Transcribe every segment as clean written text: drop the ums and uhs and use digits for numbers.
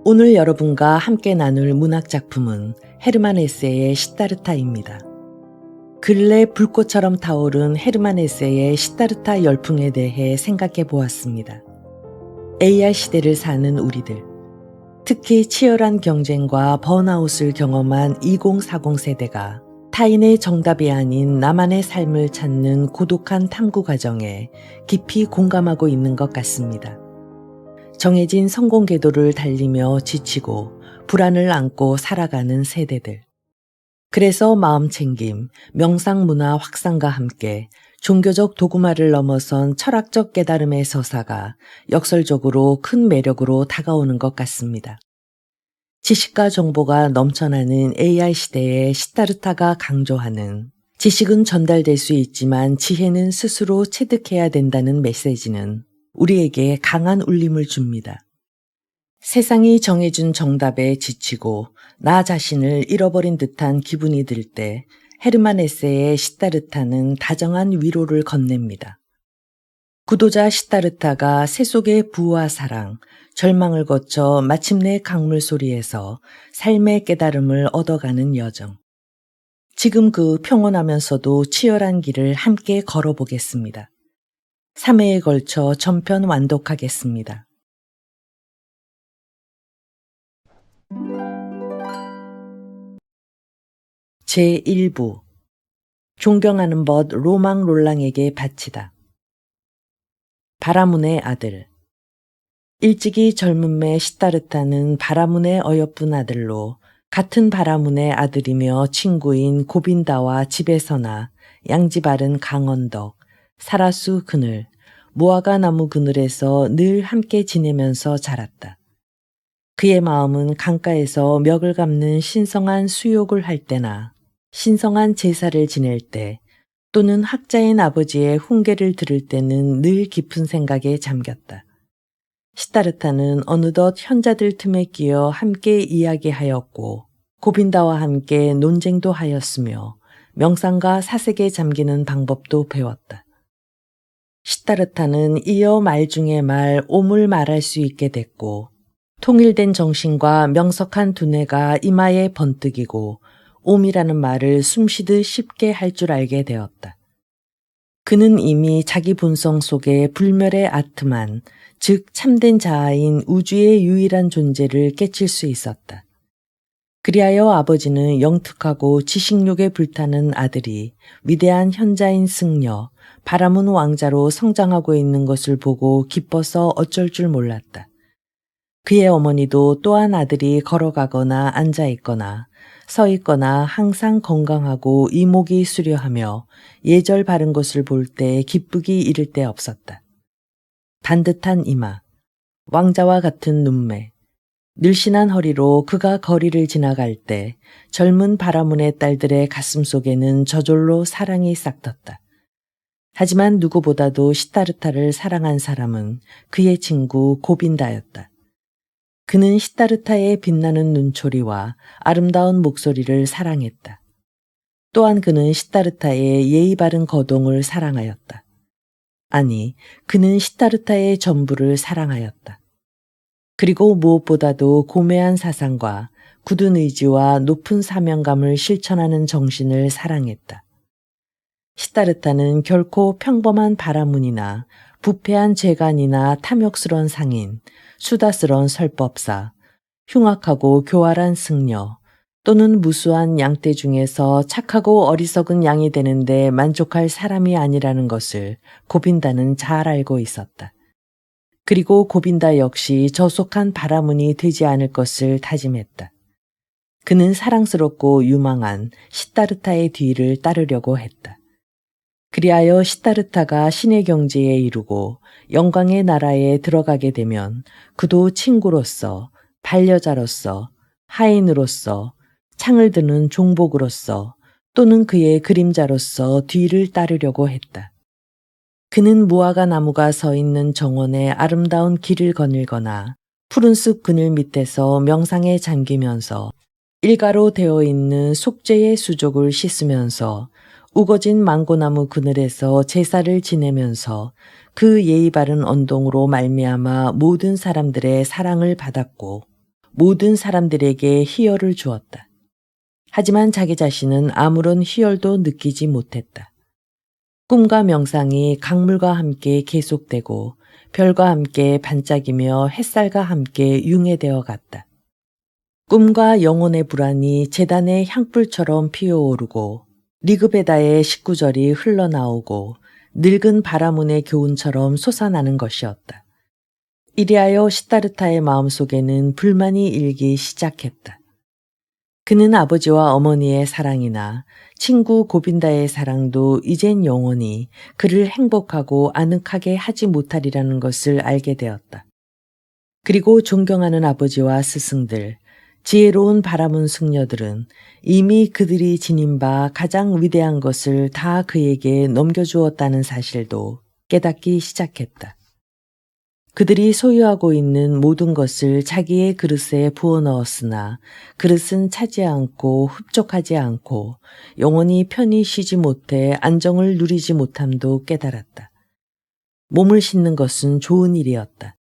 오늘 여러분과 함께 나눌 문학 작품은 헤르만 헤세의 시다르타입니다. 근래 불꽃처럼 타오른 헤르만 헤세의 시다르타 열풍에 대해 생각해 보았습니다. AI 시대를 사는 우리들, 특히 치열한 경쟁과 번아웃을 경험한 2040 세대가 타인의 정답이 아닌 나만의 삶을 찾는 고독한 탐구 과정에 깊이 공감하고 있는 것 같습니다. 정해진 성공 궤도를 달리며 지치고 불안을 안고 살아가는 세대들. 그래서 마음챙김, 명상문화 확산과 함께 종교적 도구마를 넘어선 철학적 깨달음의 서사가 역설적으로 큰 매력으로 다가오는 것 같습니다. 지식과 정보가 넘쳐나는 AI 시대에 시다르타가 강조하는 지식은 전달될 수 있지만 지혜는 스스로 체득해야 된다는 메시지는 우리에게 강한 울림을 줍니다. 세상이 정해준 정답에 지치고 나 자신을 잃어버린 듯한 기분이 들 때 헤르만 헤세의 시다르타는 다정한 위로를 건넵니다. 구도자 시다르타가 새 속의 부와 사랑, 절망을 거쳐 마침내 강물 소리에서 삶의 깨달음을 얻어가는 여정. 지금 그 평온하면서도 치열한 길을 함께 걸어보겠습니다. 3회에 걸쳐 전편 완독하겠습니다. 제1부 존경하는 벗 로망 롤랑에게 바치다. 바라문의 아들. 일찍이 젊은 매 시다르타는 바라문의 어여쁜 아들로 같은 바라문의 아들이며 친구인 고빈다와 집에서나 양지 바른 강언덕, 사라수 그늘, 무화과 나무 그늘에서 늘 함께 지내면서 자랐다. 그의 마음은 강가에서 멱을 감는 신성한 수욕을 할 때나 신성한 제사를 지낼 때 또는 학자인 아버지의 훈계를 들을 때는 늘 깊은 생각에 잠겼다. 시다르타는 어느덧 현자들 틈에 끼어 함께 이야기하였고 고빈다와 함께 논쟁도 하였으며 명상과 사색에 잠기는 방법도 배웠다. 시다르타는 이어 말 중에 말 옴을 말할 수 있게 됐고 통일된 정신과 명석한 두뇌가 이마에 번뜩이고 옴이라는 말을 숨쉬듯 쉽게 할 줄 알게 되었다. 그는 이미 자기 본성 속에 불멸의 아트만, 즉 참된 자아인 우주의 유일한 존재를 깨칠 수 있었다. 그리하여 아버지는 영특하고 지식욕에 불타는 아들이 위대한 현자인 승려, 바라문 왕자로 성장하고 있는 것을 보고 기뻐서 어쩔 줄 몰랐다. 그의 어머니도 또한 아들이 걸어가거나 앉아있거나 서있거나 항상 건강하고 이목이 수려하며 예절 바른 것을 볼 때 기쁘기 이를 데 없었다. 반듯한 이마, 왕자와 같은 눈매, 늘씬한 허리로 그가 거리를 지나갈 때 젊은 바라문의 딸들의 가슴 속에는 저절로 사랑이 싹텄다. 하지만 누구보다도 시다르타를 사랑한 사람은 그의 친구 고빈다였다. 그는 시다르타의 빛나는 눈초리와 아름다운 목소리를 사랑했다. 또한 그는 시다르타의 예의 바른 거동을 사랑하였다. 아니, 그는 시다르타의 전부를 사랑하였다. 그리고 무엇보다도 고매한 사상과 굳은 의지와 높은 사명감을 실천하는 정신을 사랑했다. 시다르타는 결코 평범한 바라문이나 부패한 재간이나 탐욕스러운 상인, 수다스러운 설법사, 흉악하고 교활한 승려 또는 무수한 양떼 중에서 착하고 어리석은 양이 되는데 만족할 사람이 아니라는 것을 고빈다는 잘 알고 있었다. 그리고 고빈다 역시 저속한 바라문이 되지 않을 것을 다짐했다. 그는 사랑스럽고 유망한 시다르타의 뒤를 따르려고 했다. 그리하여 시다르타가 신의 경지에 이르고 영광의 나라에 들어가게 되면 그도 친구로서, 반려자로서, 하인으로서, 창을 드는 종복으로서 또는 그의 그림자로서 뒤를 따르려고 했다. 그는 무화과 나무가 서 있는 정원의 아름다운 길을 거닐거나 푸른 숲 그늘 밑에서 명상에 잠기면서 일가로 되어 있는 속죄의 수족을 씻으면서 우거진 망고나무 그늘에서 제사를 지내면서 그 예의 바른 언동으로 말미암아 모든 사람들의 사랑을 받았고 모든 사람들에게 희열을 주었다. 하지만 자기 자신은 아무런 희열도 느끼지 못했다. 꿈과 명상이 강물과 함께 계속되고 별과 함께 반짝이며 햇살과 함께 융해되어 갔다. 꿈과 영혼의 불안이 제단의 향불처럼 피어오르고 리그베다의 19절이 흘러나오고 늙은 바라문의 교훈처럼 솟아나는 것이었다. 이리하여 시타르타의 마음속에는 불만이 일기 시작했다. 그는 아버지와 어머니의 사랑이나 친구 고빈다의 사랑도 이젠 영원히 그를 행복하고 아늑하게 하지 못하리라는 것을 알게 되었다. 그리고 존경하는 아버지와 스승들, 지혜로운 바라문 승려들은 이미 그들이 지닌 바 가장 위대한 것을 다 그에게 넘겨주었다는 사실도 깨닫기 시작했다. 그들이 소유하고 있는 모든 것을 자기의 그릇에 부어넣었으나 그릇은 차지 않고 흡족하지 않고 영원히 편히 쉬지 못해 안정을 누리지 못함도 깨달았다. 몸을 씻는 것은 좋은 일이었다.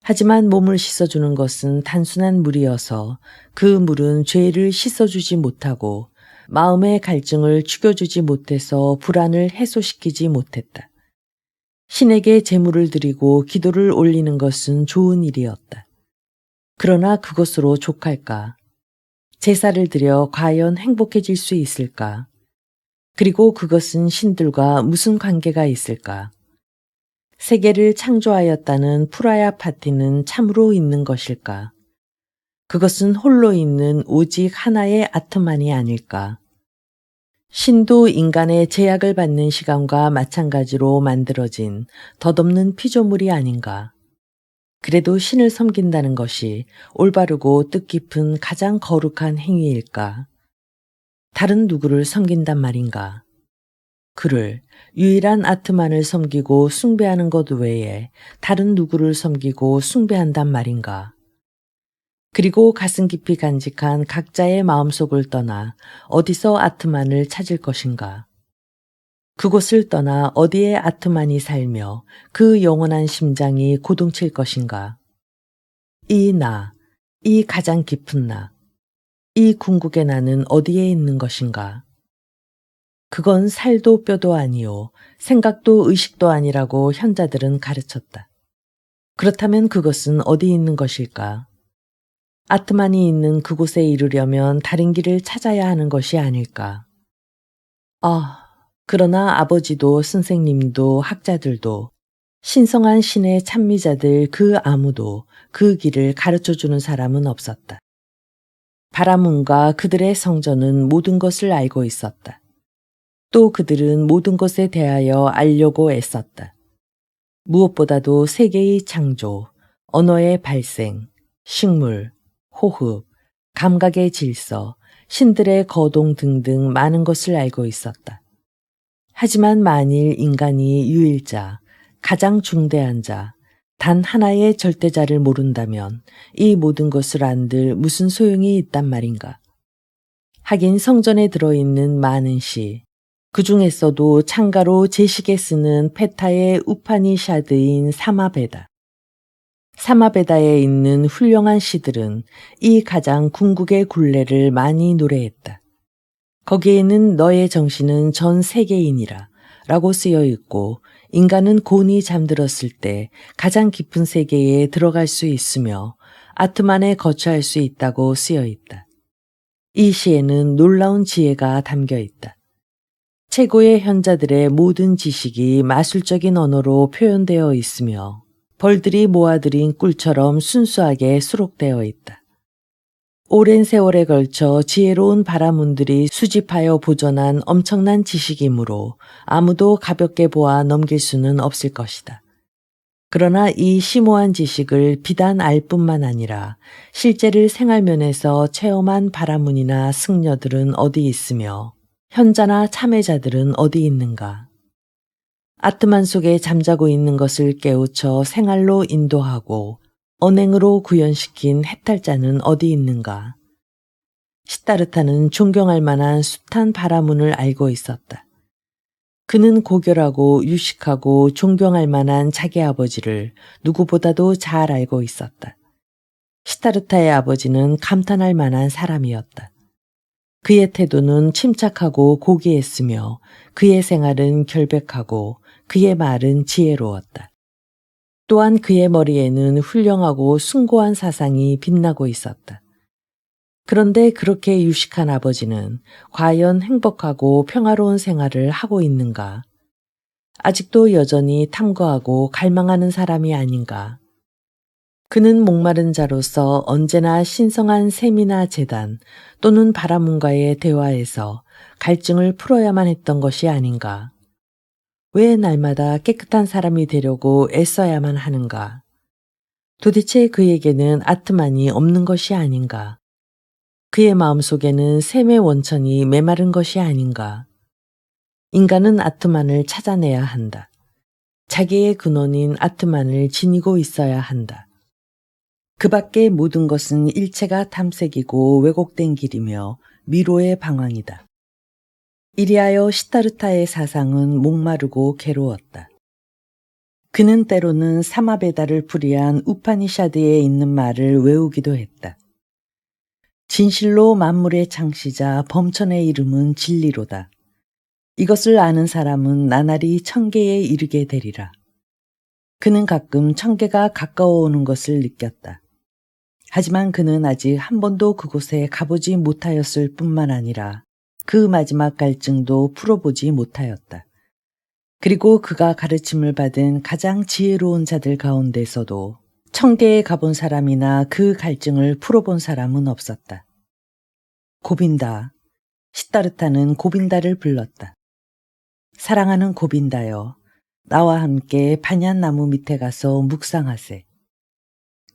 하지만 몸을 씻어주는 것은 단순한 물이어서 그 물은 죄를 씻어주지 못하고 마음의 갈증을 죽여주지 못해서 불안을 해소시키지 못했다. 신에게 제물을 드리고 기도를 올리는 것은 좋은 일이었다. 그러나 그것으로 족할까? 제사를 드려 과연 행복해질 수 있을까? 그리고 그것은 신들과 무슨 관계가 있을까? 세계를 창조하였다는 프라야 파티는 참으로 있는 것일까? 그것은 홀로 있는 오직 하나의 아트만이 아닐까? 신도 인간의 제약을 받는 시간과 마찬가지로 만들어진 덧없는 피조물이 아닌가. 그래도 신을 섬긴다는 것이 올바르고 뜻깊은 가장 거룩한 행위일까? 다른 누구를 섬긴단 말인가? 그를 유일한 아트만을 섬기고 숭배하는 것 외에 다른 누구를 섬기고 숭배한단 말인가? 그리고 가슴 깊이 간직한 각자의 마음속을 떠나 어디서 아트만을 찾을 것인가? 그곳을 떠나 어디에 아트만이 살며 그 영원한 심장이 고동칠 것인가? 이 나, 이 가장 깊은 나, 이 궁극의 나는 어디에 있는 것인가? 그건 살도 뼈도 아니요, 생각도 의식도 아니라고 현자들은 가르쳤다. 그렇다면 그것은 어디 있는 것일까? 아트만이 있는 그곳에 이르려면 다른 길을 찾아야 하는 것이 아닐까. 그러나 아버지도 선생님도 학자들도 신성한 신의 찬미자들 그 아무도 그 길을 가르쳐주는 사람은 없었다. 바라문과 그들의 성전은 모든 것을 알고 있었다. 또 그들은 모든 것에 대하여 알려고 애썼다. 무엇보다도 세계의 창조, 언어의 발생, 식물, 호흡, 감각의 질서, 신들의 거동 등등 많은 것을 알고 있었다. 하지만 만일 인간이 유일자, 가장 중대한 자, 단 하나의 절대자를 모른다면 이 모든 것을 안들 무슨 소용이 있단 말인가. 하긴 성전에 들어있는 많은 시, 그 중에서도 창가로 제식에 쓰는 페타의 우파니샤드인 사마베다. 사마베다에 있는 훌륭한 시들은 이 가장 궁극의 굴레를 많이 노래했다. 거기에는 너의 정신은 전 세계인이라 라고 쓰여 있고 인간은 곤히 잠들었을 때 가장 깊은 세계에 들어갈 수 있으며 아트만에 거처할 수 있다고 쓰여 있다. 이 시에는 놀라운 지혜가 담겨 있다. 최고의 현자들의 모든 지식이 마술적인 언어로 표현되어 있으며 벌들이 모아들인 꿀처럼 순수하게 수록되어 있다. 오랜 세월에 걸쳐 지혜로운 바라문들이 수집하여 보존한 엄청난 지식이므로 아무도 가볍게 보아 넘길 수는 없을 것이다. 그러나 이 심오한 지식을 비단 알 뿐만 아니라 실제를 생활면에서 체험한 바라문이나 승려들은 어디 있으며 현자나 참회자들은 어디 있는가? 아트만 속에 잠자고 있는 것을 깨우쳐 생활로 인도하고 언행으로 구현시킨 해탈자는 어디 있는가? 시타르타는 존경할 만한 숱한 바라문을 알고 있었다. 그는 고결하고 유식하고 존경할 만한 자기 아버지를 누구보다도 잘 알고 있었다. 시타르타의 아버지는 감탄할 만한 사람이었다. 그의 태도는 침착하고 고귀했으며 그의 생활은 결백하고 그의 말은 지혜로웠다. 또한 그의 머리에는 훌륭하고 숭고한 사상이 빛나고 있었다. 그런데 그렇게 유식한 아버지는 과연 행복하고 평화로운 생활을 하고 있는가? 아직도 여전히 탐구하고 갈망하는 사람이 아닌가? 그는 목마른 자로서 언제나 신성한 셈이나 제단 또는 바라문과의 대화에서 갈증을 풀어야만 했던 것이 아닌가? 왜 날마다 깨끗한 사람이 되려고 애써야만 하는가? 도대체 그에게는 아트만이 없는 것이 아닌가? 그의 마음속에는 셈의 원천이 메마른 것이 아닌가? 인간은 아트만을 찾아내야 한다. 자기의 근원인 아트만을 지니고 있어야 한다. 그 밖의 모든 것은 일체가 탐색이고 왜곡된 길이며 미로의 방황이다. 이리하여 시타르타의 사상은 목마르고 괴로웠다. 그는 때로는 사마베다를 풀이한 우파니샤드에 있는 말을 외우기도 했다. 진실로 만물의 창시자 범천의 이름은 진리로다. 이것을 아는 사람은 나날이 천계에 이르게 되리라. 그는 가끔 천계가 가까워 오는 것을 느꼈다. 하지만 그는 아직 한 번도 그곳에 가보지 못하였을 뿐만 아니라 그 마지막 갈증도 풀어보지 못하였다. 그리고 그가 가르침을 받은 가장 지혜로운 자들 가운데서도 천계에 가본 사람이나 그 갈증을 풀어본 사람은 없었다. 고빈다. 시타르타는 고빈다를 불렀다. 사랑하는 고빈다여, 나와 함께 반얀나무 밑에 가서 묵상하세.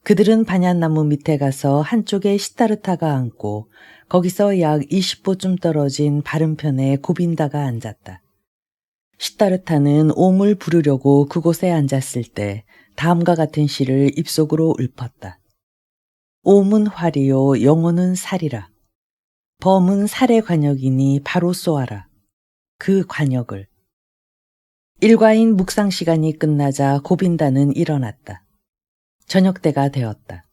그들은 반얀나무 밑에 가서 한쪽에 시타르타가 앉고 거기서 약 20보쯤 떨어진 바른편에 고빈다가 앉았다. 시타르타는 옴을 부르려고 그곳에 앉았을 때 다음과 같은 시를 입속으로 읊었다. 옴은 활이요 영혼은 살이라. 범은 살의 관역이니 바로 쏘아라. 그 관역을. 일과인 묵상 시간이 끝나자 고빈다는 일어났다. 저녁 때가 되었다.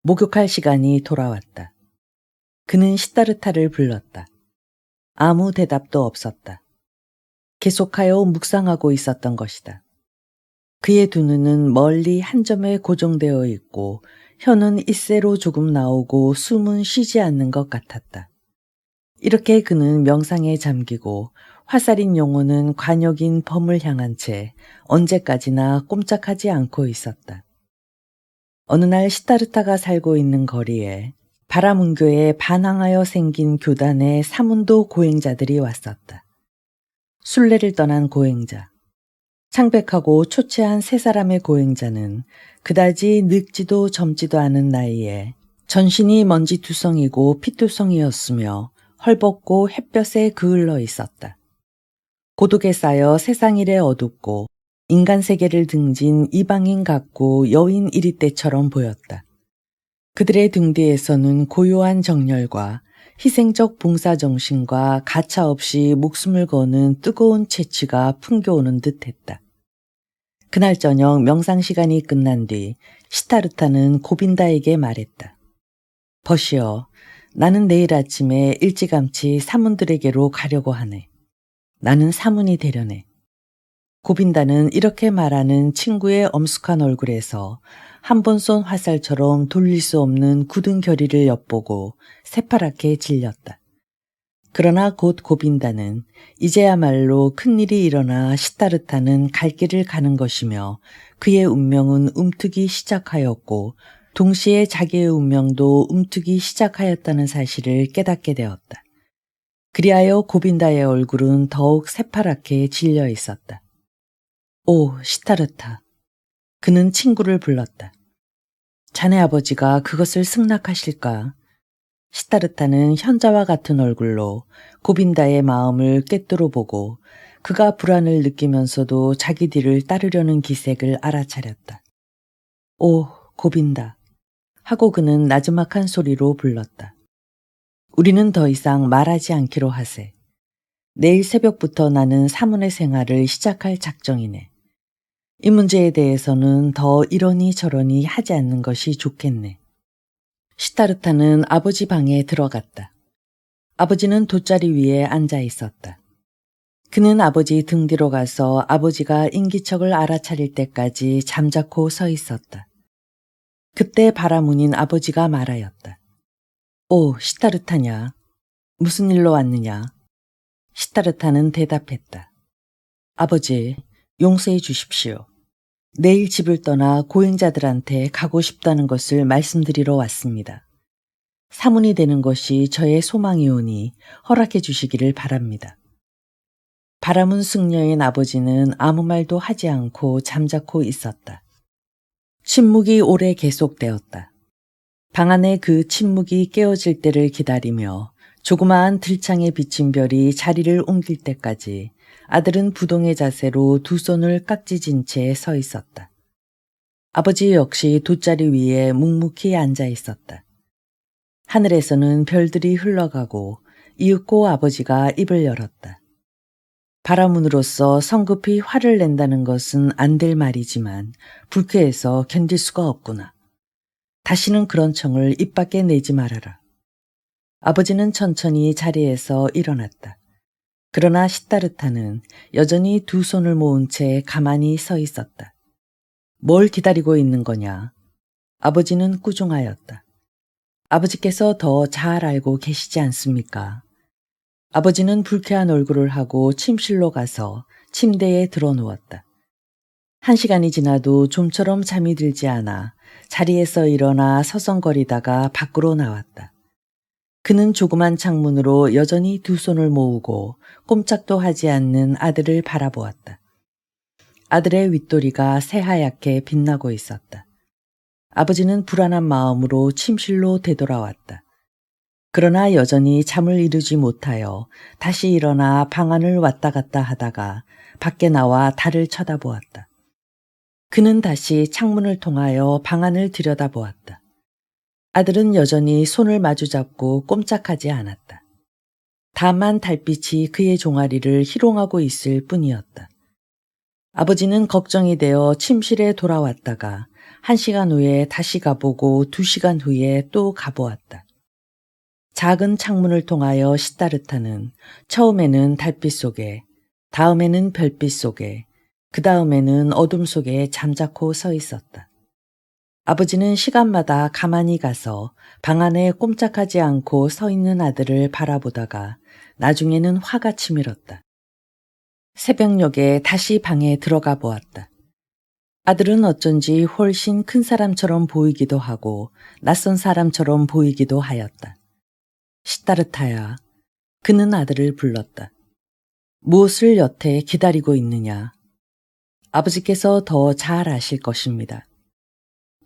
목욕할 시간이 돌아왔다. 그는 시타르타를 불렀다. 아무 대답도 없었다. 계속하여 묵상하고 있었던 것이다. 그의 두 눈은 멀리 한 점에 고정되어 있고 혀는 it세로 조금 나오고 숨은 쉬지 않는 것 같았다. 이렇게 그는 명상에 잠기고 화살인 영혼은 관역인 범을 향한 채 언제까지나 꼼짝하지 않고 있었다. 어느 날 시타르타가 살고 있는 거리에 바라문교에 반항하여 생긴 교단의 사문도 고행자들이 왔었다. 순례를 떠난 고행자. 창백하고 초췌한 세 사람의 고행자는 그다지 늙지도 젊지도 않은 나이에 전신이 먼지투성이고 피투성이었으며 헐벗고 햇볕에 그을러 있었다. 고독에 쌓여 세상 일에 어둡고 인간 세계를 등진 이방인 같고 여인 이리떼처럼 보였다. 그들의 등 뒤에서는 고요한 정열과 희생적 봉사정신과 가차없이 목숨을 거는 뜨거운 채취가 풍겨오는 듯했다. 그날 저녁 명상 시간이 끝난 뒤 시타르타는 고빈다에게 말했다. 버시어, 나는 내일 아침에 일찌감치 사문들에게로 가려고 하네. 나는 사문이 되려네. 고빈다는 이렇게 말하는 친구의 엄숙한 얼굴에서 한 번 쏜 화살처럼 돌릴 수 없는 굳은 결의를 엿보고 새파랗게 질렸다. 그러나 곧 고빈다는 이제야말로 큰일이 일어나 시타르타는 갈 길을 가는 것이며 그의 운명은 움트기 시작하였고 동시에 자기의 운명도 움트기 시작하였다는 사실을 깨닫게 되었다. 그리하여 고빈다의 얼굴은 더욱 새파랗게 질려 있었다. 오, 시타르타. 그는 친구를 불렀다. 자네 아버지가 그것을 승낙하실까? 시타르타는 현자와 같은 얼굴로 고빈다의 마음을 꿰뚫어 보고 그가 불안을 느끼면서도 자기 뒤를 따르려는 기색을 알아차렸다. 오, 고빈다. 하고 그는 나지막한 소리로 불렀다. 우리는 더 이상 말하지 않기로 하세. 내일 새벽부터 나는 사문의 생활을 시작할 작정이네. 이 문제에 대해서는 더 이러니 저러니 하지 않는 것이 좋겠네. 시타르타는 아버지 방에 들어갔다. 아버지는 돗자리 위에 앉아 있었다. 그는 아버지 등 뒤로 가서 아버지가 인기척을 알아차릴 때까지 잠자코 서 있었다. 그때 바라문인 아버지가 말하였다. 오, 시타르타냐? 무슨 일로 왔느냐? 시타르타는 대답했다. 아버지, 용서해 주십시오. 내일 집을 떠나 고행자들한테 가고 싶다는 것을 말씀드리러 왔습니다. 사문이 되는 것이 저의 소망이오니 허락해 주시기를 바랍니다. 바라문 승려인 아버지는 아무 말도 하지 않고 잠자코 있었다. 침묵이 오래 계속되었다. 방 안에 그 침묵이 깨어질 때를 기다리며 조그마한 들창에 비친 별이 자리를 옮길 때까지 아들은 부동의 자세로 두 손을 깍지진 채 서 있었다. 아버지 역시 돗자리 위에 묵묵히 앉아 있었다. 하늘에서는 별들이 흘러가고 이윽고 아버지가 입을 열었다. 바라문으로서 성급히 화를 낸다는 것은 안 될 말이지만 불쾌해서 견딜 수가 없구나. 다시는 그런 청을 입 밖에 내지 말아라. 아버지는 천천히 자리에서 일어났다. 그러나 시타르타는 여전히 두 손을 모은 채 가만히 서 있었다. 뭘 기다리고 있는 거냐? 아버지는 꾸중하였다. 아버지께서 더 잘 알고 계시지 않습니까? 아버지는 불쾌한 얼굴을 하고 침실로 가서 침대에 들어누웠다. 1시간이 지나도 좀처럼 잠이 들지 않아 자리에서 일어나 서성거리다가 밖으로 나왔다. 그는 조그만 창문으로 여전히 두 손을 모으고 꼼짝도 하지 않는 아들을 바라보았다. 아들의 윗도리가 새하얗게 빛나고 있었다. 아버지는 불안한 마음으로 침실로 되돌아왔다. 그러나 여전히 잠을 이루지 못하여 다시 일어나 방 안을 왔다 갔다 하다가 밖에 나와 달을 쳐다보았다. 그는 다시 창문을 통하여 방 안을 들여다보았다. 아들은 여전히 손을 마주잡고 꼼짝하지 않았다. 다만 달빛이 그의 종아리를 희롱하고 있을 뿐이었다. 아버지는 걱정이 되어 침실에 돌아왔다가 1시간 후에 다시 가보고 2시간 후에 또 가보았다. 작은 창문을 통하여 시타르타는 처음에는 달빛 속에, 다음에는 별빛 속에, 그 다음에는 어둠 속에 잠자코 서 있었다. 아버지는 시간마다 가만히 가서 방 안에 꼼짝하지 않고 서 있는 아들을 바라보다가 나중에는 화가 치밀었다. 새벽녘에 다시 방에 들어가 보았다. 아들은 어쩐지 훨씬 큰 사람처럼 보이기도 하고 낯선 사람처럼 보이기도 하였다. 시타르타야, 그는 아들을 불렀다. 무엇을 여태 기다리고 있느냐? 아버지께서 더 잘 아실 것입니다.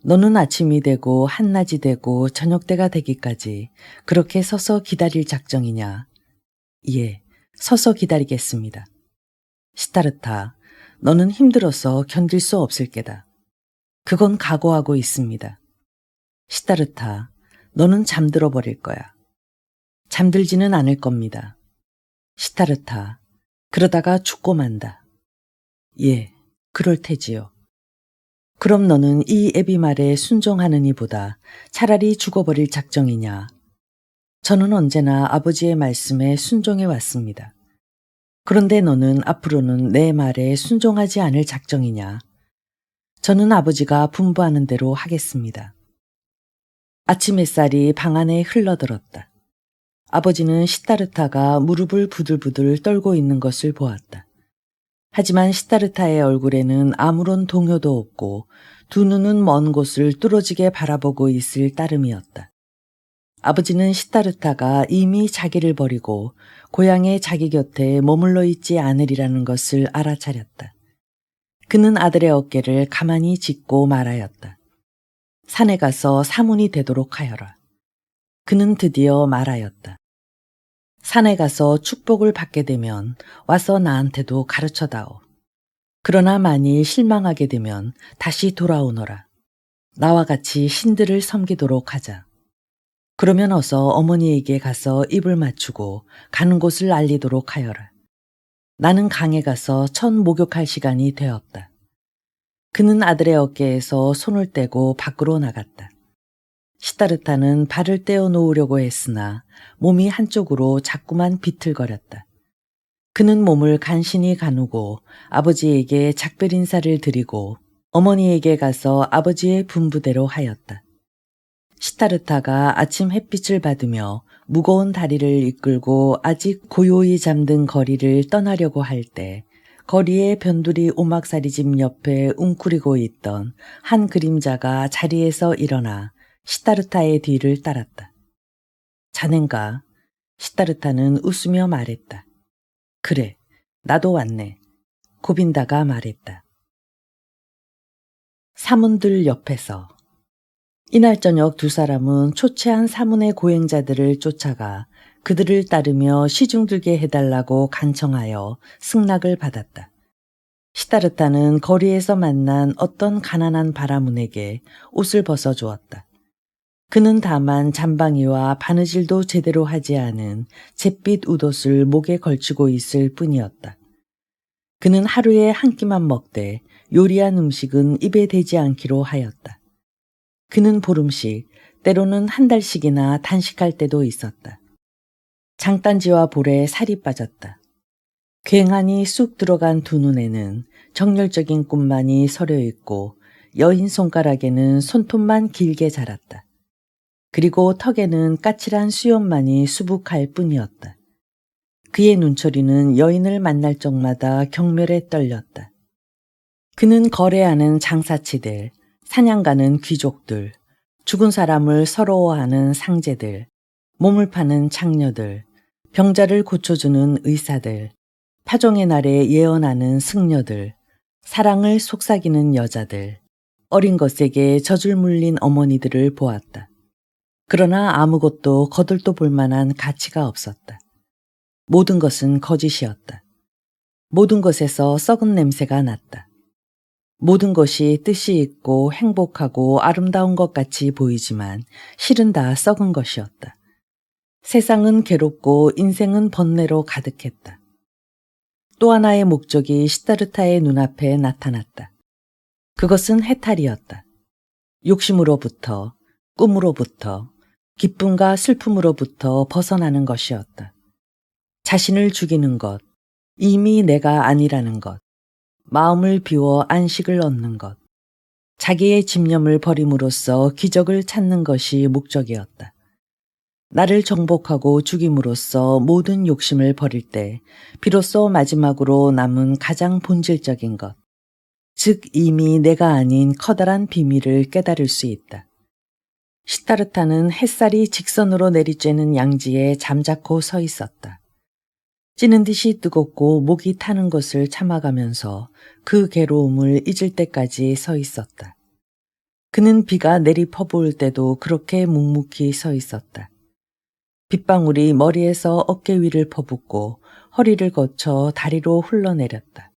너는 아침이 되고 한낮이 되고 저녁때가 되기까지 그렇게 서서 기다릴 작정이냐? 예, 서서 기다리겠습니다. 시타르타, 너는 힘들어서 견딜 수 없을 게다. 그건 각오하고 있습니다. 시타르타, 너는 잠들어 버릴 거야. 잠들지는 않을 겁니다. 시타르타, 그러다가 죽고 만다. 예, 그럴 테지요. 그럼 너는 이 애비 말에 순종하느니보다 차라리 죽어버릴 작정이냐? 저는 언제나 아버지의 말씀에 순종해 왔습니다. 그런데 너는 앞으로는 내 말에 순종하지 않을 작정이냐? 저는 아버지가 분부하는 대로 하겠습니다. 아침 햇살이 방 안에 흘러들었다. 아버지는 시타르타가 무릎을 부들부들 떨고 있는 것을 보았다. 하지만 시타르타의 얼굴에는 아무런 동요도 없고 두 눈은 먼 곳을 뚫어지게 바라보고 있을 따름이었다. 아버지는 시타르타가 이미 자기를 버리고 고향의 자기 곁에 머물러 있지 않으리라는 것을 알아차렸다. 그는 아들의 어깨를 가만히 짚고 말하였다. 산에 가서 사문이 되도록 하여라. 그는 드디어 말하였다. 산에 가서 축복을 받게 되면 와서 나한테도 가르쳐다오. 그러나 만일 실망하게 되면 다시 돌아오너라. 나와 같이 신들을 섬기도록 하자. 그러면 어서 어머니에게 가서 입을 맞추고 가는 곳을 알리도록 하여라. 나는 강에 가서 첫 목욕할 시간이 되었다. 그는 아들의 어깨에서 손을 떼고 밖으로 나갔다. 시다르타는 발을 떼어 놓으려고 했으나 몸이 한쪽으로 자꾸만 비틀거렸다. 그는 몸을 간신히 가누고 아버지에게 작별 인사를 드리고 어머니에게 가서 아버지의 분부대로 하였다. 시타르타가 아침 햇빛을 받으며 무거운 다리를 이끌고 아직 고요히 잠든 거리를 떠나려고 할 때 거리의 변두리 오막살이집 옆에 웅크리고 있던 한 그림자가 자리에서 일어나 시타르타의 뒤를 따랐다. 자넨가? 시타르타는 웃으며 말했다. 그래, 나도 왔네. 고빈다가 말했다. 사문들 옆에서. 이날 저녁 두 사람은 초췌한 사문의 고행자들을 쫓아가 그들을 따르며 시중들게 해달라고 간청하여 승낙을 받았다. 시다르타는 거리에서 만난 어떤 가난한 바라문에게 옷을 벗어주었다. 그는 다만 잠방이와 바느질도 제대로 하지 않은 잿빛 웃옷을 목에 걸치고 있을 뿐이었다. 그는 하루에 한 끼만 먹되 요리한 음식은 입에 대지 않기로 하였다. 그는 보름씩, 때로는 한 달씩이나 단식할 때도 있었다. 장단지와 볼에 살이 빠졌다. 괭하니 쑥 들어간 두 눈에는 정열적인 꿈만이 서려 있고 여인 손가락에는 손톱만 길게 자랐다. 그리고 턱에는 까칠한 수염만이 수북할 뿐이었다. 그의 눈초리는 여인을 만날 적마다 경멸에 떨렸다. 그는 거래하는 장사치들, 사냥가는 귀족들, 죽은 사람을 서러워하는 상제들, 몸을 파는 창녀들, 병자를 고쳐주는 의사들, 파종의 날에 예언하는 승려들, 사랑을 속삭이는 여자들, 어린 것에게 젖을 물린 어머니들을 보았다. 그러나 아무것도 거들떠 볼 만한 가치가 없었다. 모든 것은 거짓이었다. 모든 것에서 썩은 냄새가 났다. 모든 것이 뜻이 있고 행복하고 아름다운 것 같이 보이지만 실은 다 썩은 것이었다. 세상은 괴롭고 인생은 번뇌로 가득했다. 또 하나의 목적이 시다르타의 눈앞에 나타났다. 그것은 해탈이었다. 욕심으로부터, 꿈으로부터, 기쁨과 슬픔으로부터 벗어나는 것이었다. 자신을 죽이는 것, 이미 내가 아니라는 것, 마음을 비워 안식을 얻는 것, 자기의 집념을 버림으로써 기적을 찾는 것이 목적이었다. 나를 정복하고 죽임으로써 모든 욕심을 버릴 때 비로소 마지막으로 남은 가장 본질적인 것, 즉 이미 내가 아닌 커다란 비밀을 깨달을 수 있다. 시타르타는 햇살이 직선으로 내리쬐는 양지에 잠자코 서 있었다. 찌는 듯이 뜨겁고 목이 타는 것을 참아가면서 그 괴로움을 잊을 때까지 서 있었다. 그는 비가 내리 퍼부을 때도 그렇게 묵묵히 서 있었다. 빗방울이 머리에서 어깨 위를 퍼붓고 허리를 거쳐 다리로 흘러내렸다.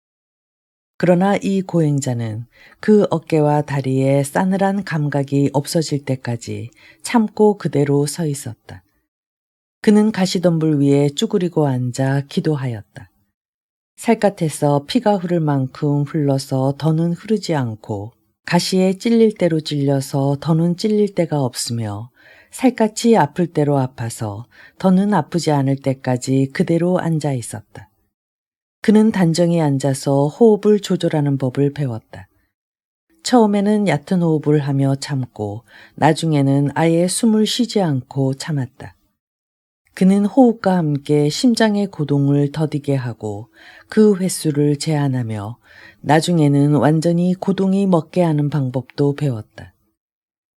그러나 이 고행자는 그 어깨와 다리에 싸늘한 감각이 없어질 때까지 참고 그대로 서 있었다. 그는 가시덤불 위에 쭈그리고 앉아 기도하였다. 살갗에서 피가 흐를 만큼 흘러서 더는 흐르지 않고 가시에 찔릴 대로 찔려서 더는 찔릴 데가 없으며 살갗이 아플 대로 아파서 더는 아프지 않을 때까지 그대로 앉아 있었다. 그는 단정히 앉아서 호흡을 조절하는 법을 배웠다. 처음에는 얕은 호흡을 하며 참고 나중에는 아예 숨을 쉬지 않고 참았다. 그는 호흡과 함께 심장의 고동을 더디게 하고 그 횟수를 제한하며 나중에는 완전히 고동이 멎게 하는 방법도 배웠다.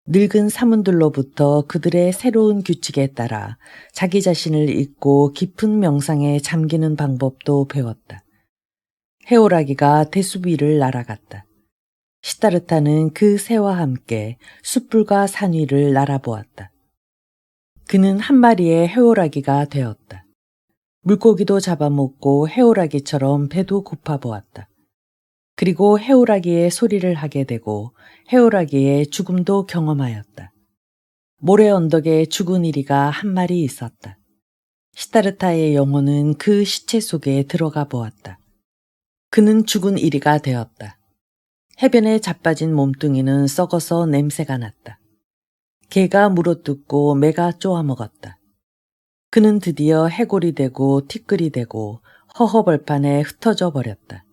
늙은 사문들로부터 그들의 새로운 규칙에 따라 자기 자신을 잊고 깊은 명상에 잠기는 방법도 배웠다. 해오라기가 대숲 위를 날아갔다. 시타르타는 그 새와 함께 숯불과 산 위를 날아보았다. 그는 한 마리의 해오라기가 되었다. 물고기도 잡아먹고 해오라기처럼 배도 고파보았다. 그리고 해오라기의 소리를 하게 되고 해오라기의 죽음도 경험하였다. 모래 언덕에 죽은 이리가 한 마리 있었다. 시타르타의 영혼은 그 시체 속에 들어가 보았다. 그는 죽은 이리가 되었다. 해변에 자빠진 몸뚱이는 썩어서 냄새가 났다. 개가 물어뜯고 매가 쪼아먹었다. 그는 드디어 해골이 되고 티끌이 되고 허허벌판에 흩어져 버렸다.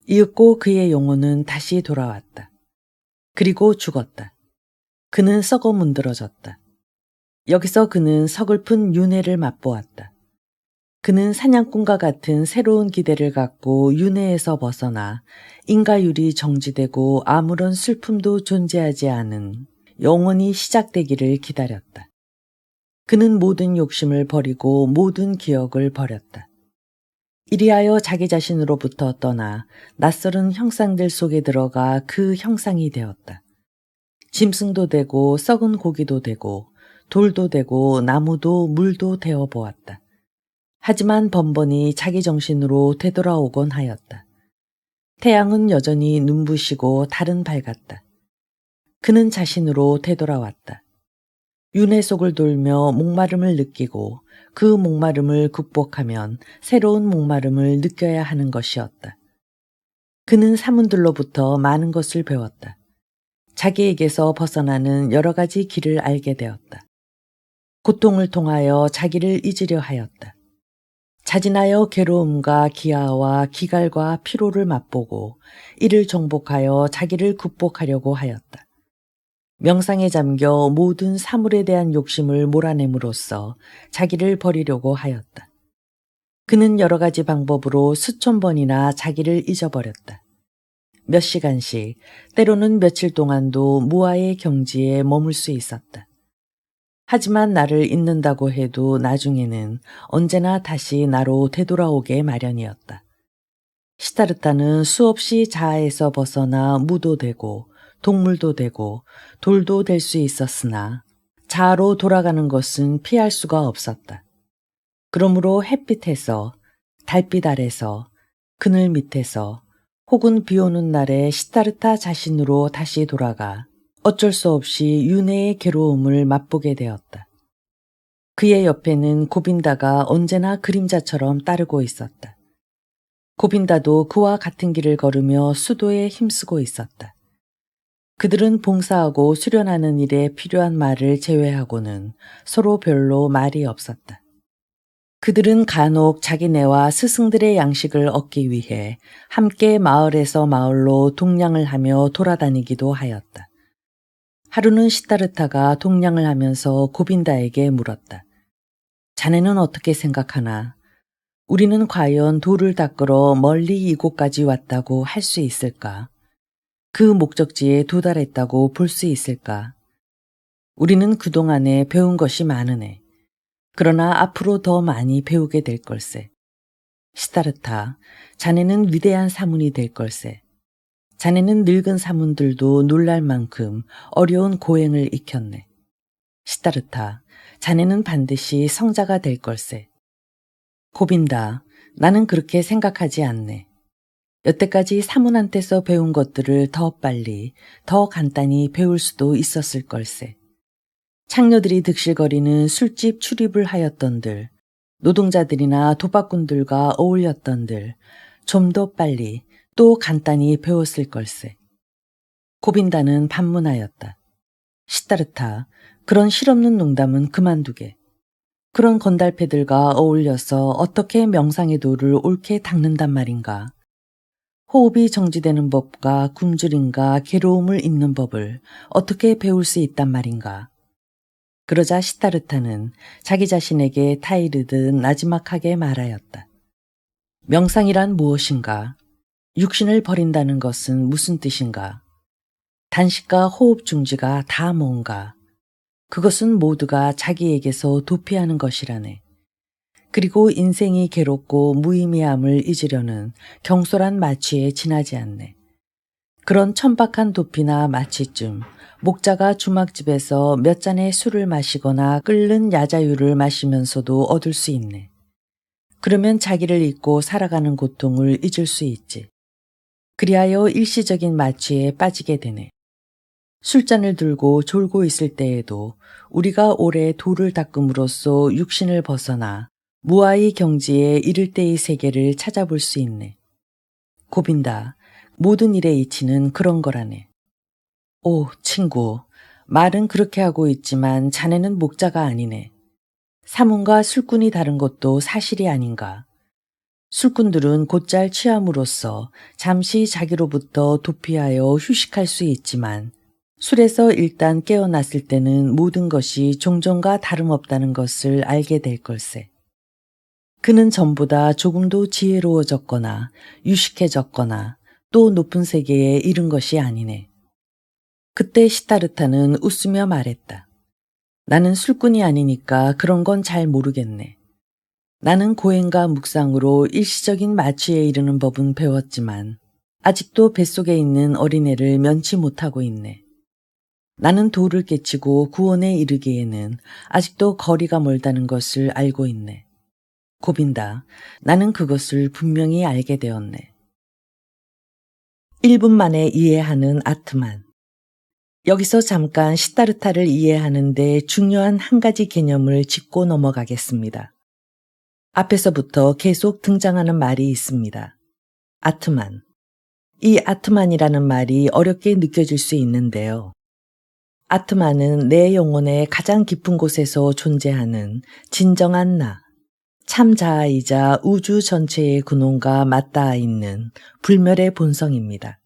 이윽고 그의 영혼은 다시 돌아왔다. 그리고 죽었다. 그는 썩어 문드러졌다. 여기서 그는 서글픈 윤회를 맛보았다. 그는 사냥꾼과 같은 새로운 기대를 갖고 윤회에서 벗어나 인가율이 정지되고 아무런 슬픔도 존재하지 않은 영원히 시작되기를 기다렸다. 그는 모든 욕심을 버리고 모든 기억을 버렸다. 이리하여 자기 자신으로부터 떠나 낯설은 형상들 속에 들어가 그 형상이 되었다. 짐승도 되고 썩은 고기도 되고 돌도 되고 나무도 물도 되어 보았다. 하지만 번번이 자기 정신으로 되돌아오곤 하였다. 태양은 여전히 눈부시고 달은 밝았다. 그는 자신으로 되돌아왔다. 윤회 속을 돌며 목마름을 느끼고 그 목마름을 극복하면 새로운 목마름을 느껴야 하는 것이었다. 그는 사문들로부터 많은 것을 배웠다. 자기에게서 벗어나는 여러 가지 길을 알게 되었다. 고통을 통하여 자기를 잊으려 하였다. 자진하여 괴로움과 기아와 기갈과 피로를 맛보고 이를 정복하여 자기를 극복하려고 하였다. 명상에 잠겨 모든 사물에 대한 욕심을 몰아냄으로써 자기를 버리려고 하였다. 그는 여러 가지 방법으로 수천 번이나 자기를 잊어버렸다. 몇 시간씩, 때로는 며칠 동안도 무아의 경지에 머물 수 있었다. 하지만 나를 잊는다고 해도 나중에는 언제나 다시 나로 되돌아오게 마련이었다. 시타르타는 수없이 자아에서 벗어나 무도 되고 동물도 되고 돌도 될 수 있었으나 자아로 돌아가는 것은 피할 수가 없었다. 그러므로 햇빛에서, 달빛 아래서, 그늘 밑에서 혹은 비오는 날에 시타르타 자신으로 다시 돌아가 어쩔 수 없이 윤회의 괴로움을 맛보게 되었다. 그의 옆에는 고빈다가 언제나 그림자처럼 따르고 있었다. 고빈다도 그와 같은 길을 걸으며 수도에 힘쓰고 있었다. 그들은 봉사하고 수련하는 일에 필요한 말을 제외하고는 서로 별로 말이 없었다. 그들은 간혹 자기네와 스승들의 양식을 얻기 위해 함께 마을에서 마을로 동냥을 하며 돌아다니기도 하였다. 하루는 시타르타가 동냥을 하면서 고빈다에게 물었다. 자네는 어떻게 생각하나? 우리는 과연 돌을 닦으러 멀리 이곳까지 왔다고 할 수 있을까? 그 목적지에 도달했다고 볼 수 있을까? 우리는 그동안에 배운 것이 많으네. 그러나 앞으로 더 많이 배우게 될 걸세. 시타르타, 자네는 위대한 사문이 될 걸세. 자네는 늙은 사문들도 놀랄 만큼 어려운 고행을 익혔네. 시타르타, 자네는 반드시 성자가 될 걸세. 고빈다, 나는 그렇게 생각하지 않네. 여태까지 사문한테서 배운 것들을 더 빨리, 더 간단히 배울 수도 있었을 걸세. 창녀들이 득실거리는 술집 출입을 하였던들, 노동자들이나 도박꾼들과 어울렸던들, 좀 더 빨리, 또 간단히 배웠을 걸세. 고빈다는 반문하였다. 시타르타, 그런 실없는 농담은 그만두게. 그런 건달패들과 어울려서 어떻게 명상의 도를 옳게 닦는단 말인가. 호흡이 정지되는 법과 굶주림과 괴로움을 잊는 법을 어떻게 배울 수 있단 말인가. 그러자 시타르타는 자기 자신에게 타이르듯 나지막하게 말하였다. 명상이란 무엇인가? 육신을 버린다는 것은 무슨 뜻인가? 단식과 호흡 중지가 다 뭔가? 그것은 모두가 자기에게서 도피하는 것이라네. 그리고 인생이 괴롭고 무의미함을 잊으려는 경솔한 마취에 지나지 않네. 그런 천박한 도피나 마취쯤 목자가 주막집에서 몇 잔의 술을 마시거나 끓는 야자유를 마시면서도 얻을 수 있네. 그러면 자기를 잊고 살아가는 고통을 잊을 수 있지. 그리하여 일시적인 마취에 빠지게 되네. 술잔을 들고 졸고 있을 때에도 우리가 오래 도를 닦음으로써 육신을 벗어나 무아의 경지에 이를 때의 세계를 찾아볼 수 있네. 고빈다, 모든 일의 이치는 그런 거라네. 오, 친구, 말은 그렇게 하고 있지만 자네는 목자가 아니네. 사문과 술꾼이 다른 것도 사실이 아닌가. 술꾼들은 곧잘 취함으로써 잠시 자기로부터 도피하여 휴식할 수 있지만 술에서 일단 깨어났을 때는 모든 것이 종전과 다름없다는 것을 알게 될 걸세. 그는 전보다 조금도 지혜로워졌거나 유식해졌거나 또 높은 세계에 이른 것이 아니네. 그때 시타르타는 웃으며 말했다. 나는 술꾼이 아니니까 그런 건 잘 모르겠네. 나는 고행과 묵상으로 일시적인 마취에 이르는 법은 배웠지만 아직도 뱃속에 있는 어린애를 면치 못하고 있네. 나는 도를 깨치고 구원에 이르기에는 아직도 거리가 멀다는 것을 알고 있네. 고빈다. 나는 그것을 분명히 알게 되었네. 1분 만에 이해하는 아트만. 여기서 잠깐 시타르타를 이해하는 데 중요한 한 가지 개념을 짚고 넘어가겠습니다. 앞에서부터 계속 등장하는 말이 있습니다. 아트만. 이 아트만이라는 말이 어렵게 느껴질 수 있는데요. 아트만은 내 영혼의 가장 깊은 곳에서 존재하는 진정한 나, 참 자아이자 우주 전체의 근원과 맞닿아 있는 불멸의 본성입니다.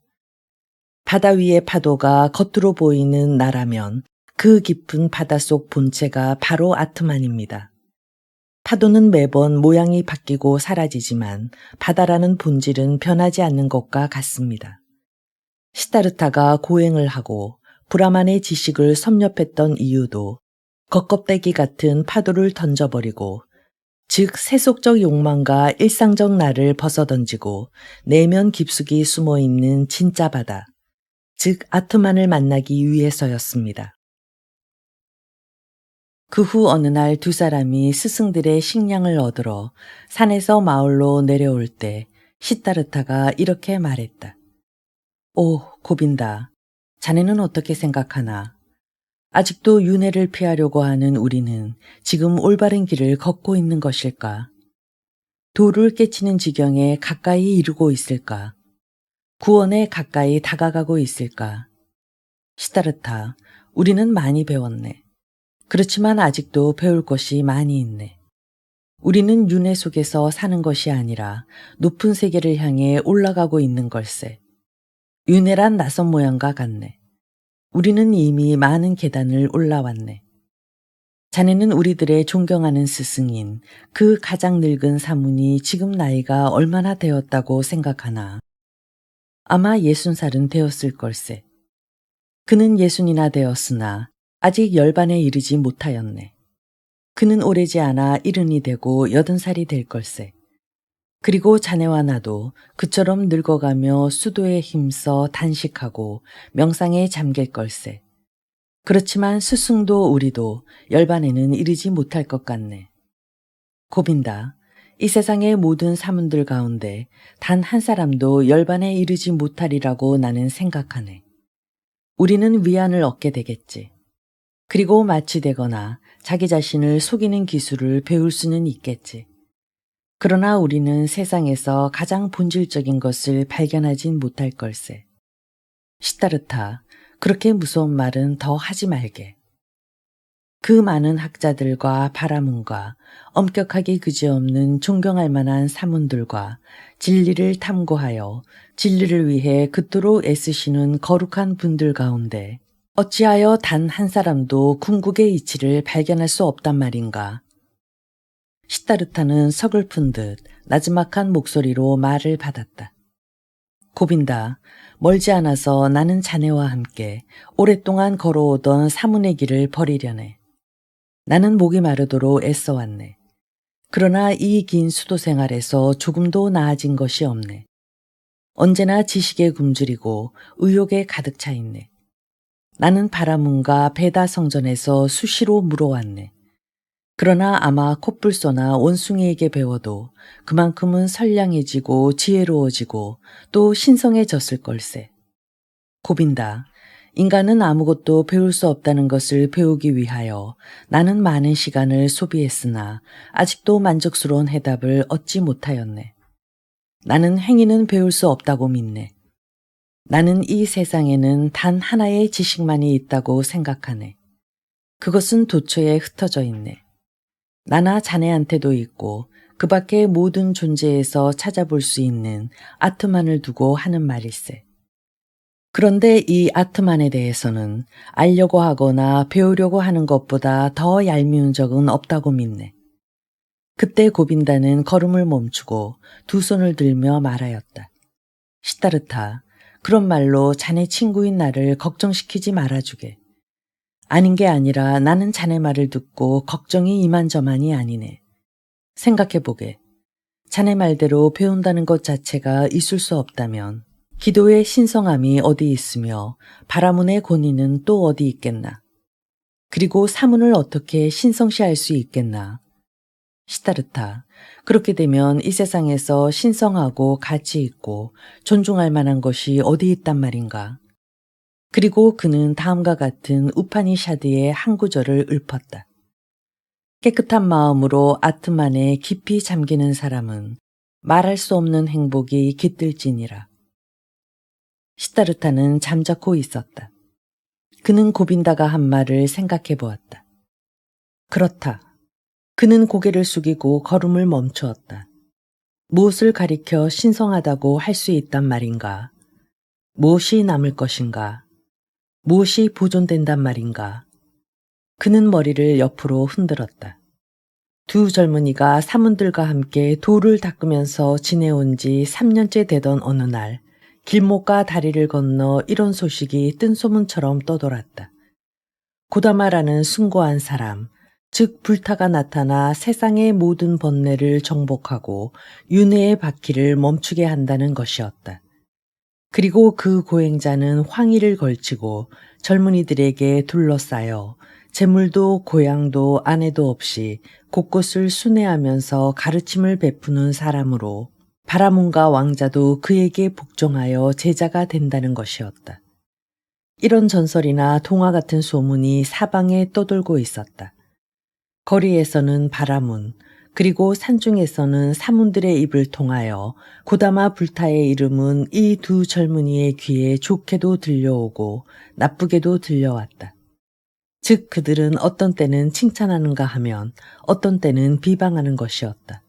바다 위의 파도가 겉으로 보이는 나라면 그 깊은 바닷속 본체가 바로 아트만입니다. 파도는 매번 모양이 바뀌고 사라지지만 바다라는 본질은 변하지 않는 것과 같습니다. 시타르타가 고행을 하고 브라만의 지식을 섭렵했던 이유도 겉껍데기 같은 파도를 던져버리고 즉 세속적 욕망과 일상적 나를 벗어던지고 내면 깊숙이 숨어있는 진짜 바다, 즉 아트만을 만나기 위해서였습니다. 그 후 어느 날 두 사람이 스승들의 식량을 얻으러 산에서 마을로 내려올 때 시타르타가 이렇게 말했다. 오, 고빈다. 자네는 어떻게 생각하나? 아직도 윤회를 피하려고 하는 우리는 지금 올바른 길을 걷고 있는 것일까? 도를 깨치는 지경에 가까이 이르고 있을까? 구원에 가까이 다가가고 있을까? 시타르타, 우리는 많이 배웠네. 그렇지만 아직도 배울 것이 많이 있네. 우리는 윤회 속에서 사는 것이 아니라 높은 세계를 향해 올라가고 있는 걸세. 윤회란 낯선 모양과 같네. 우리는 이미 많은 계단을 올라왔네. 자네는 우리들의 존경하는 스승인 그 가장 늙은 사문이 지금 나이가 얼마나 되었다고 생각하나? 아마 60살은 되었을 걸세. 그는 60이나 되었으나 아직 열반에 이르지 못하였네. 그는 오래지 않아 70이 되고 80살이 될 걸세. 그리고 자네와 나도 그처럼 늙어가며 수도에 힘써 단식하고 명상에 잠길 걸세. 그렇지만 스승도 우리도 열반에는 이르지 못할 것 같네. 고빈다. 이 세상의 모든 사문들 가운데 단 한 사람도 열반에 이르지 못하리라고 나는 생각하네. 우리는 위안을 얻게 되겠지. 그리고 마취되거나 자기 자신을 속이는 기술을 배울 수는 있겠지. 그러나 우리는 세상에서 가장 본질적인 것을 발견하진 못할 걸세. 시타르타, 그렇게 무서운 말은 더 하지 말게. 그 많은 학자들과 바라문과 엄격하기 그지없는 존경할 만한 사문들과 진리를 탐구하여 진리를 위해 그토록 애쓰시는 거룩한 분들 가운데 어찌하여 단 한 사람도 궁극의 이치를 발견할 수 없단 말인가. 시타르타는 서글픈 듯 나지막한 목소리로 말을 받았다. 고빈다. 멀지 않아서 나는 자네와 함께 오랫동안 걸어오던 사문의 길을 버리려네. 나는 목이 마르도록 애써왔네. 그러나 이 긴 수도 생활에서 조금도 나아진 것이 없네. 언제나 지식에 굶주리고 의욕에 가득 차 있네. 나는 바라문과 베다 성전에서 수시로 물어왔네. 그러나 아마 콧불소나 원숭이에게 배워도 그만큼은 선량해지고 지혜로워지고 또 신성해졌을 걸세. 고빈다. 인간은 아무것도 배울 수 없다는 것을 배우기 위하여 나는 많은 시간을 소비했으나 아직도 만족스러운 해답을 얻지 못하였네. 나는 행위는 배울 수 없다고 믿네. 나는 이 세상에는 단 하나의 지식만이 있다고 생각하네. 그것은 도처에 흩어져 있네. 나나 자네한테도 있고 그 밖의 모든 존재에서 찾아볼 수 있는 아트만을 두고 하는 말일세. 그런데 이 아트만에 대해서는 알려고 하거나 배우려고 하는 것보다 더 얄미운 적은 없다고 믿네. 그때 고빈다는 걸음을 멈추고 두 손을 들며 말하였다. 시타르타, 그런 말로 자네 친구인 나를 걱정시키지 말아주게. 아닌 게 아니라 나는 자네 말을 듣고 걱정이 이만저만이 아니네. 생각해보게. 자네 말대로 배운다는 것 자체가 있을 수 없다면 기도의 신성함이 어디 있으며 바라문의 권위는 또 어디 있겠나. 그리고 사문을 어떻게 신성시할 수 있겠나. 시타르타, 그렇게 되면 이 세상에서 신성하고 가치 있고 존중할 만한 것이 어디 있단 말인가. 그리고 그는 다음과 같은 우파니샤드의 한 구절을 읊었다. 깨끗한 마음으로 아트만에 깊이 잠기는 사람은 말할 수 없는 행복이 깃들지니라. 시타르타는 잠자코 있었다. 그는 고빈다가 한 말을 생각해 보았다. 그렇다. 그는 고개를 숙이고 걸음을 멈추었다. 무엇을 가리켜 신성하다고 할 수 있단 말인가? 무엇이 남을 것인가? 무엇이 보존된단 말인가? 그는 머리를 옆으로 흔들었다. 두 젊은이가 사문들과 함께 돌을 닦으면서 지내온 지 3년째 되던 어느 날 길목과 다리를 건너 이런 소식이 뜬소문처럼 떠돌았다. 고다마라는 숭고한 사람, 즉 불타가 나타나 세상의 모든 번뇌를 정복하고 윤회의 바퀴를 멈추게 한다는 것이었다. 그리고 그 고행자는 황의를 걸치고 젊은이들에게 둘러싸여 재물도 고향도 아내도 없이 곳곳을 순회하면서 가르침을 베푸는 사람으로 바라문과 왕자도 그에게 복종하여 제자가 된다는 것이었다. 이런 전설이나 동화 같은 소문이 사방에 떠돌고 있었다. 거리에서는 바라문, 그리고 산중에서는 사문들의 입을 통하여 고다마 불타의 이름은 이 두 젊은이의 귀에 좋게도 들려오고 나쁘게도 들려왔다. 즉 그들은 어떤 때는 칭찬하는가 하면 어떤 때는 비방하는 것이었다.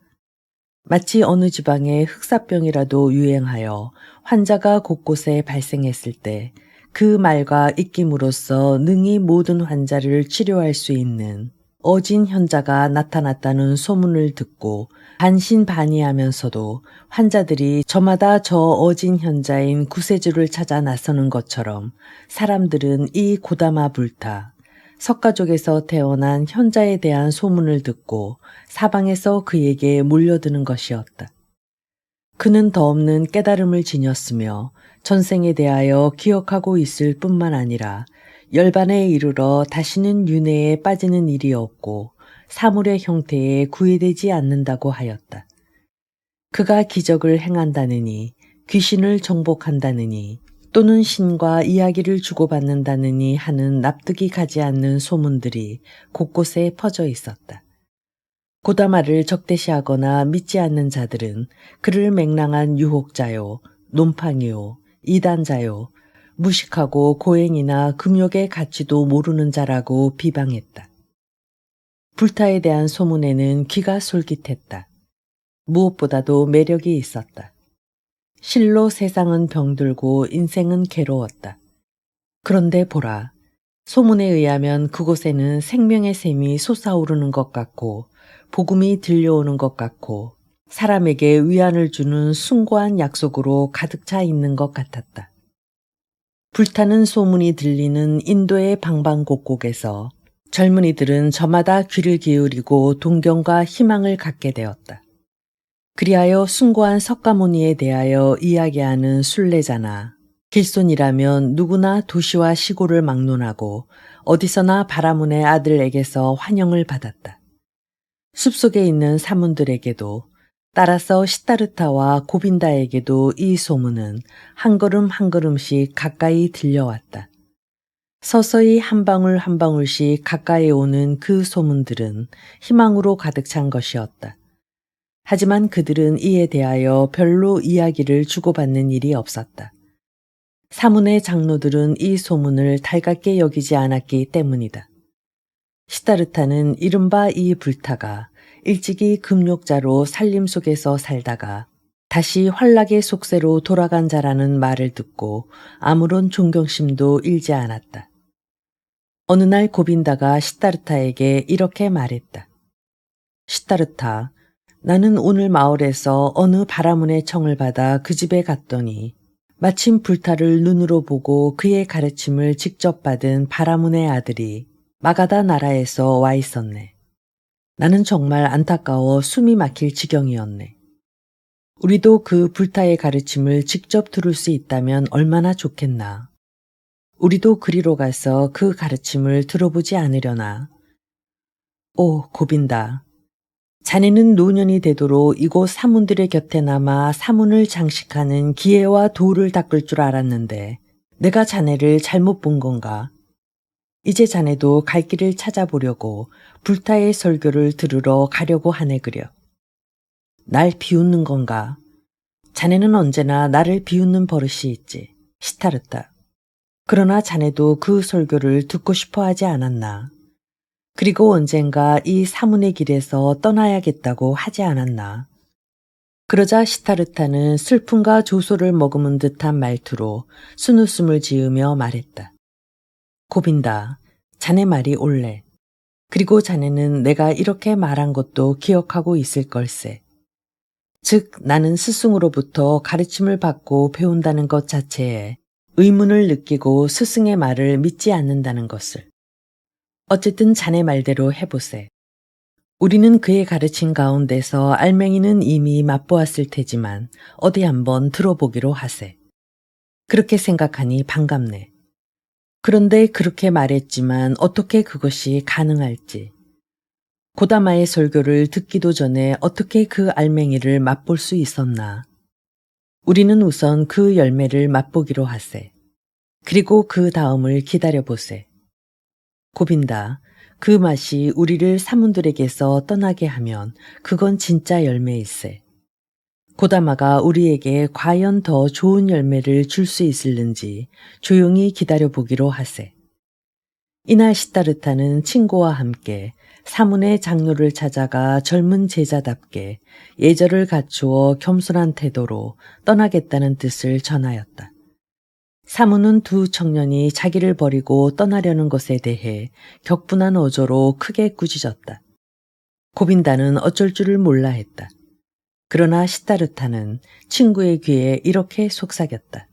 마치 어느 지방에 흑사병이라도 유행하여 환자가 곳곳에 발생했을 때 그 말과 입김으로써 능히 모든 환자를 치료할 수 있는 어진 현자가 나타났다는 소문을 듣고 반신반의하면서도 환자들이 저마다 저 어진 현자인 구세주를 찾아 나서는 것처럼 사람들은 이 고다마 불타, 석가족에서 태어난 현자에 대한 소문을 듣고 사방에서 그에게 몰려드는 것이었다. 그는 더없는 깨달음을 지녔으며 전생에 대하여 기억하고 있을 뿐만 아니라 열반에 이르러 다시는 윤회에 빠지는 일이 없고 사물의 형태에 구애되지 않는다고 하였다. 그가 기적을 행한다느니, 귀신을 정복한다느니, 또는 신과 이야기를 주고받는다느니 하는 납득이 가지 않는 소문들이 곳곳에 퍼져 있었다. 고다마를 적대시하거나 믿지 않는 자들은 그를 맹랑한 유혹자요, 논팡이요, 이단자요, 무식하고 고행이나 금욕의 가치도 모르는 자라고 비방했다. 불타에 대한 소문에는 귀가 솔깃했다. 무엇보다도 매력이 있었다. 실로 세상은 병들고 인생은 괴로웠다. 그런데 보라, 소문에 의하면 그곳에는 생명의 샘이 솟아오르는 것 같고 복음이 들려오는 것 같고 사람에게 위안을 주는 숭고한 약속으로 가득 차 있는 것 같았다. 불타는 소문이 들리는 인도의 방방곡곡에서 젊은이들은 저마다 귀를 기울이고 동경과 희망을 갖게 되었다. 그리하여 숭고한 석가모니에 대하여 이야기하는 순례자나 길손이라면 누구나 도시와 시골을 막론하고 어디서나 바라문의 아들에게서 환영을 받았다. 숲속에 있는 사문들에게도 따라서 시타르타와 고빈다에게도 이 소문은 한 걸음 한 걸음씩 가까이 들려왔다. 서서히 한 방울 한 방울씩 가까이 오는 그 소문들은 희망으로 가득 찬 것이었다. 하지만 그들은 이에 대하여 별로 이야기를 주고받는 일이 없었다. 사문의 장로들은 이 소문을 달갑게 여기지 않았기 때문이다. 시다르타는 이른바 이 불타가 일찍이 금욕자로 살림 속에서 살다가 다시 환락의 속세로 돌아간 자라는 말을 듣고 아무런 존경심도 일지 않았다. 어느 날 고빈다가 시다르타에게 이렇게 말했다. 시다르타, 나는 오늘 마을에서 어느 바라문의 청을 받아 그 집에 갔더니 마침 불타를 눈으로 보고 그의 가르침을 직접 받은 바라문의 아들이 마가다 나라에서 와 있었네. 나는 정말 안타까워 숨이 막힐 지경이었네. 우리도 그 불타의 가르침을 직접 들을 수 있다면 얼마나 좋겠나. 우리도 그리로 가서 그 가르침을 들어보지 않으려나. 오, 고빈다. 자네는 노년이 되도록 이곳 사문들의 곁에 남아 사문을 장식하는 기회와 도를 닦을 줄 알았는데 내가 자네를 잘못 본 건가? 이제 자네도 갈 길을 찾아보려고 불타의 설교를 들으러 가려고 하네 그려. 날 비웃는 건가? 자네는 언제나 나를 비웃는 버릇이 있지. 시타르타. 그러나 자네도 그 설교를 듣고 싶어 하지 않았나? 그리고 언젠가 이 사문의 길에서 떠나야겠다고 하지 않았나? 그러자 시타르타는 슬픔과 조소를 머금은 듯한 말투로 순웃음을 지으며 말했다. 고빈다, 자네 말이 옳네. 그리고 자네는 내가 이렇게 말한 것도 기억하고 있을 걸세. 즉 나는 스승으로부터 가르침을 받고 배운다는 것 자체에 의문을 느끼고 스승의 말을 믿지 않는다는 것을. 어쨌든 자네 말대로 해보세. 우리는 그의 가르침 가운데서 알맹이는 이미 맛보았을 테지만 어디 한번 들어보기로 하세. 그렇게 생각하니 반갑네. 그런데 그렇게 말했지만 어떻게 그것이 가능할지. 고다마의 설교를 듣기도 전에 어떻게 그 알맹이를 맛볼 수 있었나. 우리는 우선 그 열매를 맛보기로 하세. 그리고 그 다음을 기다려보세. 고빈다. 그 맛이 우리를 사문들에게서 떠나게 하면 그건 진짜 열매일세. 고다마가 우리에게 과연 더 좋은 열매를 줄 수 있을는지 조용히 기다려보기로 하세. 이날 시타르타는 친구와 함께 사문의 장로를 찾아가 젊은 제자답게 예절을 갖추어 겸손한 태도로 떠나겠다는 뜻을 전하였다. 사문은 두 청년이 자기를 버리고 떠나려는 것에 대해 격분한 어조로 크게 꾸짖었다. 고빈다는 어쩔 줄을 몰라 했다. 그러나 시타르타는 친구의 귀에 이렇게 속삭였다.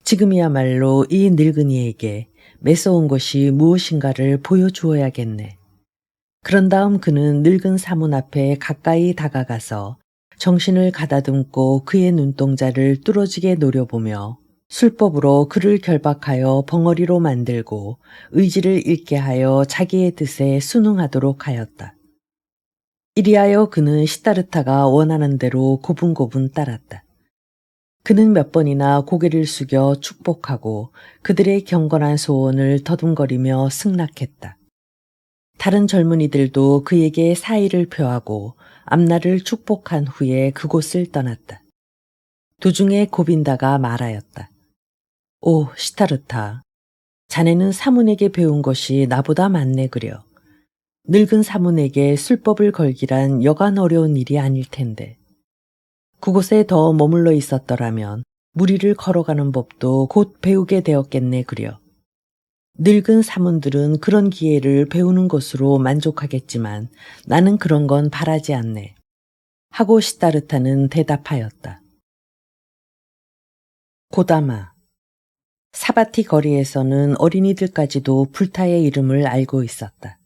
지금이야말로 이 늙은이에게 매서운 것이 무엇인가를 보여주어야겠네. 그런 다음 그는 늙은 사문 앞에 가까이 다가가서 정신을 가다듬고 그의 눈동자를 뚫어지게 노려보며 술법으로 그를 결박하여 벙어리로 만들고 의지를 잃게 하여 자기의 뜻에 순응하도록 하였다. 이리하여 그는 시타르타가 원하는 대로 고분고분 따랐다. 그는 몇 번이나 고개를 숙여 축복하고 그들의 경건한 소원을 더듬거리며 승낙했다. 다른 젊은이들도 그에게 사의를 표하고 앞날을 축복한 후에 그곳을 떠났다. 도중에 고빈다가 말하였다. 오, 시타르타, 자네는 사문에게 배운 것이 나보다 많네 그려. 늙은 사문에게 술법을 걸기란 여간 어려운 일이 아닐 텐데. 그곳에 더 머물러 있었더라면 무리를 걸어가는 법도 곧 배우게 되었겠네 그려. 늙은 사문들은 그런 기회를 배우는 것으로 만족하겠지만 나는 그런 건 바라지 않네. 하고 시타르타는 대답하였다. 고다마. 사바티 거리에서는 어린이들까지도 불타의 이름을 알고 있었다.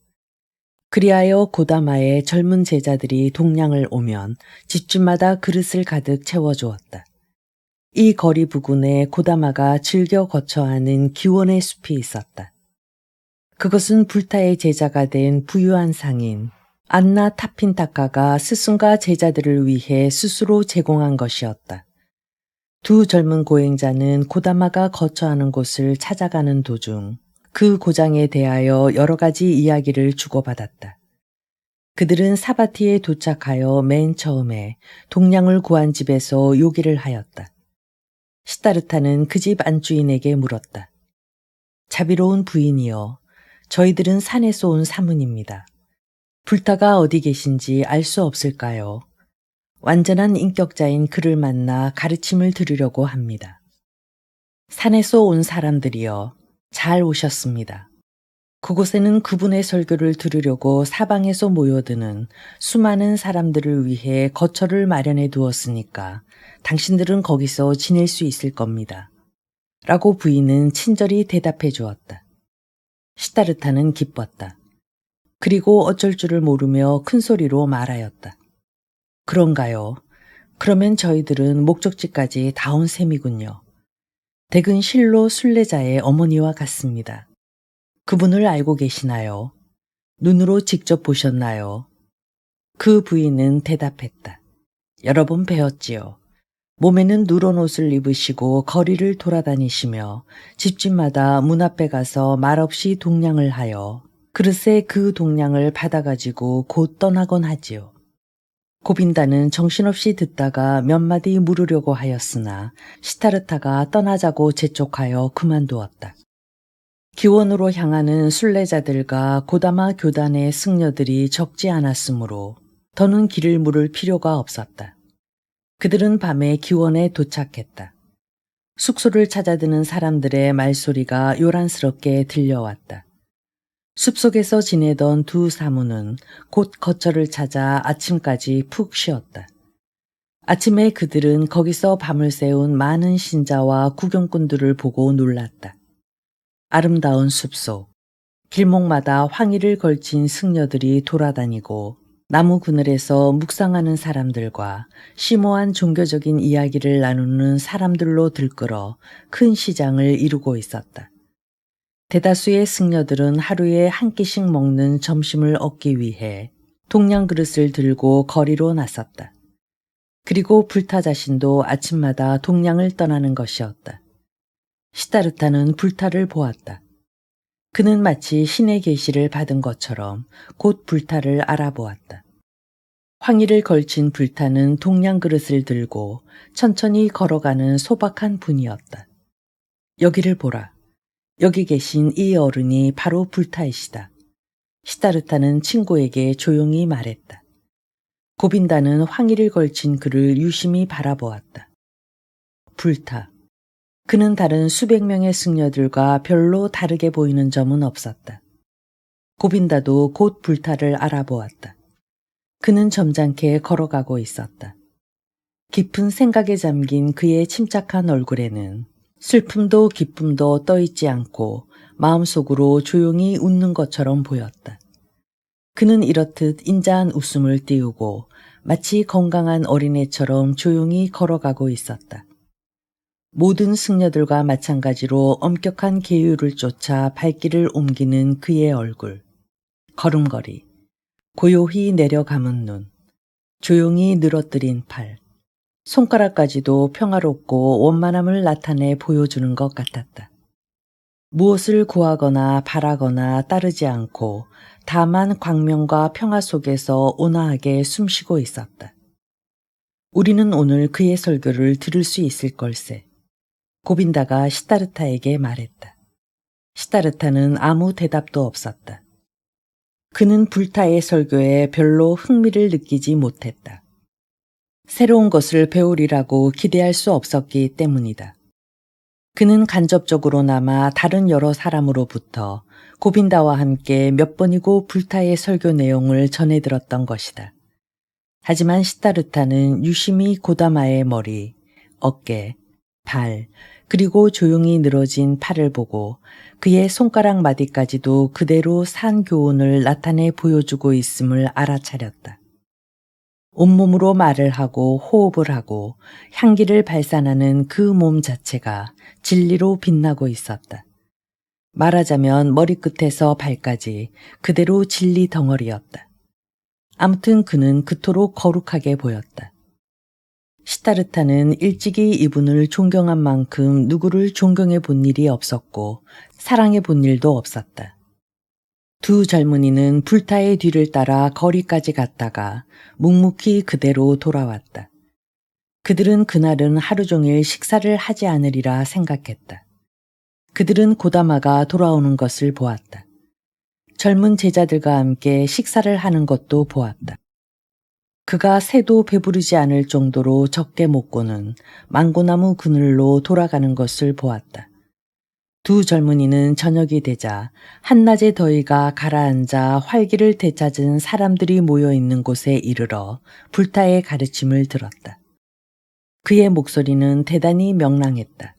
그리하여 고다마의 젊은 제자들이 동량을 오면 집집마다 그릇을 가득 채워주었다. 이 거리 부근에 고다마가 즐겨 거처하는 기원의 숲이 있었다. 그것은 불타의 제자가 된 부유한 상인 안나 타핀타카가 스승과 제자들을 위해 스스로 제공한 것이었다. 두 젊은 고행자는 고다마가 거처하는 곳을 찾아가는 도중 그 고장에 대하여 여러 가지 이야기를 주고받았다. 그들은 사바티에 도착하여 맨 처음에 동량을 구한 집에서 요기를 하였다. 시다르타는 그 집 안주인에게 물었다. 자비로운 부인이여, 저희들은 산에서 온 사문입니다. 불타가 어디 계신지 알 수 없을까요? 완전한 인격자인 그를 만나 가르침을 들으려고 합니다. 산에서 온 사람들이여, 잘 오셨습니다. 그곳에는 그분의 설교를 들으려고 사방에서 모여드는 수많은 사람들을 위해 거처를 마련해 두었으니까 당신들은 거기서 지낼 수 있을 겁니다. 라고 부인은 친절히 대답해 주었다. 시다르타는 기뻤다. 그리고 어쩔 줄을 모르며 큰 소리로 말하였다. 그런가요? 그러면 저희들은 목적지까지 다 온 셈이군요. 댁은 실로 순례자의 어머니와 같습니다. 그분을 알고 계시나요? 눈으로 직접 보셨나요? 그 부인은 대답했다. 여러 번 뵈었지요. 몸에는 누런 옷을 입으시고 거리를 돌아다니시며 집집마다 문 앞에 가서 말없이 동냥을 하여 그릇에 그 동냥을 받아가지고 곧 떠나곤 하지요. 고빈다는 정신없이 듣다가 몇 마디 물으려고 하였으나 시타르타가 떠나자고 재촉하여 그만두었다. 기원으로 향하는 순례자들과 고다마 교단의 승려들이 적지 않았으므로 더는 길을 물을 필요가 없었다. 그들은 밤에 기원에 도착했다. 숙소를 찾아드는 사람들의 말소리가 요란스럽게 들려왔다. 숲속에서 지내던 두 사무는 곧 거처를 찾아 아침까지 푹 쉬었다. 아침에 그들은 거기서 밤을 새운 많은 신자와 구경꾼들을 보고 놀랐다. 아름다운 숲속, 길목마다 황의를 걸친 승려들이 돌아다니고 나무 그늘에서 묵상하는 사람들과 심오한 종교적인 이야기를 나누는 사람들로 들끓어 큰 시장을 이루고 있었다. 대다수의 승려들은 하루에 한 끼씩 먹는 점심을 얻기 위해 동양 그릇을 들고 거리로 나섰다. 그리고 불타 자신도 아침마다 동양을 떠나는 것이었다. 시다르타는 불타를 보았다. 그는 마치 신의 계시를 받은 것처럼 곧 불타를 알아보았다. 황의를 걸친 불타는 동양 그릇을 들고 천천히 걸어가는 소박한 분이었다. 여기를 보라. 여기 계신 이 어른이 바로 불타이시다. 시다르타는 친구에게 조용히 말했다. 고빈다는 황의를 걸친 그를 유심히 바라보았다. 불타. 그는 다른 수백 명의 승려들과 별로 다르게 보이는 점은 없었다. 고빈다도 곧 불타를 알아보았다. 그는 점잖게 걸어가고 있었다. 깊은 생각에 잠긴 그의 침착한 얼굴에는 슬픔도 기쁨도 떠있지 않고 마음속으로 조용히 웃는 것처럼 보였다. 그는 이렇듯 인자한 웃음을 띄우고 마치 건강한 어린애처럼 조용히 걸어가고 있었다. 모든 승려들과 마찬가지로 엄격한 계율을 쫓아 발길을 옮기는 그의 얼굴, 걸음걸이, 고요히 내려감은 눈, 조용히 늘어뜨린 팔, 손가락까지도 평화롭고 원만함을 나타내 보여주는 것 같았다. 무엇을 구하거나 바라거나 따르지 않고 다만 광명과 평화 속에서 온화하게 숨쉬고 있었다. 우리는 오늘 그의 설교를 들을 수 있을 걸세. 고빈다가 시다르타에게 말했다. 시다르타는 아무 대답도 없었다. 그는 불타의 설교에 별로 흥미를 느끼지 못했다. 새로운 것을 배우리라고 기대할 수 없었기 때문이다. 그는 간접적으로나마 다른 여러 사람으로부터 고빈다와 함께 몇 번이고 불타의 설교 내용을 전해 들었던 것이다. 하지만 시다르타는 유심히 고다마의 머리, 어깨, 발, 그리고 조용히 늘어진 팔을 보고 그의 손가락 마디까지도 그대로 산 교훈을 나타내 보여주고 있음을 알아차렸다. 온몸으로 말을 하고 호흡을 하고 향기를 발산하는 그 몸 자체가 진리로 빛나고 있었다. 말하자면 머리끝에서 발까지 그대로 진리 덩어리였다. 아무튼 그는 그토록 거룩하게 보였다. 시다르타는 일찍이 이분을 존경한 만큼 누구를 존경해 본 일이 없었고 사랑해 본 일도 없었다. 두 젊은이는 불타의 뒤를 따라 거리까지 갔다가 묵묵히 그대로 돌아왔다. 그들은 그날은 하루 종일 식사를 하지 않으리라 생각했다. 그들은 고다마가 돌아오는 것을 보았다. 젊은 제자들과 함께 식사를 하는 것도 보았다. 그가 새도 배부르지 않을 정도로 적게 먹고는 망고나무 그늘로 돌아가는 것을 보았다. 두 젊은이는 저녁이 되자 한낮의 더위가 가라앉아 활기를 되찾은 사람들이 모여있는 곳에 이르러 불타의 가르침을 들었다. 그의 목소리는 대단히 명랑했다.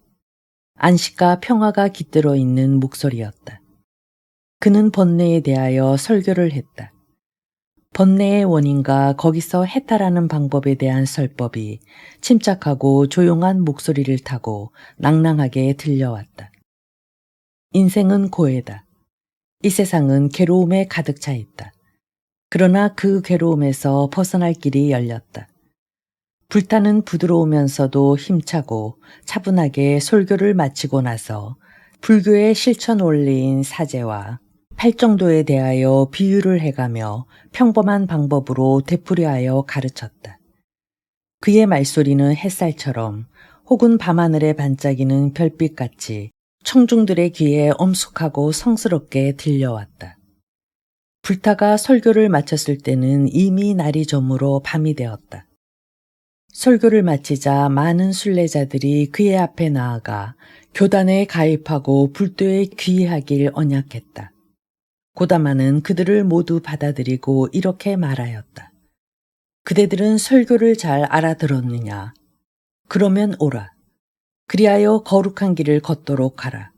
안식과 평화가 깃들어 있는 목소리였다. 그는 번뇌에 대하여 설교를 했다. 번뇌의 원인과 거기서 해탈하는 방법에 대한 설법이 침착하고 조용한 목소리를 타고 낭낭하게 들려왔다. 인생은 고해다. 이 세상은 괴로움에 가득 차 있다. 그러나 그 괴로움에서 벗어날 길이 열렸다. 불타는 부드러우면서도 힘차고 차분하게 설교를 마치고 나서 불교의 실천 원리인 사제와 팔정도에 대하여 비유를 해가며 평범한 방법으로 되풀이하여 가르쳤다. 그의 말소리는 햇살처럼 혹은 밤하늘에 반짝이는 별빛같이 청중들의 귀에 엄숙하고 성스럽게 들려왔다. 불타가 설교를 마쳤을 때는 이미 날이 저물어 밤이 되었다. 설교를 마치자 많은 순례자들이 그의 앞에 나아가 교단에 가입하고 불도에 귀의하길 언약했다. 고다마는 그들을 모두 받아들이고 이렇게 말하였다. 그대들은 설교를 잘 알아들었느냐? 그러면 오라. 그리하여 거룩한 길을 걷도록 하라.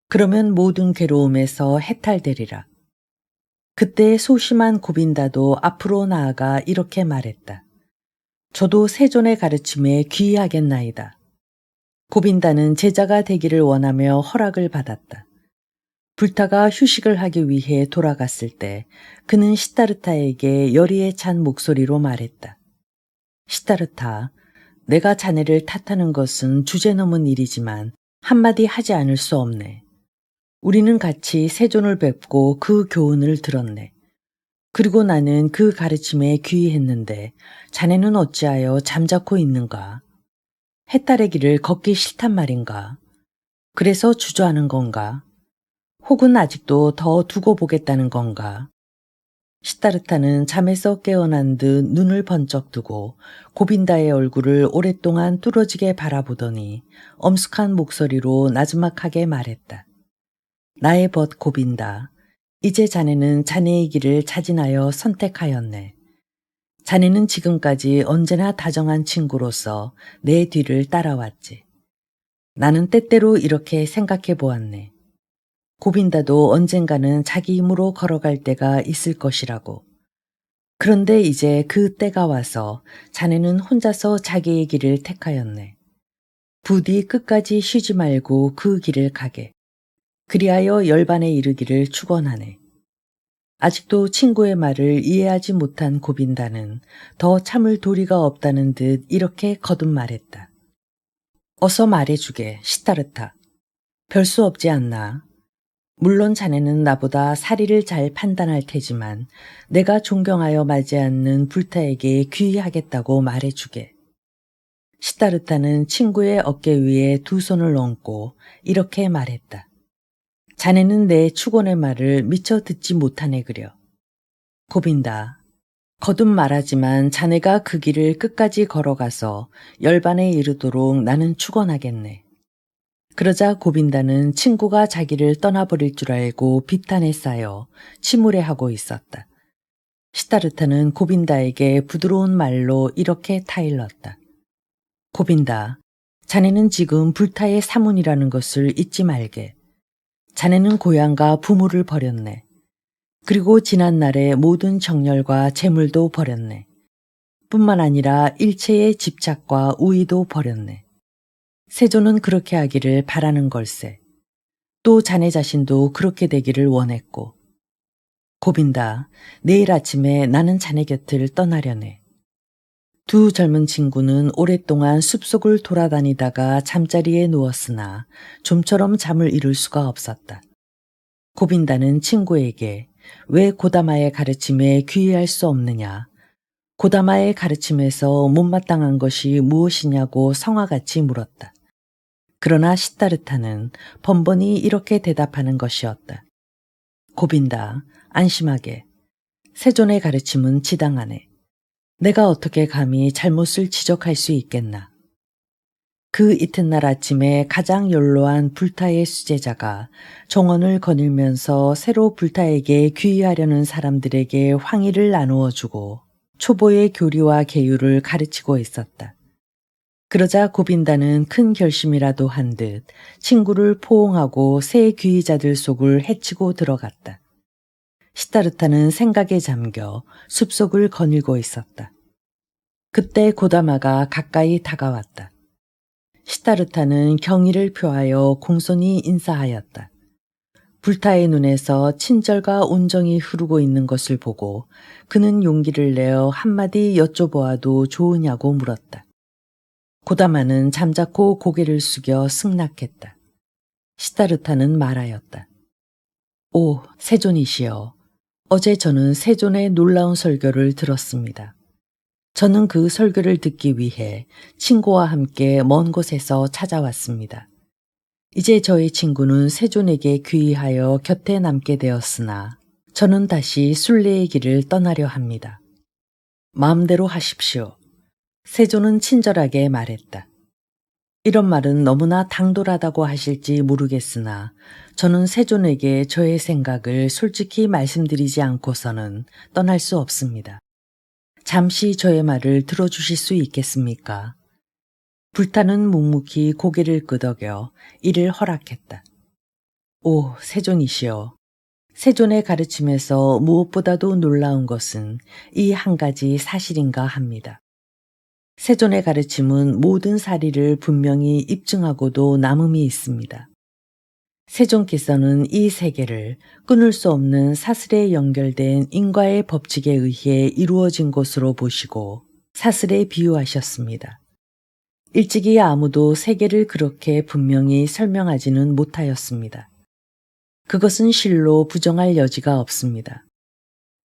그러면 모든 괴로움에서 해탈되리라. 그때 소심한 고빈다도 앞으로 나아가 이렇게 말했다. 저도 세존의 가르침에 귀의하겠나이다. 고빈다는 제자가 되기를 원하며 허락을 받았다. 불타가 휴식을 하기 위해 돌아갔을 때 그는 시타르타에게 열의에 찬 목소리로 말했다. 시타르타, 내가 자네를 탓하는 것은 주제넘은 일이지만 한마디 하지 않을 수 없네. 우리는 같이 세존을 뵙고 그 교훈을 들었네. 그리고 나는 그 가르침에 귀의했는데 자네는 어찌하여 잠자코 있는가? 해탈의 길을 걷기 싫단 말인가? 그래서 주저하는 건가? 혹은 아직도 더 두고 보겠다는 건가? 시타르타는 잠에서 깨어난 듯 눈을 번쩍 뜨고 고빈다의 얼굴을 오랫동안 뚫어지게 바라보더니 엄숙한 목소리로 나지막하게 말했다. 나의 벗 고빈다. 이제 자네는 자네의 길을 자진하여 선택하였네. 자네는 지금까지 언제나 다정한 친구로서 내 뒤를 따라왔지. 나는 때때로 이렇게 생각해 보았네. 고빈다도 언젠가는 자기 힘으로 걸어갈 때가 있을 것이라고. 그런데 이제 그 때가 와서 자네는 혼자서 자기의 길을 택하였네. 부디 끝까지 쉬지 말고 그 길을 가게. 그리하여 열반에 이르기를 축원하네. 아직도 친구의 말을 이해하지 못한 고빈다는 더 참을 도리가 없다는 듯 이렇게 거듭 말했다. 어서 말해주게, 시타르타. 별 수 없지 않나? 물론 자네는 나보다 사리를 잘 판단할 테지만 내가 존경하여 마지 않는 불타에게 귀의하겠다고 말해주게. 시타르타는 친구의 어깨 위에 두 손을 얹고 이렇게 말했다. 자네는 내 축원의 말을 미처 듣지 못하네 그려. 고빈다. 거듭 말하지만 자네가 그 길을 끝까지 걸어가서 열반에 이르도록 나는 축원하겠네. 그러자 고빈다는 친구가 자기를 떠나버릴 줄 알고 비탄에 쌓여 침울해하고 있었다. 시타르타는 고빈다에게 부드러운 말로 이렇게 타일렀다. 고빈다, 자네는 지금 불타의 사문이라는 것을 잊지 말게. 자네는 고향과 부모를 버렸네. 그리고 지난날의 모든 정열과 재물도 버렸네. 뿐만 아니라 일체의 집착과 우위도 버렸네. 세존은 그렇게 하기를 바라는 걸세. 또 자네 자신도 그렇게 되기를 원했고. 고빈다, 내일 아침에 나는 자네 곁을 떠나려네. 두 젊은 친구는 오랫동안 숲속을 돌아다니다가 잠자리에 누웠으나 좀처럼 잠을 이룰 수가 없었다. 고빈다는 친구에게 왜 고다마의 가르침에 귀의할 수 없느냐, 고다마의 가르침에서 못마땅한 것이 무엇이냐고 성화같이 물었다. 그러나 시타르타는 번번이 이렇게 대답하는 것이었다. 고빈다, 안심하게. 세존의 가르침은 지당하네. 내가 어떻게 감히 잘못을 지적할 수 있겠나. 그 이튿날 아침에 가장 연로한 불타의 수제자가 종언을 거닐면서 새로 불타에게 귀의하려는 사람들에게 황의를 나누어 주고 초보의 교리와 계율을 가르치고 있었다. 그러자 고빈다는 큰 결심이라도 한 듯 친구를 포옹하고 새 귀의자들 속을 헤치고 들어갔다. 시타르타는 생각에 잠겨 숲속을 거닐고 있었다. 그때 고다마가 가까이 다가왔다. 시타르타는 경의를 표하여 공손히 인사하였다. 불타의 눈에서 친절과 온정이 흐르고 있는 것을 보고 그는 용기를 내어 한마디 여쭤보아도 좋으냐고 물었다. 고다마는 잠자코 고개를 숙여 승낙했다. 시타르타는 말하였다. 오, 세존이시여. 어제 저는 세존의 놀라운 설교를 들었습니다. 저는 그 설교를 듣기 위해 친구와 함께 먼 곳에서 찾아왔습니다. 이제 저희 친구는 세존에게 귀의하여 곁에 남게 되었으나 저는 다시 순례의 길을 떠나려 합니다. 마음대로 하십시오. 세존은 친절하게 말했다. 이런 말은 너무나 당돌하다고 하실지 모르겠으나 저는 세존에게 저의 생각을 솔직히 말씀드리지 않고서는 떠날 수 없습니다. 잠시 저의 말을 들어주실 수 있겠습니까? 불타는 묵묵히 고개를 끄덕여 이를 허락했다. 오, 세존이시여. 세존의 가르침에서 무엇보다도 놀라운 것은 이 한 가지 사실인가 합니다. 세존의 가르침은 모든 사리를 분명히 입증하고도 남음이 있습니다. 세존께서는 이 세계를 끊을 수 없는 사슬에 연결된 인과의 법칙에 의해 이루어진 것으로 보시고 사슬에 비유하셨습니다. 일찍이 아무도 세계를 그렇게 분명히 설명하지는 못하였습니다. 그것은 실로 부정할 여지가 없습니다.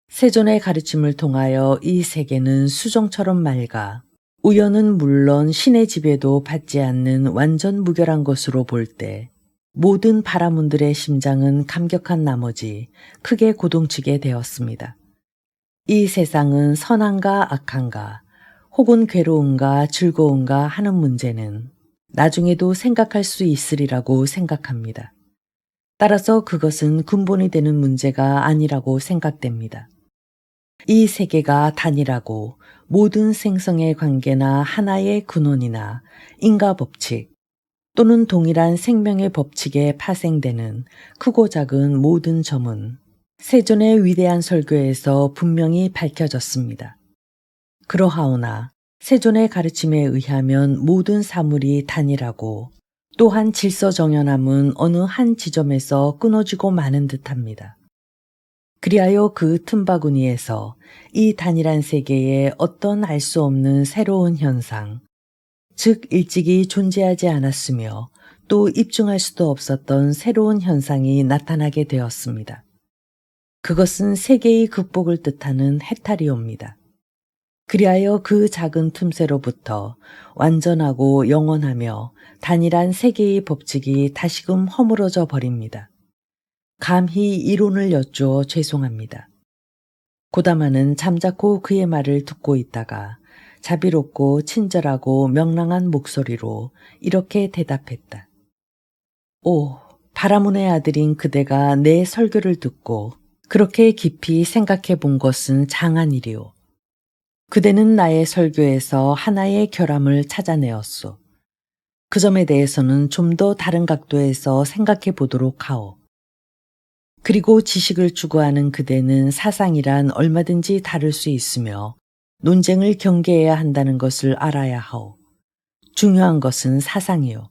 세존의 가르침을 통하여 이 세계는 수정처럼 맑아 우연은 물론 신의 지배도 받지 않는 완전 무결한 것으로 볼 때 모든 바라문들의 심장은 감격한 나머지 크게 고동치게 되었습니다. 이 세상은 선한가 악한가 혹은 괴로운가 즐거운가 하는 문제는 나중에도 생각할 수 있으리라고 생각합니다. 따라서 그것은 근본이 되는 문제가 아니라고 생각됩니다. 이 세계가 단일하고 모든 생성의 관계나 하나의 근원이나 인과 법칙 또는 동일한 생명의 법칙에 파생되는 크고 작은 모든 점은 세존의 위대한 설교에서 분명히 밝혀졌습니다. 그러하오나 세존의 가르침에 의하면 모든 사물이 단일하고 또한 질서정연함은 어느 한 지점에서 끊어지고 마는 듯합니다. 그리하여 그 틈바구니에서 이 단일한 세계에 어떤 알 수 없는 새로운 현상, 즉 일찍이 존재하지 않았으며 또 입증할 수도 없었던 새로운 현상이 나타나게 되었습니다. 그것은 세계의 극복을 뜻하는 해탈이옵니다. 그리하여 그 작은 틈새로부터 완전하고 영원하며 단일한 세계의 법칙이 다시금 허물어져 버립니다. 감히 이론을 여쭈어 죄송합니다. 고다마는 잠자코 그의 말을 듣고 있다가 자비롭고 친절하고 명랑한 목소리로 이렇게 대답했다. 오, 바라문의 아들인 그대가 내 설교를 듣고 그렇게 깊이 생각해 본 것은 장한 일이오. 그대는 나의 설교에서 하나의 결함을 찾아내었소. 그 점에 대해서는 좀 더 다른 각도에서 생각해 보도록 하오. 그리고 지식을 추구하는 그대는 사상이란 얼마든지 다를 수 있으며 논쟁을 경계해야 한다는 것을 알아야 하오. 중요한 것은 사상이요.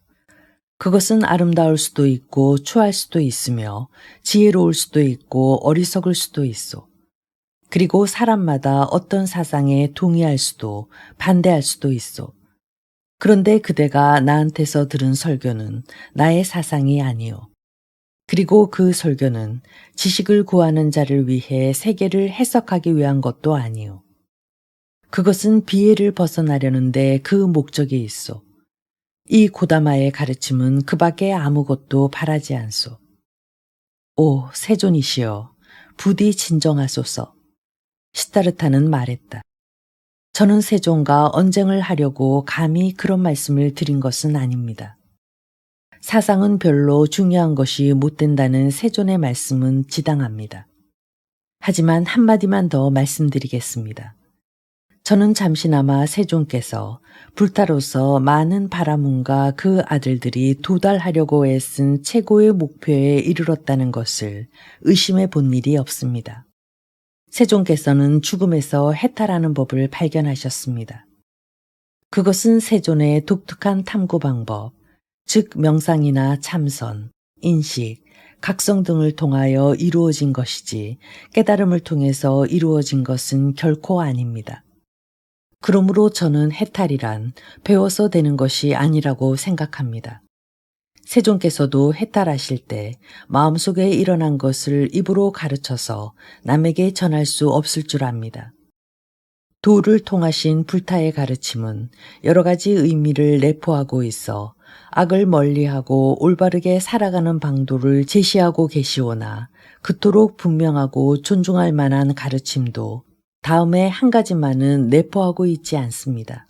그것은 아름다울 수도 있고 추할 수도 있으며 지혜로울 수도 있고 어리석을 수도 있어. 그리고 사람마다 어떤 사상에 동의할 수도 반대할 수도 있어. 그런데 그대가 나한테서 들은 설교는 나의 사상이 아니오. 그리고 그 설교는 지식을 구하는 자를 위해 세계를 해석하기 위한 것도 아니오. 그것은 비애를 벗어나려는데 그 목적이 있어. 이 고다마의 가르침은 그 밖에 아무것도 바라지 않소. 오, 세존이시여, 부디 진정하소서. 시타르타는 말했다. 저는 세존과 언쟁을 하려고 감히 그런 말씀을 드린 것은 아닙니다. 사상은 별로 중요한 것이 못 된다는 세존의 말씀은 지당합니다. 하지만 한마디만 더 말씀드리겠습니다. 저는 잠시나마 세존께서 불타로서 많은 바라문과 그 아들들이 도달하려고 애쓴 최고의 목표에 이르렀다는 것을 의심해 본 일이 없습니다. 세존께서는 죽음에서 해탈하는 법을 발견하셨습니다. 그것은 세존의 독특한 탐구 방법, 즉 명상이나 참선, 인식, 각성 등을 통하여 이루어진 것이지 깨달음을 통해서 이루어진 것은 결코 아닙니다. 그러므로 저는 해탈이란 배워서 되는 것이 아니라고 생각합니다. 세존께서도 해탈하실 때 마음속에 일어난 것을 입으로 가르쳐서 남에게 전할 수 없을 줄 압니다. 도를 통하신 불타의 가르침은 여러 가지 의미를 내포하고 있어 악을 멀리하고 올바르게 살아가는 방도를 제시하고 계시오나 그토록 분명하고 존중할 만한 가르침도 다음에 한 가지만은 내포하고 있지 않습니다.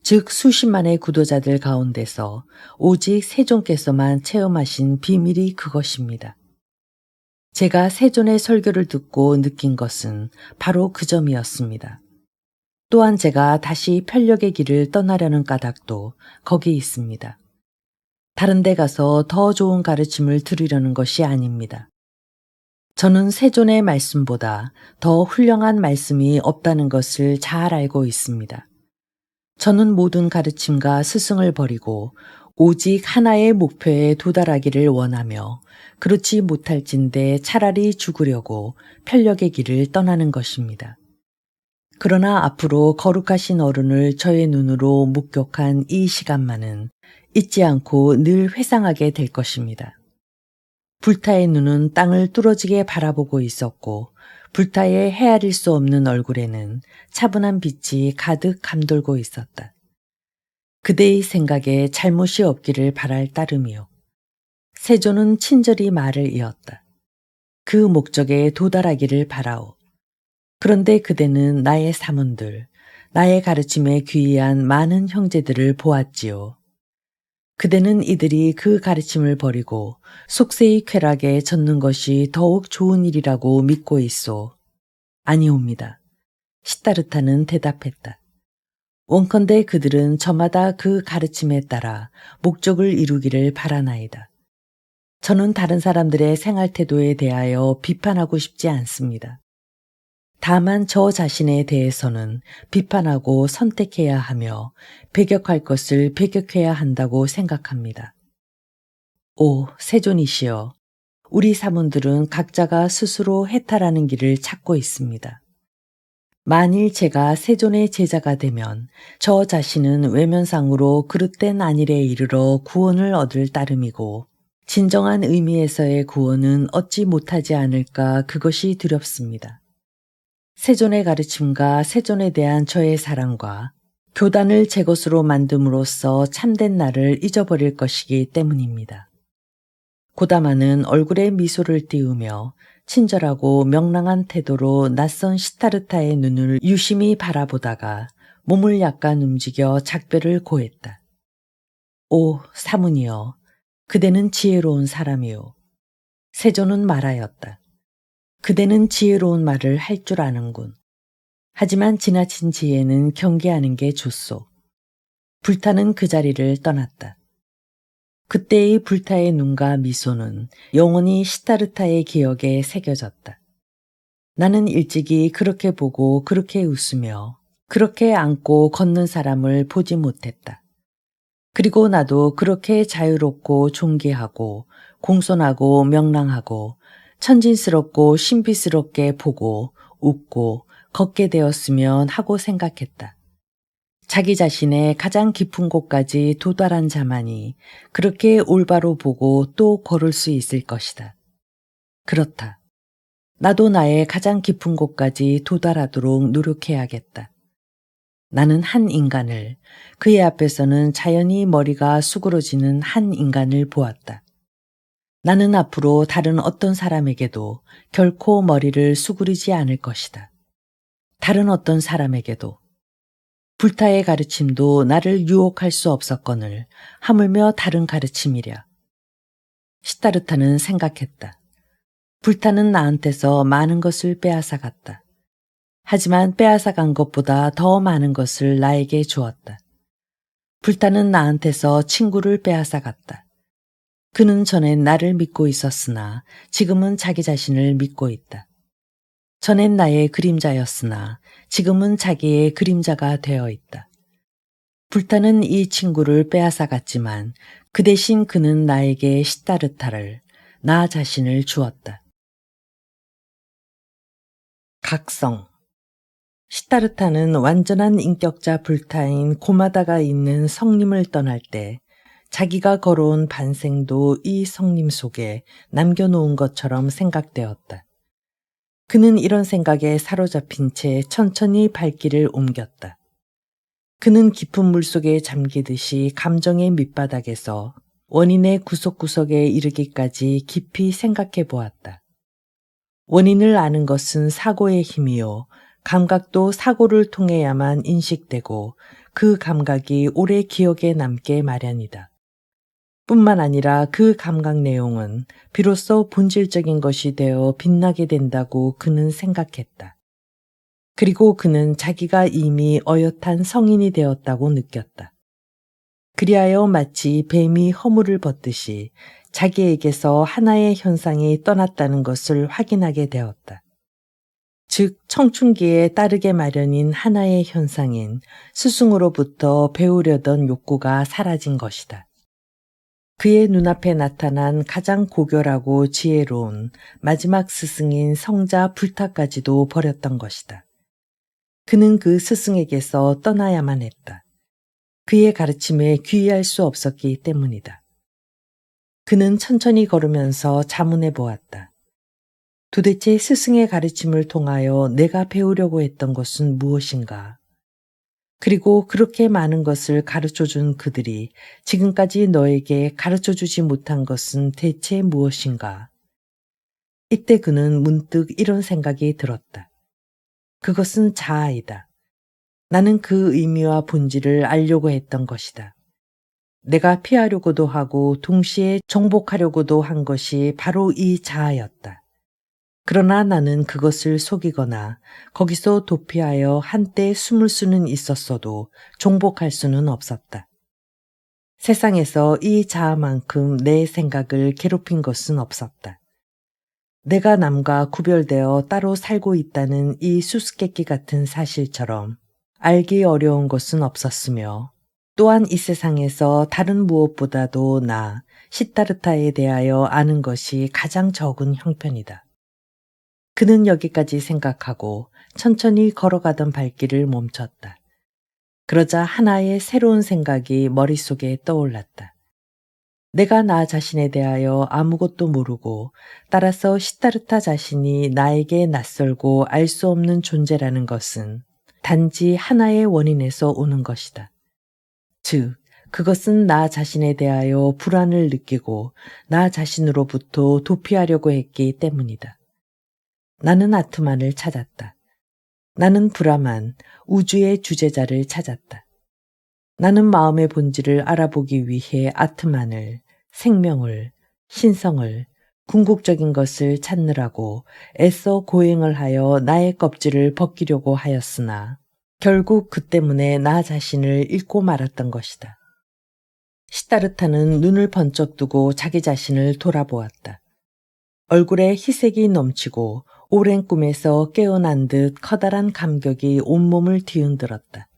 즉 수십만의 구도자들 가운데서 오직 세존께서만 체험하신 비밀이 그것입니다. 제가 세존의 설교를 듣고 느낀 것은 바로 그 점이었습니다. 또한 제가 다시 편력의 길을 떠나려는 까닭도 거기 있습니다. 다른 데 가서 더 좋은 가르침을 들으려는 것이 아닙니다. 저는 세존의 말씀보다 더 훌륭한 말씀이 없다는 것을 잘 알고 있습니다. 저는 모든 가르침과 스승을 버리고 오직 하나의 목표에 도달하기를 원하며 그렇지 못할진대 차라리 죽으려고 편력의 길을 떠나는 것입니다. 그러나 앞으로 거룩하신 어른을 저의 눈으로 목격한 이 시간만은 잊지 않고 늘 회상하게 될 것입니다. 불타의 눈은 땅을 뚫어지게 바라보고 있었고 불타의 헤아릴 수 없는 얼굴에는 차분한 빛이 가득 감돌고 있었다. 그대의 생각에 잘못이 없기를 바랄 따름이요. 세존은 친절히 말을 이었다. 그 목적에 도달하기를 바라오. 그런데 그대는 나의 사문들, 나의 가르침에 귀의한 많은 형제들을 보았지요. 그대는 이들이 그 가르침을 버리고 속세의 쾌락에 젖는 것이 더욱 좋은 일이라고 믿고 있소. 아니옵니다. 시타르타는 대답했다. 원컨대 그들은 저마다 그 가르침에 따라 목적을 이루기를 바라나이다. 저는 다른 사람들의 생활 태도에 대하여 비판하고 싶지 않습니다. 다만 저 자신에 대해서는 비판하고 선택해야 하며 배격할 것을 배격해야 한다고 생각합니다. 오, 세존이시여, 우리 사문들은 각자가 스스로 해탈하는 길을 찾고 있습니다. 만일 제가 세존의 제자가 되면 저 자신은 외면상으로 그릇된 안일에 이르러 구원을 얻을 따름이고 진정한 의미에서의 구원은 얻지 못하지 않을까 그것이 두렵습니다. 세존의 가르침과 세존에 대한 저의 사랑과 교단을 제 것으로 만듦으로써 참된 나를 잊어버릴 것이기 때문입니다. 고다마는 얼굴에 미소를 띄우며 친절하고 명랑한 태도로 낯선 시타르타의 눈을 유심히 바라보다가 몸을 약간 움직여 작별을 고했다. 오, 사문이여, 그대는 지혜로운 사람이요. 세존은 말하였다. 그대는 지혜로운 말을 할 줄 아는군. 하지만 지나친 지혜는 경계하는 게 좋소. 불타는 그 자리를 떠났다. 그때의 불타의 눈과 미소는 영원히 시타르타의 기억에 새겨졌다. 나는 일찍이 그렇게 보고 그렇게 웃으며 그렇게 안고 걷는 사람을 보지 못했다. 그리고 나도 그렇게 자유롭고 존귀하고 공손하고 명랑하고 천진스럽고 신비스럽게 보고 웃고 걷게 되었으면 하고 생각했다. 자기 자신의 가장 깊은 곳까지 도달한 자만이 그렇게 올바로 보고 또 걸을 수 있을 것이다. 그렇다. 나도 나의 가장 깊은 곳까지 도달하도록 노력해야겠다. 나는 한 인간을, 그의 앞에서는 자연히 머리가 수그러지는 한 인간을 보았다. 나는 앞으로 다른 어떤 사람에게도 결코 머리를 수그리지 않을 것이다. 다른 어떤 사람에게도. 불타의 가르침도 나를 유혹할 수 없었거늘 하물며 다른 가르침이랴. 시타르타는 생각했다. 불타는 나한테서 많은 것을 빼앗아갔다. 하지만 빼앗아간 것보다 더 많은 것을 나에게 주었다. 불타는 나한테서 친구를 빼앗아갔다. 그는 전엔 나를 믿고 있었으나 지금은 자기 자신을 믿고 있다. 전엔 나의 그림자였으나 지금은 자기의 그림자가 되어 있다. 불타는 이 친구를 빼앗아갔지만 그 대신 그는 나에게 시타르타를, 나 자신을 주었다. 각성. 시타르타는 완전한 인격자 불타인 고마다가 있는 성림을 떠날 때 자기가 걸어온 반생도 이 성림 속에 남겨놓은 것처럼 생각되었다. 그는 이런 생각에 사로잡힌 채 천천히 발길을 옮겼다. 그는 깊은 물속에 잠기듯이 감정의 밑바닥에서 원인의 구석구석에 이르기까지 깊이 생각해 보았다. 원인을 아는 것은 사고의 힘이요. 감각도 사고를 통해야만 인식되고 그 감각이 오래 기억에 남게 마련이다. 뿐만 아니라 그 감각 내용은 비로소 본질적인 것이 되어 빛나게 된다고 그는 생각했다. 그리고 그는 자기가 이미 어엿한 성인이 되었다고 느꼈다. 그리하여 마치 뱀이 허물을 벗듯이 자기에게서 하나의 현상이 떠났다는 것을 확인하게 되었다. 즉 청춘기에 따르게 마련인 하나의 현상인 스승으로부터 배우려던 욕구가 사라진 것이다. 그의 눈앞에 나타난 가장 고결하고 지혜로운 마지막 스승인 성자 불타까지도 버렸던 것이다. 그는 그 스승에게서 떠나야만 했다. 그의 가르침에 귀의할 수 없었기 때문이다. 그는 천천히 걸으면서 자문해 보았다. 도대체 스승의 가르침을 통하여 내가 배우려고 했던 것은 무엇인가? 그리고 그렇게 많은 것을 가르쳐준 그들이 지금까지 너에게 가르쳐주지 못한 것은 대체 무엇인가? 이때 그는 문득 이런 생각이 들었다. 그것은 자아이다. 나는 그 의미와 본질을 알려고 했던 것이다. 내가 피하려고도 하고 동시에 정복하려고도 한 것이 바로 이 자아였다. 그러나 나는 그것을 속이거나 거기서 도피하여 한때 숨을 수는 있었어도 정복할 수는 없었다. 세상에서 이 자아만큼 내 생각을 괴롭힌 것은 없었다. 내가 남과 구별되어 따로 살고 있다는 이 수수께끼 같은 사실처럼 알기 어려운 것은 없었으며 또한 이 세상에서 다른 무엇보다도 나, 시타르타에 대하여 아는 것이 가장 적은 형편이다. 그는 여기까지 생각하고 천천히 걸어가던 발길을 멈췄다. 그러자 하나의 새로운 생각이 머릿속에 떠올랐다. 내가 나 자신에 대하여 아무것도 모르고 따라서 시타르타 자신이 나에게 낯설고 알 수 없는 존재라는 것은 단지 하나의 원인에서 오는 것이다. 즉, 그것은 나 자신에 대하여 불안을 느끼고 나 자신으로부터 도피하려고 했기 때문이다. 나는 아트만을 찾았다. 나는 브라만, 우주의 주제자를 찾았다. 나는 마음의 본질을 알아보기 위해 아트만을, 생명을, 신성을, 궁극적인 것을 찾느라고 애써 고행을 하여 나의 껍질을 벗기려고 하였으나 결국 그 때문에 나 자신을 잃고 말았던 것이다. 시타르타는 눈을 번쩍 뜨고 자기 자신을 돌아보았다. 얼굴에 희색이 넘치고 오랜 꿈에서 깨어난 듯 커다란 감격이 온몸을 뒤흔들었다.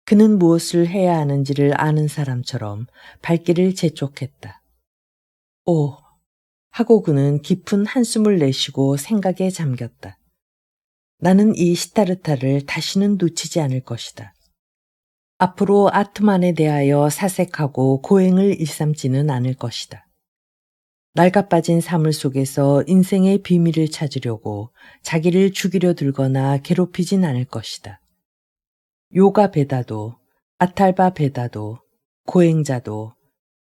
그는 무엇을 해야 하는지를 아는 사람처럼 발길을 재촉했다. 오! 하고 그는 깊은 한숨을 내쉬고 생각에 잠겼다. 나는 이 시타르타를 다시는 놓치지 않을 것이다. 앞으로 아트만에 대하여 사색하고 고행을 일삼지는 않을 것이다. 낡아빠진 사물 속에서 인생의 비밀을 찾으려고 자기를 죽이려 들거나 괴롭히진 않을 것이다. 요가 베다도, 아탈바 베다도, 고행자도,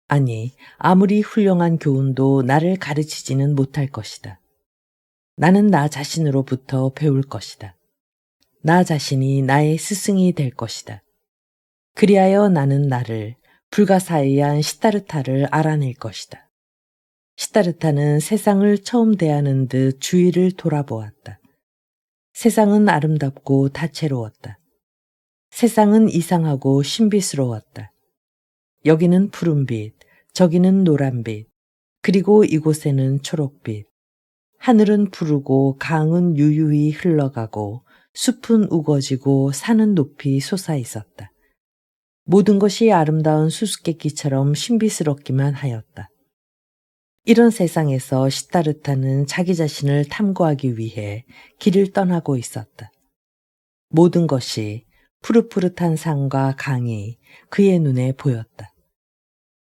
아니, 아무리 훌륭한 교훈도 나를 가르치지는 못할 것이다. 나는 나 자신으로부터 배울 것이다. 나 자신이 나의 스승이 될 것이다. 그리하여 나는 나를 불가사의한 시타르타를 알아낼 것이다. 시타르타는 세상을 처음 대하는 듯 주위를 돌아보았다. 세상은 아름답고 다채로웠다. 세상은 이상하고 신비스러웠다. 여기는 푸른빛, 저기는 노란빛, 그리고 이곳에는 초록빛. 하늘은 푸르고 강은 유유히 흘러가고 숲은 우거지고 산은 높이 솟아있었다. 모든 것이 아름다운 수수께끼처럼 신비스럽기만 하였다. 이런 세상에서 시타르타는 자기 자신을 탐구하기 위해 길을 떠나고 있었다. 모든 것이 푸릇푸릇한 산과 강이 그의 눈에 보였다.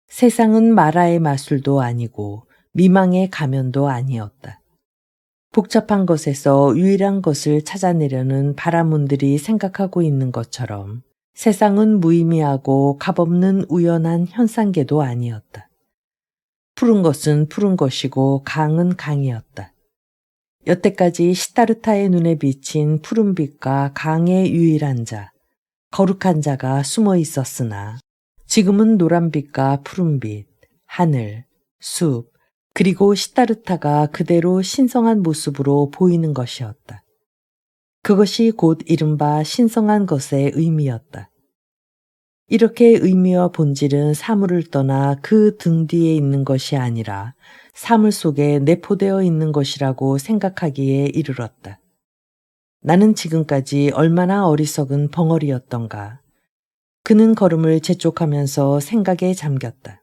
세상은 마라의 마술도 아니고 미망의 가면도 아니었다. 복잡한 것에서 유일한 것을 찾아내려는 바라문들이 생각하고 있는 것처럼 세상은 무의미하고 값없는 우연한 현상계도 아니었다. 푸른 것은 푸른 것이고 강은 강이었다. 여태까지 시타르타의 눈에 비친 푸른빛과 강의 유일한 자, 거룩한 자가 숨어 있었으나 지금은 노란빛과 푸른빛, 하늘, 숲, 그리고 시타르타가 그대로 신성한 모습으로 보이는 것이었다. 그것이 곧 이른바 신성한 것의 의미였다. 이렇게 의미와 본질은 사물을 떠나 그 등 뒤에 있는 것이 아니라 사물 속에 내포되어 있는 것이라고 생각하기에 이르렀다. 나는 지금까지 얼마나 어리석은 벙어리였던가. 그는 걸음을 재촉하면서 생각에 잠겼다.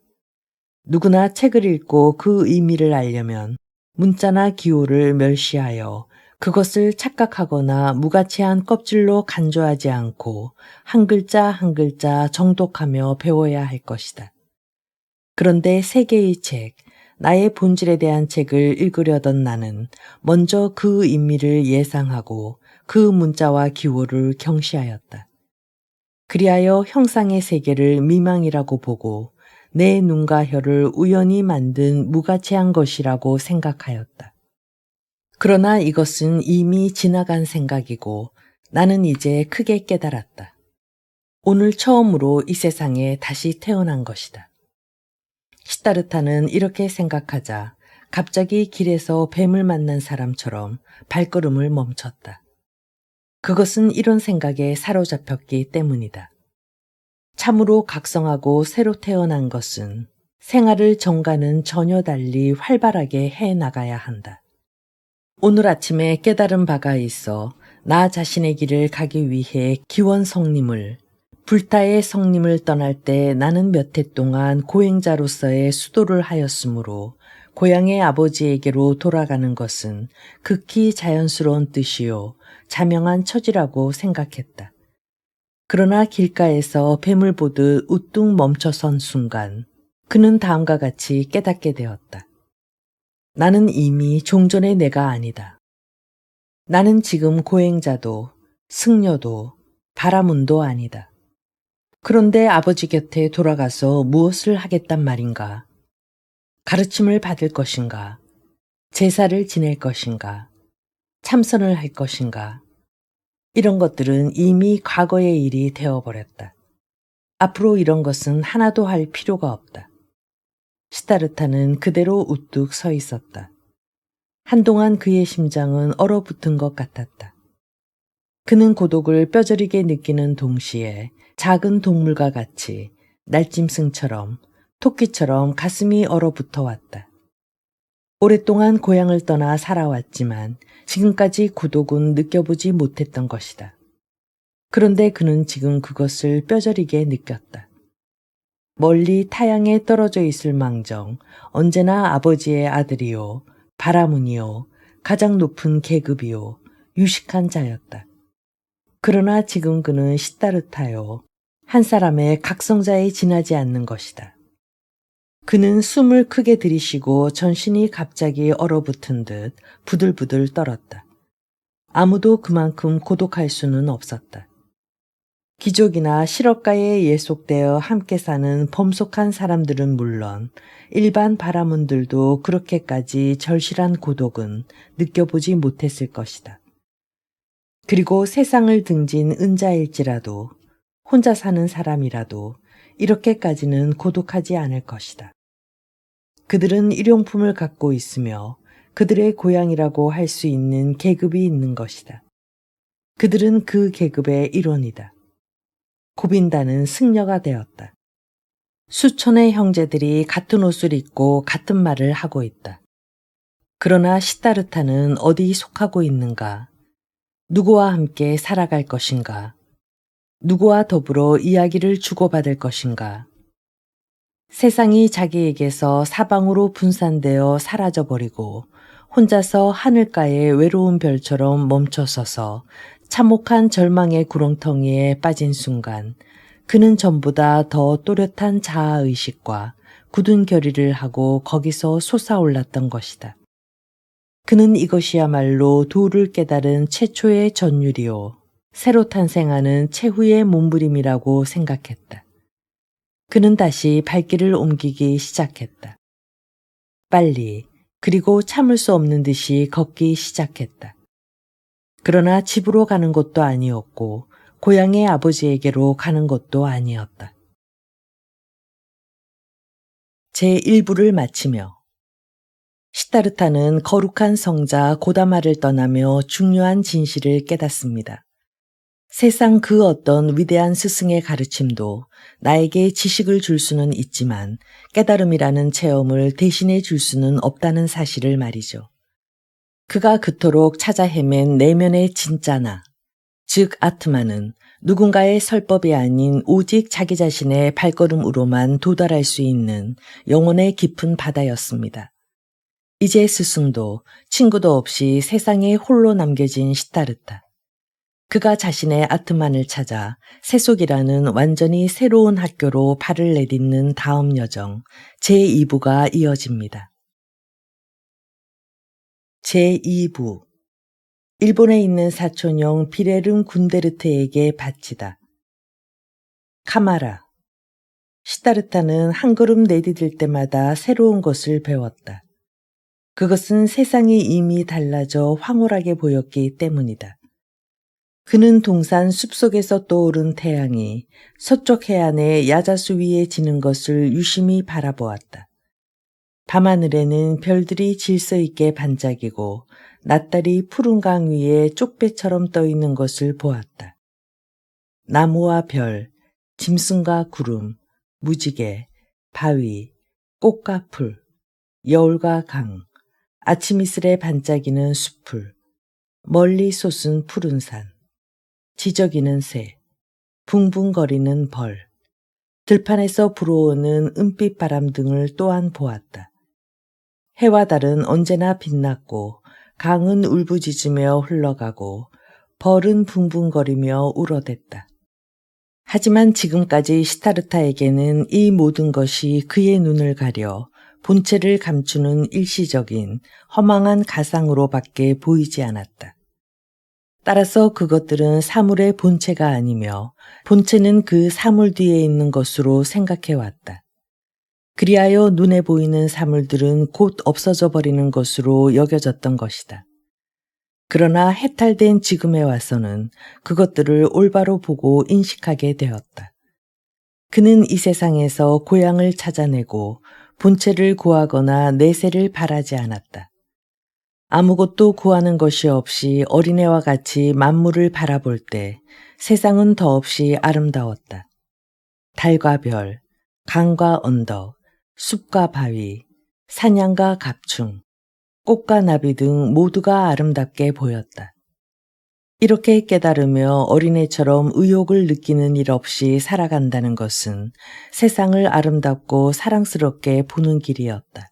누구나 책을 읽고 그 의미를 알려면 문자나 기호를 멸시하여 그것을 착각하거나 무가치한 껍질로 간주하지 않고 한 글자 한 글자 정독하며 배워야 할 것이다. 그런데 세 개의 책, 나의 본질에 대한 책을 읽으려던 나는 먼저 그 의미를 예상하고 그 문자와 기호를 경시하였다. 그리하여 형상의 세계를 미망이라고 보고 내 눈과 혀를 우연히 만든 무가치한 것이라고 생각하였다. 그러나 이것은 이미 지나간 생각이고 나는 이제 크게 깨달았다. 오늘 처음으로 이 세상에 다시 태어난 것이다. 시타르타는 이렇게 생각하자 갑자기 길에서 뱀을 만난 사람처럼 발걸음을 멈췄다. 그것은 이런 생각에 사로잡혔기 때문이다. 참으로 각성하고 새로 태어난 것은 생활을 정과는 전혀 달리 활발하게 해나가야 한다. 오늘 아침에 깨달은 바가 있어 나 자신의 길을 가기 위해 기원 성림을, 불타의 성림을 떠날 때 나는 몇 해 동안 고행자로서의 수도를 하였으므로 고향의 아버지에게로 돌아가는 것은 극히 자연스러운 뜻이요 자명한 처지라고 생각했다. 그러나 길가에서 뱀을 보듯 우뚝 멈춰선 순간 그는 다음과 같이 깨닫게 되었다. 나는 이미 종전의 내가 아니다. 나는 지금 고행자도 승려도 바라문도 아니다. 그런데 아버지 곁에 돌아가서 무엇을 하겠단 말인가? 가르침을 받을 것인가? 제사를 지낼 것인가? 참선을 할 것인가? 이런 것들은 이미 과거의 일이 되어버렸다. 앞으로 이런 것은 하나도 할 필요가 없다. 시타르타는 그대로 우뚝 서 있었다. 한동안 그의 심장은 얼어붙은 것 같았다. 그는 고독을 뼈저리게 느끼는 동시에 작은 동물과 같이 날짐승처럼 토끼처럼 가슴이 얼어붙어 왔다. 오랫동안 고향을 떠나 살아왔지만 지금까지 고독은 느껴보지 못했던 것이다. 그런데 그는 지금 그것을 뼈저리게 느꼈다. 멀리 타양에 떨어져 있을 망정 언제나 아버지의 아들이요, 바라문이요, 가장 높은 계급이요, 유식한 자였다. 그러나 지금 그는 시타르타요, 한 사람의 각성자에 지나지 않는 것이다. 그는 숨을 크게 들이쉬고 전신이 갑자기 얼어붙은 듯 부들부들 떨었다. 아무도 그만큼 고독할 수는 없었다. 귀족이나 실업가에 예속되어 함께 사는 범속한 사람들은 물론 일반 바라문들도 그렇게까지 절실한 고독은 느껴보지 못했을 것이다. 그리고 세상을 등진 은자일지라도 혼자 사는 사람이라도 이렇게까지는 고독하지 않을 것이다. 그들은 일용품을 갖고 있으며 그들의 고향이라고 할 수 있는 계급이 있는 것이다. 그들은 그 계급의 일원이다. 고빈다는 승려가 되었다. 수천의 형제들이 같은 옷을 입고 같은 말을 하고 있다. 그러나 시타르타는 어디 속하고 있는가? 누구와 함께 살아갈 것인가? 누구와 더불어 이야기를 주고받을 것인가? 세상이 자기에게서 사방으로 분산되어 사라져버리고 혼자서 하늘가의 외로운 별처럼 멈춰서서 참혹한 절망의 구렁텅이에 빠진 순간 그는 전보다 더 또렷한 자아의식과 굳은 결의를 하고 거기서 솟아올랐던 것이다. 그는 이것이야말로 도를 깨달은 최초의 전율이요 새로 탄생하는 최후의 몸부림이라고 생각했다. 그는 다시 발길을 옮기기 시작했다. 빨리 그리고 참을 수 없는 듯이 걷기 시작했다. 그러나 집으로 가는 것도 아니었고 고향의 아버지에게로 가는 것도 아니었다. 제1부를 마치며 시타르타는 거룩한 성자 고다마를 떠나며 중요한 진실을 깨닫습니다. 세상 그 어떤 위대한 스승의 가르침도 나에게 지식을 줄 수는 있지만 깨달음이라는 체험을 대신해 줄 수는 없다는 사실을 말이죠. 그가 그토록 찾아 헤맨 내면의 진짜나, 즉 아트마는 누군가의 설법이 아닌 오직 자기 자신의 발걸음으로만 도달할 수 있는 영혼의 깊은 바다였습니다. 이제 스승도 친구도 없이 세상에 홀로 남겨진 시타르타. 그가 자신의 아트만을 찾아 세속이라는 완전히 새로운 학교로 발을 내딛는 다음 여정 제2부가 이어집니다. 제2부 일본에 있는 사촌형 비레름 군데르테에게 바치다. 카마라 시타르타는 한 걸음 내디딜 때마다 새로운 것을 배웠다. 그것은 세상이 이미 달라져 황홀하게 보였기 때문이다. 그는 동산 숲속에서 떠오른 태양이 서쪽 해안의 야자수 위에 지는 것을 유심히 바라보았다. 밤하늘에는 별들이 질서 있게 반짝이고 낫달이 푸른 강 위에 쪽배처럼 떠있는 것을 보았다. 나무와 별, 짐승과 구름, 무지개, 바위, 꽃과 풀, 여울과 강, 아침 이슬에 반짝이는 숲풀, 멀리 솟은 푸른 산, 지저귀는 새, 붕붕거리는 벌, 들판에서 불어오는 은빛 바람 등을 또한 보았다. 해와 달은 언제나 빛났고 강은 울부짖으며 흘러가고 벌은 붕붕거리며 울어댔다. 하지만 지금까지 시타르타에게는 이 모든 것이 그의 눈을 가려 본체를 감추는 일시적인 허망한 가상으로밖에 보이지 않았다. 따라서 그것들은 사물의 본체가 아니며 본체는 그 사물 뒤에 있는 것으로 생각해왔다. 그리하여 눈에 보이는 사물들은 곧 없어져 버리는 것으로 여겨졌던 것이다. 그러나 해탈된 지금에 와서는 그것들을 올바로 보고 인식하게 되었다. 그는 이 세상에서 고향을 찾아내고 본체를 구하거나 내세를 바라지 않았다. 아무것도 구하는 것이 없이 어린애와 같이 만물을 바라볼 때 세상은 더없이 아름다웠다. 달과 별, 강과 언덕, 숲과 바위, 산양과 갑충, 꽃과 나비 등 모두가 아름답게 보였다. 이렇게 깨달으며 어린애처럼 의욕을 느끼는 일 없이 살아간다는 것은 세상을 아름답고 사랑스럽게 보는 길이었다.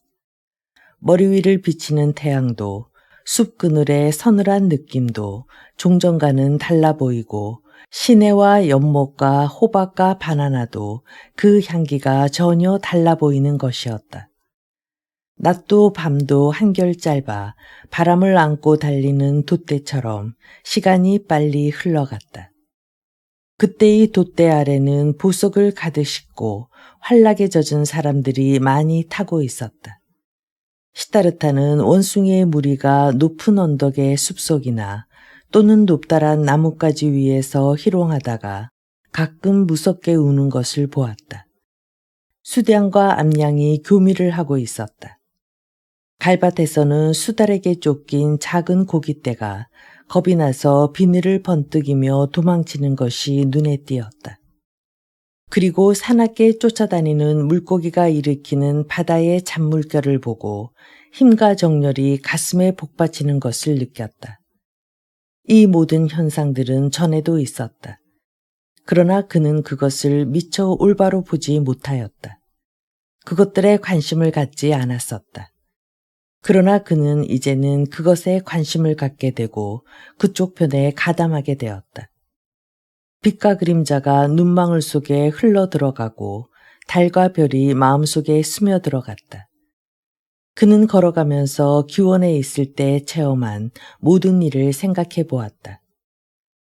머리 위를 비치는 태양도 숲 그늘의 서늘한 느낌도 종전과는 달라 보이고 시내와 연못과 호박과 바나나도 그 향기가 전혀 달라 보이는 것이었다. 낮도 밤도 한결 짧아 바람을 안고 달리는 돛대처럼 시간이 빨리 흘러갔다. 그때의 돛대 아래는 보석을 가득 싣고 환락에 젖은 사람들이 많이 타고 있었다. 시타르타는 원숭이의 무리가 높은 언덕의 숲속이나 또는 높다란 나뭇가지 위에서 희롱하다가 가끔 무섭게 우는 것을 보았다. 수량과 암양이 교미를 하고 있었다. 갈밭에서는 수달에게 쫓긴 작은 고깃대가 겁이 나서 비늘을 번뜩이며 도망치는 것이 눈에 띄었다. 그리고 사납게 쫓아다니는 물고기가 일으키는 바다의 잔물결을 보고 힘과 정열이 가슴에 복받치는 것을 느꼈다. 이 모든 현상들은 전에도 있었다. 그러나 그는 그것을 미처 올바로 보지 못하였다. 그것들에 관심을 갖지 않았었다. 그러나 그는 이제는 그것에 관심을 갖게 되고 그쪽 편에 가담하게 되었다. 빛과 그림자가 눈망울 속에 흘러 들어가고 달과 별이 마음속에 스며들어갔다. 그는 걸어가면서 기원에 있을 때 체험한 모든 일을 생각해 보았다.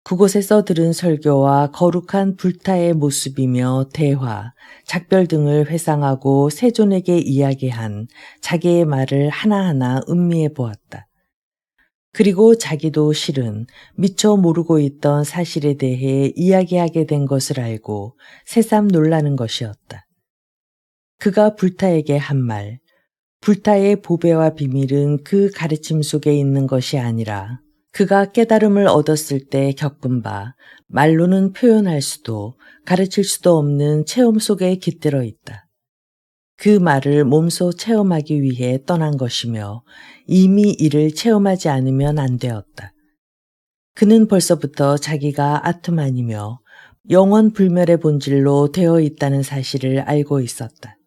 그곳에서 들은 설교와 거룩한 불타의 모습이며 대화, 작별 등을 회상하고 세존에게 이야기한 자기의 말을 하나하나 음미해 보았다. 그리고 자기도 실은 미처 모르고 있던 사실에 대해 이야기하게 된 것을 알고 새삼 놀라는 것이었다. 그가 불타에게 한 말, 불타의 보배와 비밀은 그 가르침 속에 있는 것이 아니라 그가 깨달음을 얻었을 때 겪은 바 말로는 표현할 수도 가르칠 수도 없는 체험 속에 깃들어 있다. 그 말을 몸소 체험하기 위해 떠난 것이며 이미 이를 체험하지 않으면 안 되었다. 그는 벌써부터 자기가 아트만이며 영원 불멸의 본질로 되어 있다는 사실을 알고 있었다.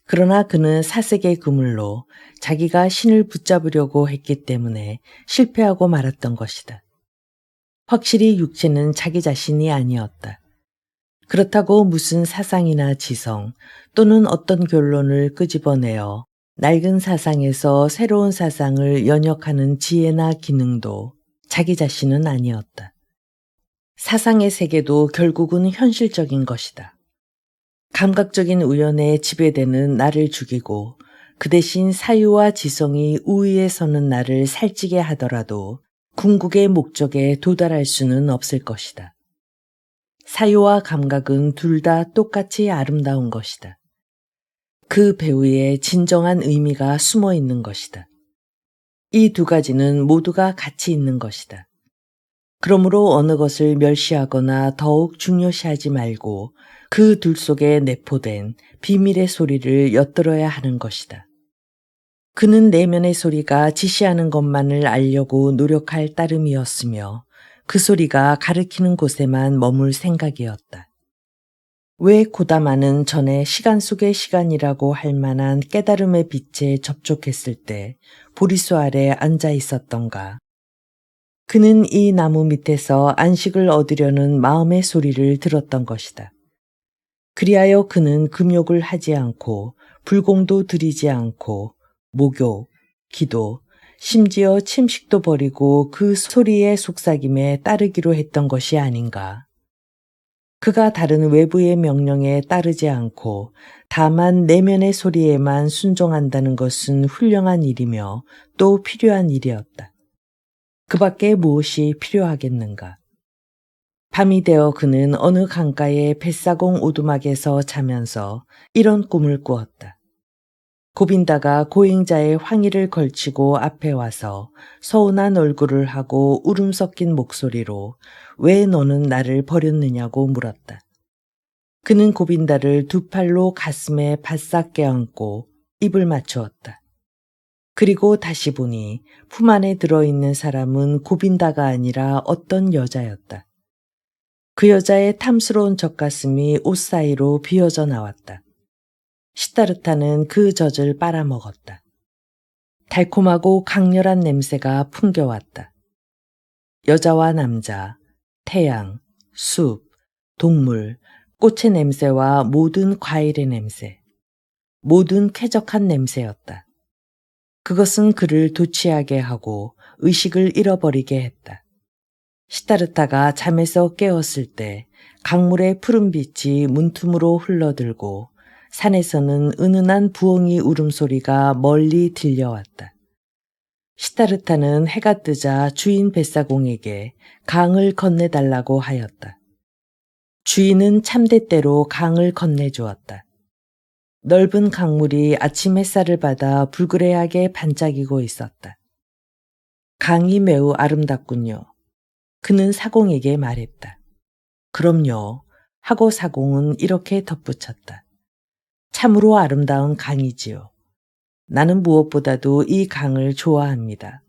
그러나 그는 사색의 그물로 자기가 신을 붙잡으려고 했기 때문에 실패하고 말았던 것이다. 확실히 육체는 자기 자신이 아니었다. 그렇다고 무슨 사상이나 지성 또는 어떤 결론을 끄집어내어 낡은 사상에서 새로운 사상을 연역하는 지혜나 기능도 자기 자신은 아니었다. 사상의 세계도 결국은 현실적인 것이다. 감각적인 우연에 지배되는 나를 죽이고 그 대신 사유와 지성이 우위에 서는 나를 살찌게 하더라도 궁극의 목적에 도달할 수는 없을 것이다. 사유와 감각은 둘 다 똑같이 아름다운 것이다. 그 배우에 진정한 의미가 숨어 있는 것이다. 이 두 가지는 모두가 같이 있는 것이다. 그러므로 어느 것을 멸시하거나 더욱 중요시하지 말고 그 둘 속에 내포된 비밀의 소리를 엿들어야 하는 것이다. 그는 내면의 소리가 지시하는 것만을 알려고 노력할 따름이었으며 그 소리가 가리키는 곳에만 머물 생각이었다. 왜 고다마는 전에 시간 속의 시간이라고 할 만한 깨달음의 빛에 접촉했을 때 보리수 아래 앉아 있었던가? 그는 이 나무 밑에서 안식을 얻으려는 마음의 소리를 들었던 것이다. 그리하여 그는 금욕을 하지 않고 불공도 드리지 않고 목욕, 기도, 심지어 침식도 버리고 그 소리의 속삭임에 따르기로 했던 것이 아닌가. 그가 다른 외부의 명령에 따르지 않고 다만 내면의 소리에만 순종한다는 것은 훌륭한 일이며 또 필요한 일이었다. 그 밖에 무엇이 필요하겠는가. 밤이 되어 그는 어느 강가의 뱃사공 오두막에서 자면서 이런 꿈을 꾸었다. 고빈다가 고행자의 황의를 걸치고 앞에 와서 서운한 얼굴을 하고 울음 섞인 목소리로 왜 너는 나를 버렸느냐고 물었다. 그는 고빈다를 두 팔로 가슴에 바싹 껴안고 입을 맞추었다. 그리고 다시 보니 품 안에 들어있는 사람은 고빈다가 아니라 어떤 여자였다. 그 여자의 탐스러운 젖가슴이 옷 사이로 비어져 나왔다. 시타르타는 그 젖을 빨아먹었다. 달콤하고 강렬한 냄새가 풍겨왔다. 여자와 남자, 태양, 숲, 동물, 꽃의 냄새와 모든 과일의 냄새, 모든 쾌적한 냄새였다. 그것은 그를 도취하게 하고 의식을 잃어버리게 했다. 시타르타가 잠에서 깨었을 때 강물의 푸른빛이 문틈으로 흘러들고 산에서는 은은한 부엉이 울음소리가 멀리 들려왔다. 시타르타는 해가 뜨자 주인 뱃사공에게 강을 건네달라고 하였다. 주인은 참대대로 강을 건네주었다. 넓은 강물이 아침 햇살을 받아 불그레하게 반짝이고 있었다. 강이 매우 아름답군요. 그는 사공에게 말했다. 그럼요. 하고 사공은 이렇게 덧붙였다. 참으로 아름다운 강이지요. 나는 무엇보다도 이 강을 좋아합니다.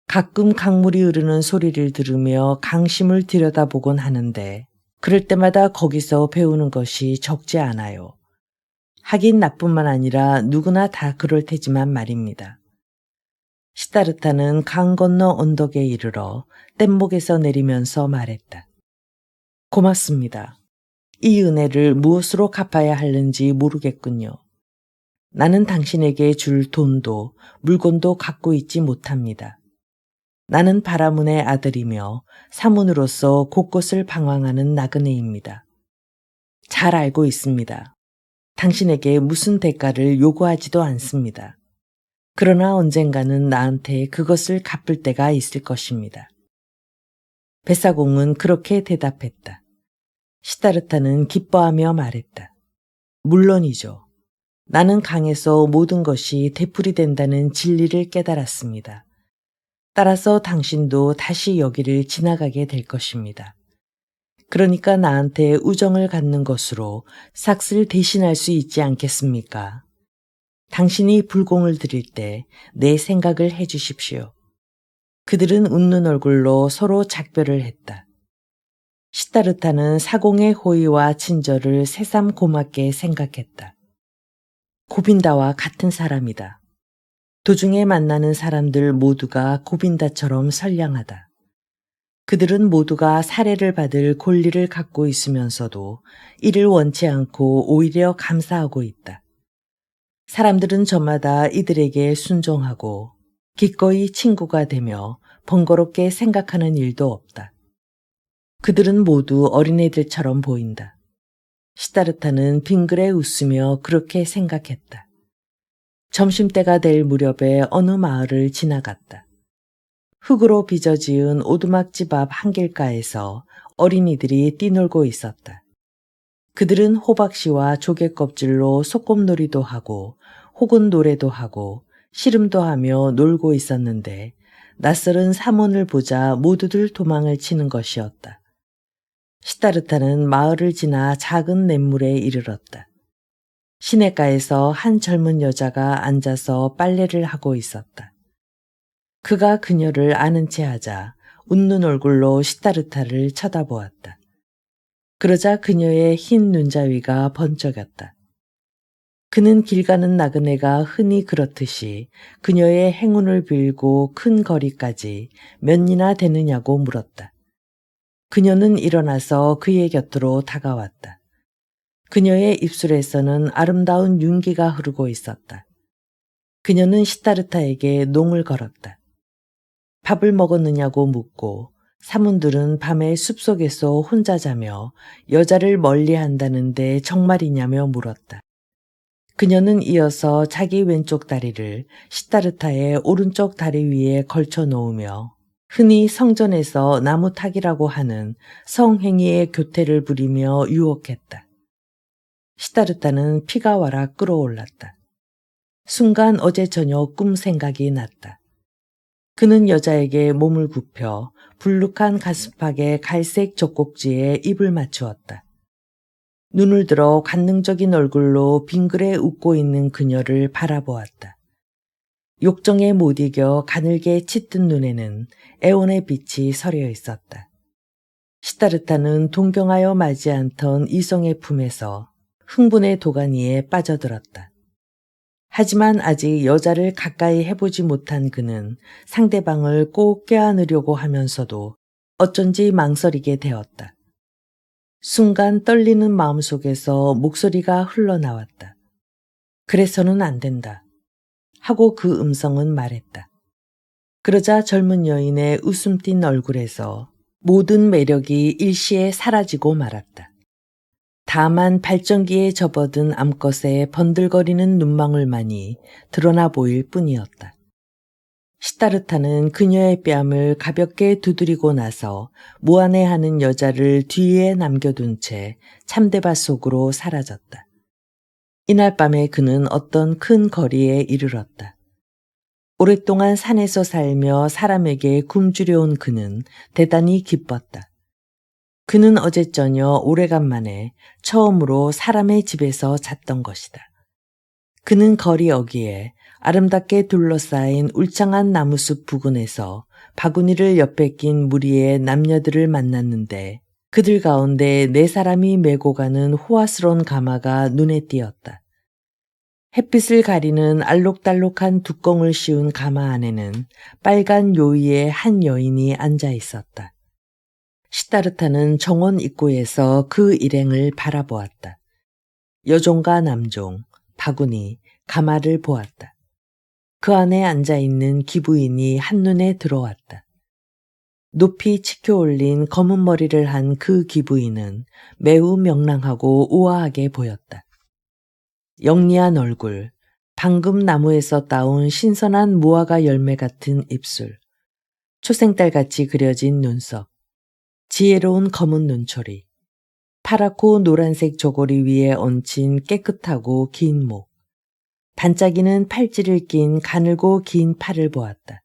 가끔 강물이 흐르는 소리를 들으며 강심을 들여다보곤 하는데 그럴 때마다 거기서 배우는 것이 적지 않아요. 하긴 나뿐만 아니라 누구나 다 그럴 테지만 말입니다. 시타르타는 강 건너 언덕에 이르러 뗏목에서 내리면서 말했다. 고맙습니다. 이 은혜를 무엇으로 갚아야 하는지 모르겠군요. 나는 당신에게 줄 돈도 물건도 갖고 있지 못합니다. 나는 바라문의 아들이며 사문으로서 곳곳을 방황하는 나그네입니다. 잘 알고 있습니다. 당신에게 무슨 대가를 요구하지도 않습니다. 그러나 언젠가는 나한테 그것을 갚을 때가 있을 것입니다. 뱃사공은 그렇게 대답했다. 시타르타는 기뻐하며 말했다. 물론이죠. 나는 강에서 모든 것이 되풀이된다는 진리를 깨달았습니다. 따라서 당신도 다시 여기를 지나가게 될 것입니다. 그러니까 나한테 우정을 갖는 것으로 삭슬 대신할 수 있지 않겠습니까? 당신이 불공을 드릴 때 내 생각을 해 주십시오. 그들은 웃는 얼굴로 서로 작별을 했다. 시타르타는 사공의 호의와 친절을 새삼 고맙게 생각했다. 고빈다와 같은 사람이다. 도중에 만나는 사람들 모두가 고빈다처럼 선량하다. 그들은 모두가 살해를 받을 권리를 갖고 있으면서도 이를 원치 않고 오히려 감사하고 있다. 사람들은 저마다 이들에게 순종하고 기꺼이 친구가 되며 번거롭게 생각하는 일도 없다. 그들은 모두 어린애들처럼 보인다. 시타르타는 빙그레 웃으며 그렇게 생각했다. 점심때가 될 무렵에 어느 마을을 지나갔다. 흙으로 빚어 지은 오두막집 앞 한길가에서 어린이들이 뛰놀고 있었다. 그들은 호박씨와 조개껍질로 소꿉놀이도 하고 혹은 노래도 하고 씨름도 하며 놀고 있었는데 낯설은 사문을 보자 모두들 도망을 치는 것이었다. 시타르타는 마을을 지나 작은 냇물에 이르렀다. 시냇가에서 한 젊은 여자가 앉아서 빨래를 하고 있었다. 그가 그녀를 아는 체 하자 웃는 얼굴로 시타르타를 쳐다보았다. 그러자 그녀의 흰 눈자위가 번쩍였다. 그는 길 가는 나그네가 흔히 그렇듯이 그녀의 행운을 빌고 큰 거리까지 몇이나 되느냐고 물었다. 그녀는 일어나서 그의 곁으로 다가왔다. 그녀의 입술에서는 아름다운 윤기가 흐르고 있었다. 그녀는 시타르타에게 농을 걸었다. 밥을 먹었느냐고 묻고 사문들은 밤에 숲속에서 혼자 자며 여자를 멀리한다는데 정말이냐며 물었다. 그녀는 이어서 자기 왼쪽 다리를 시타르타의 오른쪽 다리 위에 걸쳐 놓으며 흔히 성전에서 나무타기라고 하는 성행위의 교태를 부리며 유혹했다. 시타르타는 피가 와라 끓어올랐다. 순간 어제 저녁 꿈 생각이 났다. 그는 여자에게 몸을 굽혀 불룩한 가슴팍의 갈색 젖꼭지에 입을 맞추었다. 눈을 들어 관능적인 얼굴로 빙그레 웃고 있는 그녀를 바라보았다. 욕정에 못 이겨 가늘게 짙은 눈에는 애원의 빛이 서려 있었다. 시타르타는 동경하여 맞이 않던 이성의 품에서 흥분의 도가니에 빠져들었다. 하지만 아직 여자를 가까이 해보지 못한 그는 상대방을 꼭 껴안으려고 하면서도 어쩐지 망설이게 되었다. 순간 떨리는 마음속에서 목소리가 흘러나왔다. 그래서는 안 된다. 하고 그 음성은 말했다. 그러자 젊은 여인의 웃음 띤 얼굴에서 모든 매력이 일시에 사라지고 말았다. 다만 발전기에 접어든 암컷의 번들거리는 눈망울만이 드러나 보일 뿐이었다. 시타르타는 그녀의 뺨을 가볍게 두드리고 나서 무안해하는 여자를 뒤에 남겨둔 채 참대밭 속으로 사라졌다. 이날 밤에 그는 어떤 큰 거리에 이르렀다. 오랫동안 산에서 살며 사람에게 굶주려온 그는 대단히 기뻤다. 그는 어제 저녁 오래간만에 처음으로 사람의 집에서 잤던 것이다. 그는 거리 어귀에 아름답게 둘러싸인 울창한 나무숲 부근에서 바구니를 옆에 낀 무리의 남녀들을 만났는데 그들 가운데 4사람이 메고 가는 호화스러운 가마가 눈에 띄었다. 햇빛을 가리는 알록달록한 뚜껑을 씌운 가마 안에는 빨간 요이의 한 여인이 앉아 있었다. 시타르타는 정원 입구에서 그 일행을 바라보았다. 여종과 남종, 바구니, 가마를 보았다. 그 안에 앉아있는 기부인이 한눈에 들어왔다. 높이 치켜 올린 검은 머리를 한 그 기부인은 매우 명랑하고 우아하게 보였다. 영리한 얼굴, 방금 나무에서 따온 신선한 무화과 열매 같은 입술, 초생달같이 그려진 눈썹, 지혜로운 검은 눈초리, 파랗고 노란색 저고리 위에 얹힌 깨끗하고 긴 목, 반짝이는 팔찌를 낀 가늘고 긴 팔을 보았다.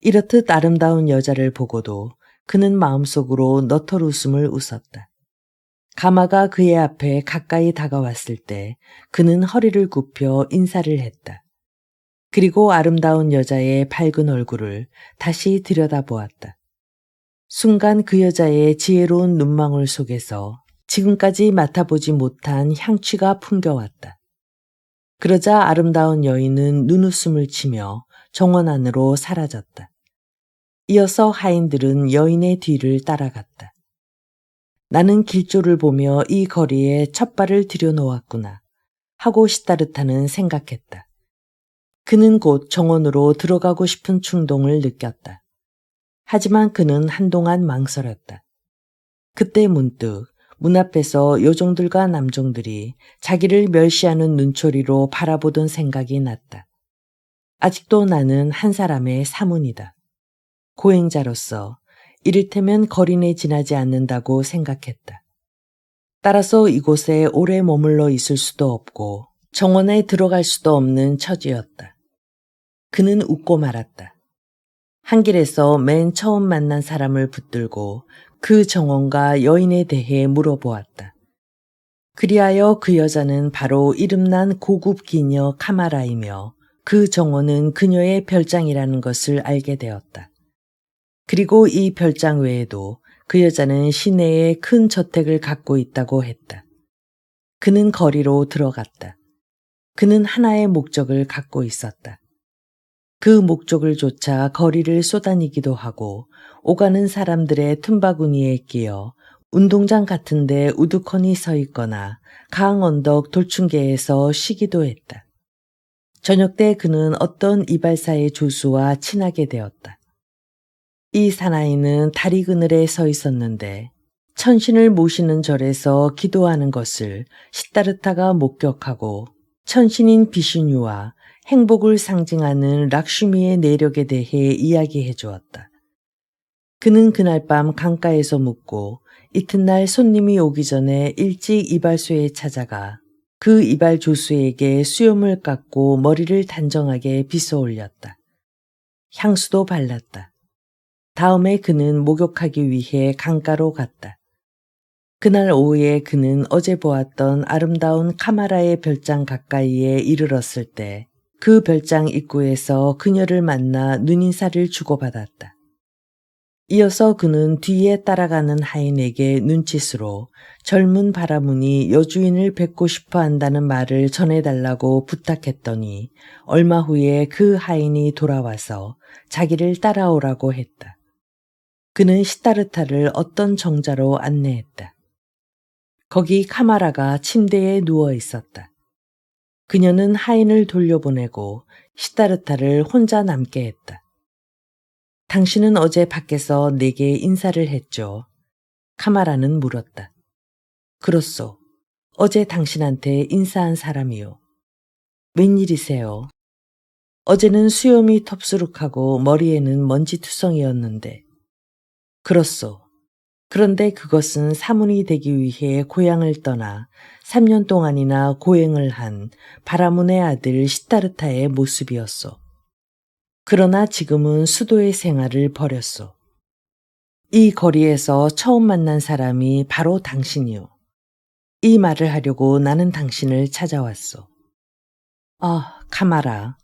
이렇듯 아름다운 여자를 보고도 그는 마음속으로 너털 웃음을 웃었다. 가마가 그의 앞에 가까이 다가왔을 때 그는 허리를 굽혀 인사를 했다. 그리고 아름다운 여자의 밝은 얼굴을 다시 들여다보았다. 순간 그 여자의 지혜로운 눈망울 속에서 지금까지 맡아보지 못한 향취가 풍겨왔다. 그러자 아름다운 여인은 눈웃음을 치며 정원 안으로 사라졌다. 이어서 하인들은 여인의 뒤를 따라갔다. 나는 길조를 보며 이 거리에 첫 발을 들여놓았구나 하고 시타르타는 생각했다. 그는 곧 정원으로 들어가고 싶은 충동을 느꼈다. 하지만 그는 한동안 망설였다. 그때 문득 문 앞에서 여종들과 남종들이 자기를 멸시하는 눈초리로 바라보던 생각이 났다. 아직도 나는 한 사람의 사문이다. 고행자로서 이를테면 거리 내 지나지 않는다고 생각했다. 따라서 이곳에 오래 머물러 있을 수도 없고 정원에 들어갈 수도 없는 처지였다. 그는 웃고 말았다. 한 길에서 맨 처음 만난 사람을 붙들고 그 정원과 여인에 대해 물어보았다. 그리하여 그 여자는 바로 이름난 고급 기녀 카마라이며 그 정원은 그녀의 별장이라는 것을 알게 되었다. 그리고 이 별장 외에도 그 여자는 시내에 큰 저택을 갖고 있다고 했다. 그는 거리로 들어갔다. 그는 하나의 목적을 갖고 있었다. 그 목적을 쫓아 거리를 쏘다니기도 하고 오가는 사람들의 틈바구니에 끼어 운동장 같은 데 우두커니 서 있거나 강 언덕 돌층계에서 쉬기도 했다. 저녁 때 그는 어떤 이발사의 조수와 친하게 되었다. 이 사나이는 다리 그늘에 서 있었는데 천신을 모시는 절에서 기도하는 것을 시타르타가 목격하고 천신인 비슈뉴와 행복을 상징하는 락슈미의 내력에 대해 이야기해 주었다. 그는 그날 밤 강가에서 묵고 이튿날 손님이 오기 전에 일찍 이발소에 찾아가 그 이발 조수에게 수염을 깎고 머리를 단정하게 빗어 올렸다. 향수도 발랐다. 다음에 그는 목욕하기 위해 강가로 갔다. 그날 오후에 그는 어제 보았던 아름다운 카마라의 별장 가까이에 이르렀을 때 그 별장 입구에서 그녀를 만나 눈인사를 주고받았다. 이어서 그는 뒤에 따라가는 하인에게 눈짓으로 젊은 바라문이 여주인을 뵙고 싶어 한다는 말을 전해달라고 부탁했더니 얼마 후에 그 하인이 돌아와서 자기를 따라오라고 했다. 그는 시타르타를 어떤 정자로 안내했다. 거기 카마라가 침대에 누워 있었다. 그녀는 하인을 돌려보내고 시타르타를 혼자 남게 했다. 당신은 어제 밖에서 내게 인사를 했죠. 카마라는 물었다. 그렇소. 어제 당신한테 인사한 사람이요. 웬일이세요? 어제는 수염이 텁수룩하고 머리에는 먼지투성이었는데. 그렇소. 그런데 그것은 사문이 되기 위해 고향을 떠나 3년 동안이나 고행을 한 바라문의 아들 시타르타의 모습이었소. 그러나 지금은 수도의 생활을 버렸소. 이 거리에서 처음 만난 사람이 바로 당신이요. 이 말을 하려고 나는 당신을 찾아왔소. 아, 카마라.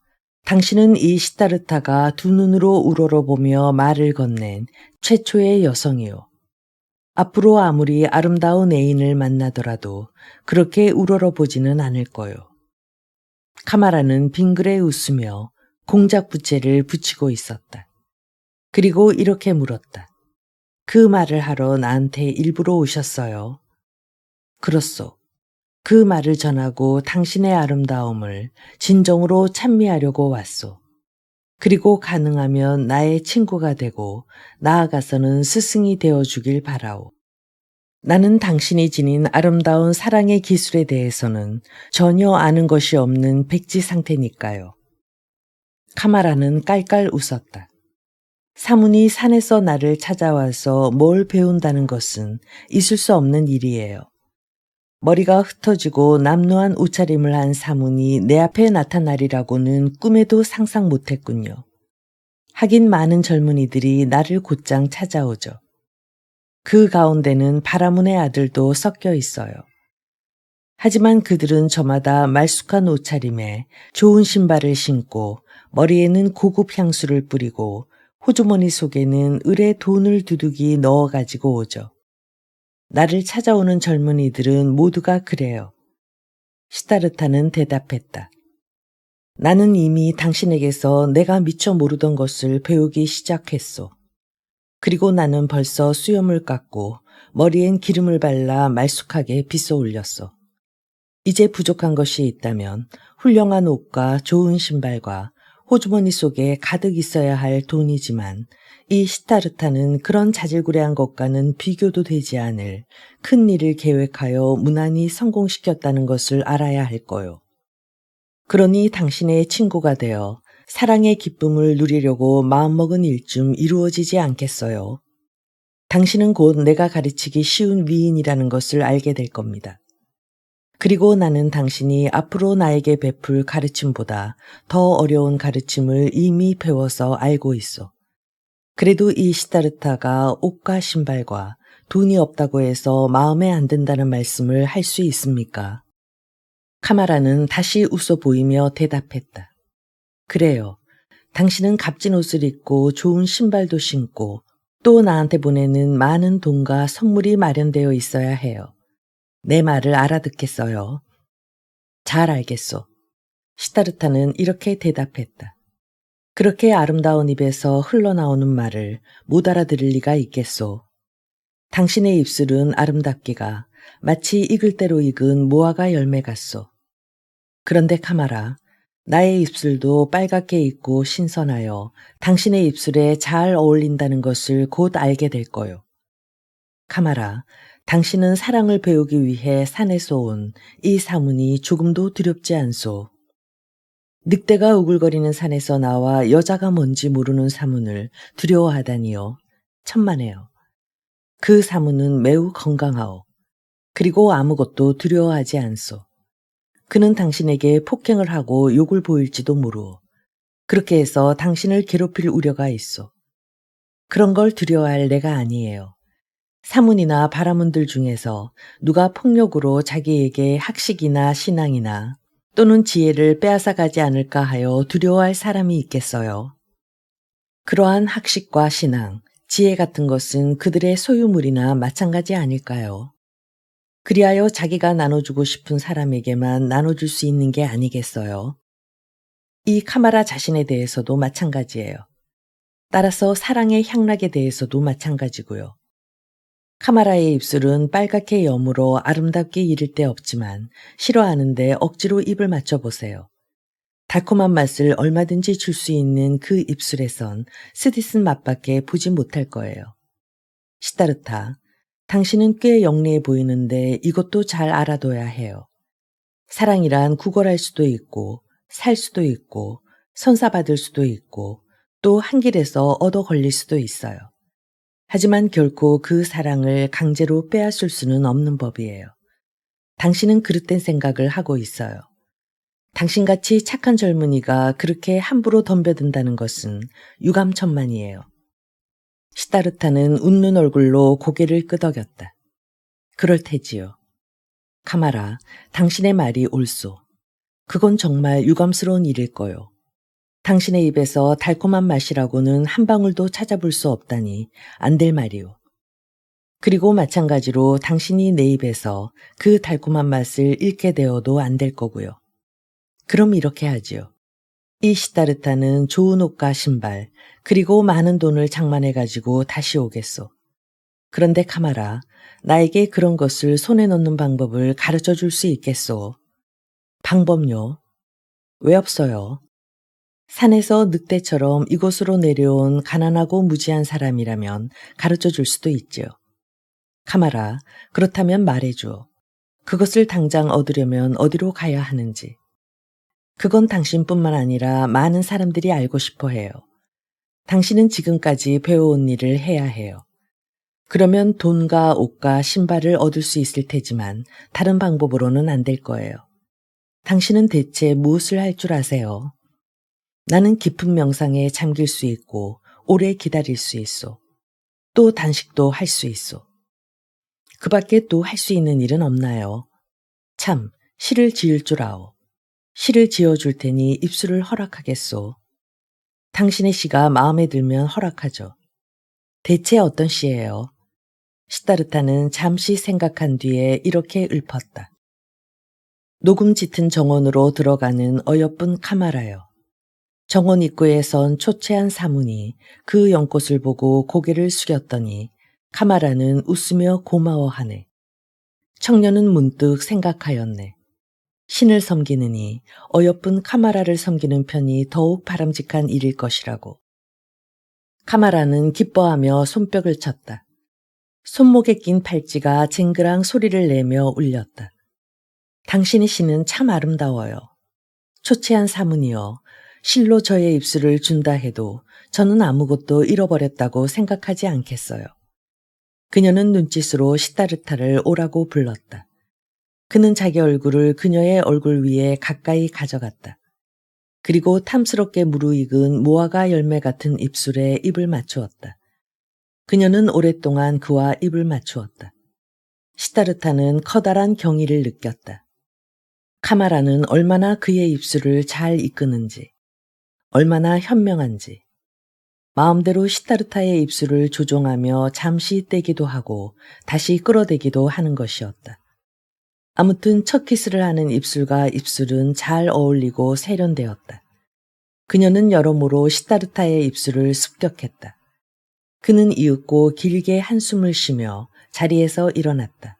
당신은 이 시타르타가 두 눈으로 우러러보며 말을 건넨 최초의 여성이요. 앞으로 아무리 아름다운 애인을 만나더라도 그렇게 우러러보지는 않을 거요. 카마라는 빙그레 웃으며 공작 부채를 붙이고 있었다. 그리고 이렇게 물었다. 그 말을 하러 나한테 일부러 오셨어요. 그렇소. 그 말을 전하고 당신의 아름다움을 진정으로 찬미하려고 왔소. 그리고 가능하면 나의 친구가 되고 나아가서는 스승이 되어주길 바라오. 나는 당신이 지닌 아름다운 사랑의 기술에 대해서는 전혀 아는 것이 없는 백지 상태니까요. 카마라는 깔깔 웃었다. 사문이 산에서 나를 찾아와서 뭘 배운다는 것은 있을 수 없는 일이에요. 머리가 흩어지고 남루한 옷차림을 한 사문이 내 앞에 나타나리라고는 꿈에도 상상 못했군요. 하긴 많은 젊은이들이 나를 곧장 찾아오죠. 그 가운데는 바라문의 아들도 섞여 있어요. 하지만 그들은 저마다 말쑥한 옷차림에 좋은 신발을 신고 머리에는 고급 향수를 뿌리고 호주머니 속에는 을에 돈을 두둑이 넣어가지고 오죠. 나를 찾아오는 젊은이들은 모두가 그래요. 시타르타는 대답했다. 나는 이미 당신에게서 내가 미처 모르던 것을 배우기 시작했소. 그리고 나는 벌써 수염을 깎고 머리엔 기름을 발라 말쑥하게 빗어 올렸소. 이제 부족한 것이 있다면 훌륭한 옷과 좋은 신발과 호주머니 속에 가득 있어야 할 돈이지만 이 시타르타는 그런 자질구레한 것과는 비교도 되지 않을 큰 일을 계획하여 무난히 성공시켰다는 것을 알아야 할 거요. 그러니 당신의 친구가 되어 사랑의 기쁨을 누리려고 마음먹은 일쯤 이루어지지 않겠어요. 당신은 곧 내가 가르치기 쉬운 위인이라는 것을 알게 될 겁니다. 그리고 나는 당신이 앞으로 나에게 베풀 가르침보다 더 어려운 가르침을 이미 배워서 알고 있어. 그래도 이 시타르타가 옷과 신발과 돈이 없다고 해서 마음에 안 든다는 말씀을 할 수 있습니까? 카마라는 다시 웃어 보이며 대답했다. 그래요. 당신은 값진 옷을 입고 좋은 신발도 신고 또 나한테 보내는 많은 돈과 선물이 마련되어 있어야 해요. 내 말을 알아듣겠어요? 잘 알겠소. 시타르타는 이렇게 대답했다. 그렇게 아름다운 입에서 흘러나오는 말을 못 알아들을 리가 있겠소. 당신의 입술은 아름답기가 마치 익을 대로 익은 무화과 열매 같소. 그런데 카마라, 나의 입술도 빨갛게 익고 신선하여 당신의 입술에 잘 어울린다는 것을 곧 알게 될 거요. 카마라, 당신은 사랑을 배우기 위해 산에서 온 이 사문이 조금도 두렵지 않소. 늑대가 우글거리는 산에서 나와 여자가 뭔지 모르는 사문을 두려워하다니요. 천만에요. 그 사문은 매우 건강하오. 그리고 아무것도 두려워하지 않소. 그는 당신에게 폭행을 하고 욕을 보일지도 모르오. 그렇게 해서 당신을 괴롭힐 우려가 있소. 그런 걸 두려워할 내가 아니에요. 사문이나 바라문들 중에서 누가 폭력으로 자기에게 학식이나 신앙이나 또는 지혜를 빼앗아가지 않을까 하여 두려워할 사람이 있겠어요. 그러한 학식과 신앙, 지혜 같은 것은 그들의 소유물이나 마찬가지 아닐까요? 그리하여 자기가 나눠주고 싶은 사람에게만 나눠줄 수 있는 게 아니겠어요? 이 카마라 자신에 대해서도 마찬가지예요. 따라서 사랑의 향락에 대해서도 마찬가지고요. 카마라의 입술은 빨갛게 여물어 아름답게 이를 데 없지만 싫어하는데 억지로 입을 맞춰보세요. 달콤한 맛을 얼마든지 줄 수 있는 그 입술에선 스디슨 맛밖에 보지 못할 거예요. 시다르타, 당신은 꽤 영리해 보이는데 이것도 잘 알아둬야 해요. 사랑이란 구걸할 수도 있고, 살 수도 있고, 선사받을 수도 있고, 또 한 길에서 얻어 걸릴 수도 있어요. 하지만 결코 그 사랑을 강제로 빼앗을 수는 없는 법이에요. 당신은 그릇된 생각을 하고 있어요. 당신같이 착한 젊은이가 그렇게 함부로 덤벼든다는 것은 유감천만이에요. 시다르타는 웃는 얼굴로 고개를 끄덕였다. 그럴 테지요. 카마라, 당신의 말이 옳소. 그건 정말 유감스러운 일일 거요. 당신의 입에서 달콤한 맛이라고는 한 방울도 찾아볼 수 없다니 안 될 말이오. 그리고 마찬가지로 당신이 내 입에서 그 달콤한 맛을 잃게 되어도 안 될 거고요. 그럼 이렇게 하지요. 이 시다르타는 좋은 옷과 신발, 그리고 많은 돈을 장만해가지고 다시 오겠소. 그런데 카마라, 나에게 그런 것을 손에 넣는 방법을 가르쳐 줄 수 있겠소? 방법요? 왜 없어요? 산에서 늑대처럼 이곳으로 내려온 가난하고 무지한 사람이라면 가르쳐 줄 수도 있지요. 카마라, 그렇다면 말해줘. 그것을 당장 얻으려면 어디로 가야 하는지. 그건 당신뿐만 아니라 많은 사람들이 알고 싶어 해요. 당신은 지금까지 배워온 일을 해야 해요. 그러면 돈과 옷과 신발을 얻을 수 있을 테지만 다른 방법으로는 안 될 거예요. 당신은 대체 무엇을 할 줄 아세요? 나는 깊은 명상에 잠길 수 있고 오래 기다릴 수 있어. 또 단식도 할 수 있어. 그 밖에 또 할 수 있는 일은 없나요? 참, 시를 지을 줄 아오. 시를 지어줄 테니 입술을 허락하겠소. 당신의 시가 마음에 들면 허락하죠. 대체 어떤 시예요? 시다르타는 잠시 생각한 뒤에 이렇게 읊었다. 녹음 짙은 정원으로 들어가는 어여쁜 카마라요. 정원 입구에 선 초췌한 사문이 그 연꽃을 보고 고개를 숙였더니 카마라는 웃으며 고마워하네. 청년은 문득 생각하였네. 신을 섬기느니 어여쁜 카마라를 섬기는 편이 더욱 바람직한 일일 것이라고. 카마라는 기뻐하며 손뼉을 쳤다. 손목에 낀 팔찌가 쟁그랑 소리를 내며 울렸다. 당신의 시는 참 아름다워요. 초췌한 사문이여, 실로 저의 입술을 준다 해도 저는 아무것도 잃어버렸다고 생각하지 않겠어요. 그녀는 눈짓으로 시다르타를 오라고 불렀다. 그는 자기 얼굴을 그녀의 얼굴 위에 가까이 가져갔다. 그리고 탐스럽게 무르익은 무화과 열매 같은 입술에 입을 맞추었다. 그녀는 오랫동안 그와 입을 맞추었다. 시다르타는 커다란 경의를 느꼈다. 카마라는 얼마나 그의 입술을 잘 이끄는지, 얼마나 현명한지, 마음대로 시다르타의 입술을 조종하며 잠시 떼기도 하고 다시 끌어대기도 하는 것이었다. 아무튼 첫 키스를 하는 입술과 입술은 잘 어울리고 세련되었다. 그녀는 여러모로 시다르타의 입술을 습격했다. 그는 이윽고 길게 한숨을 쉬며 자리에서 일어났다.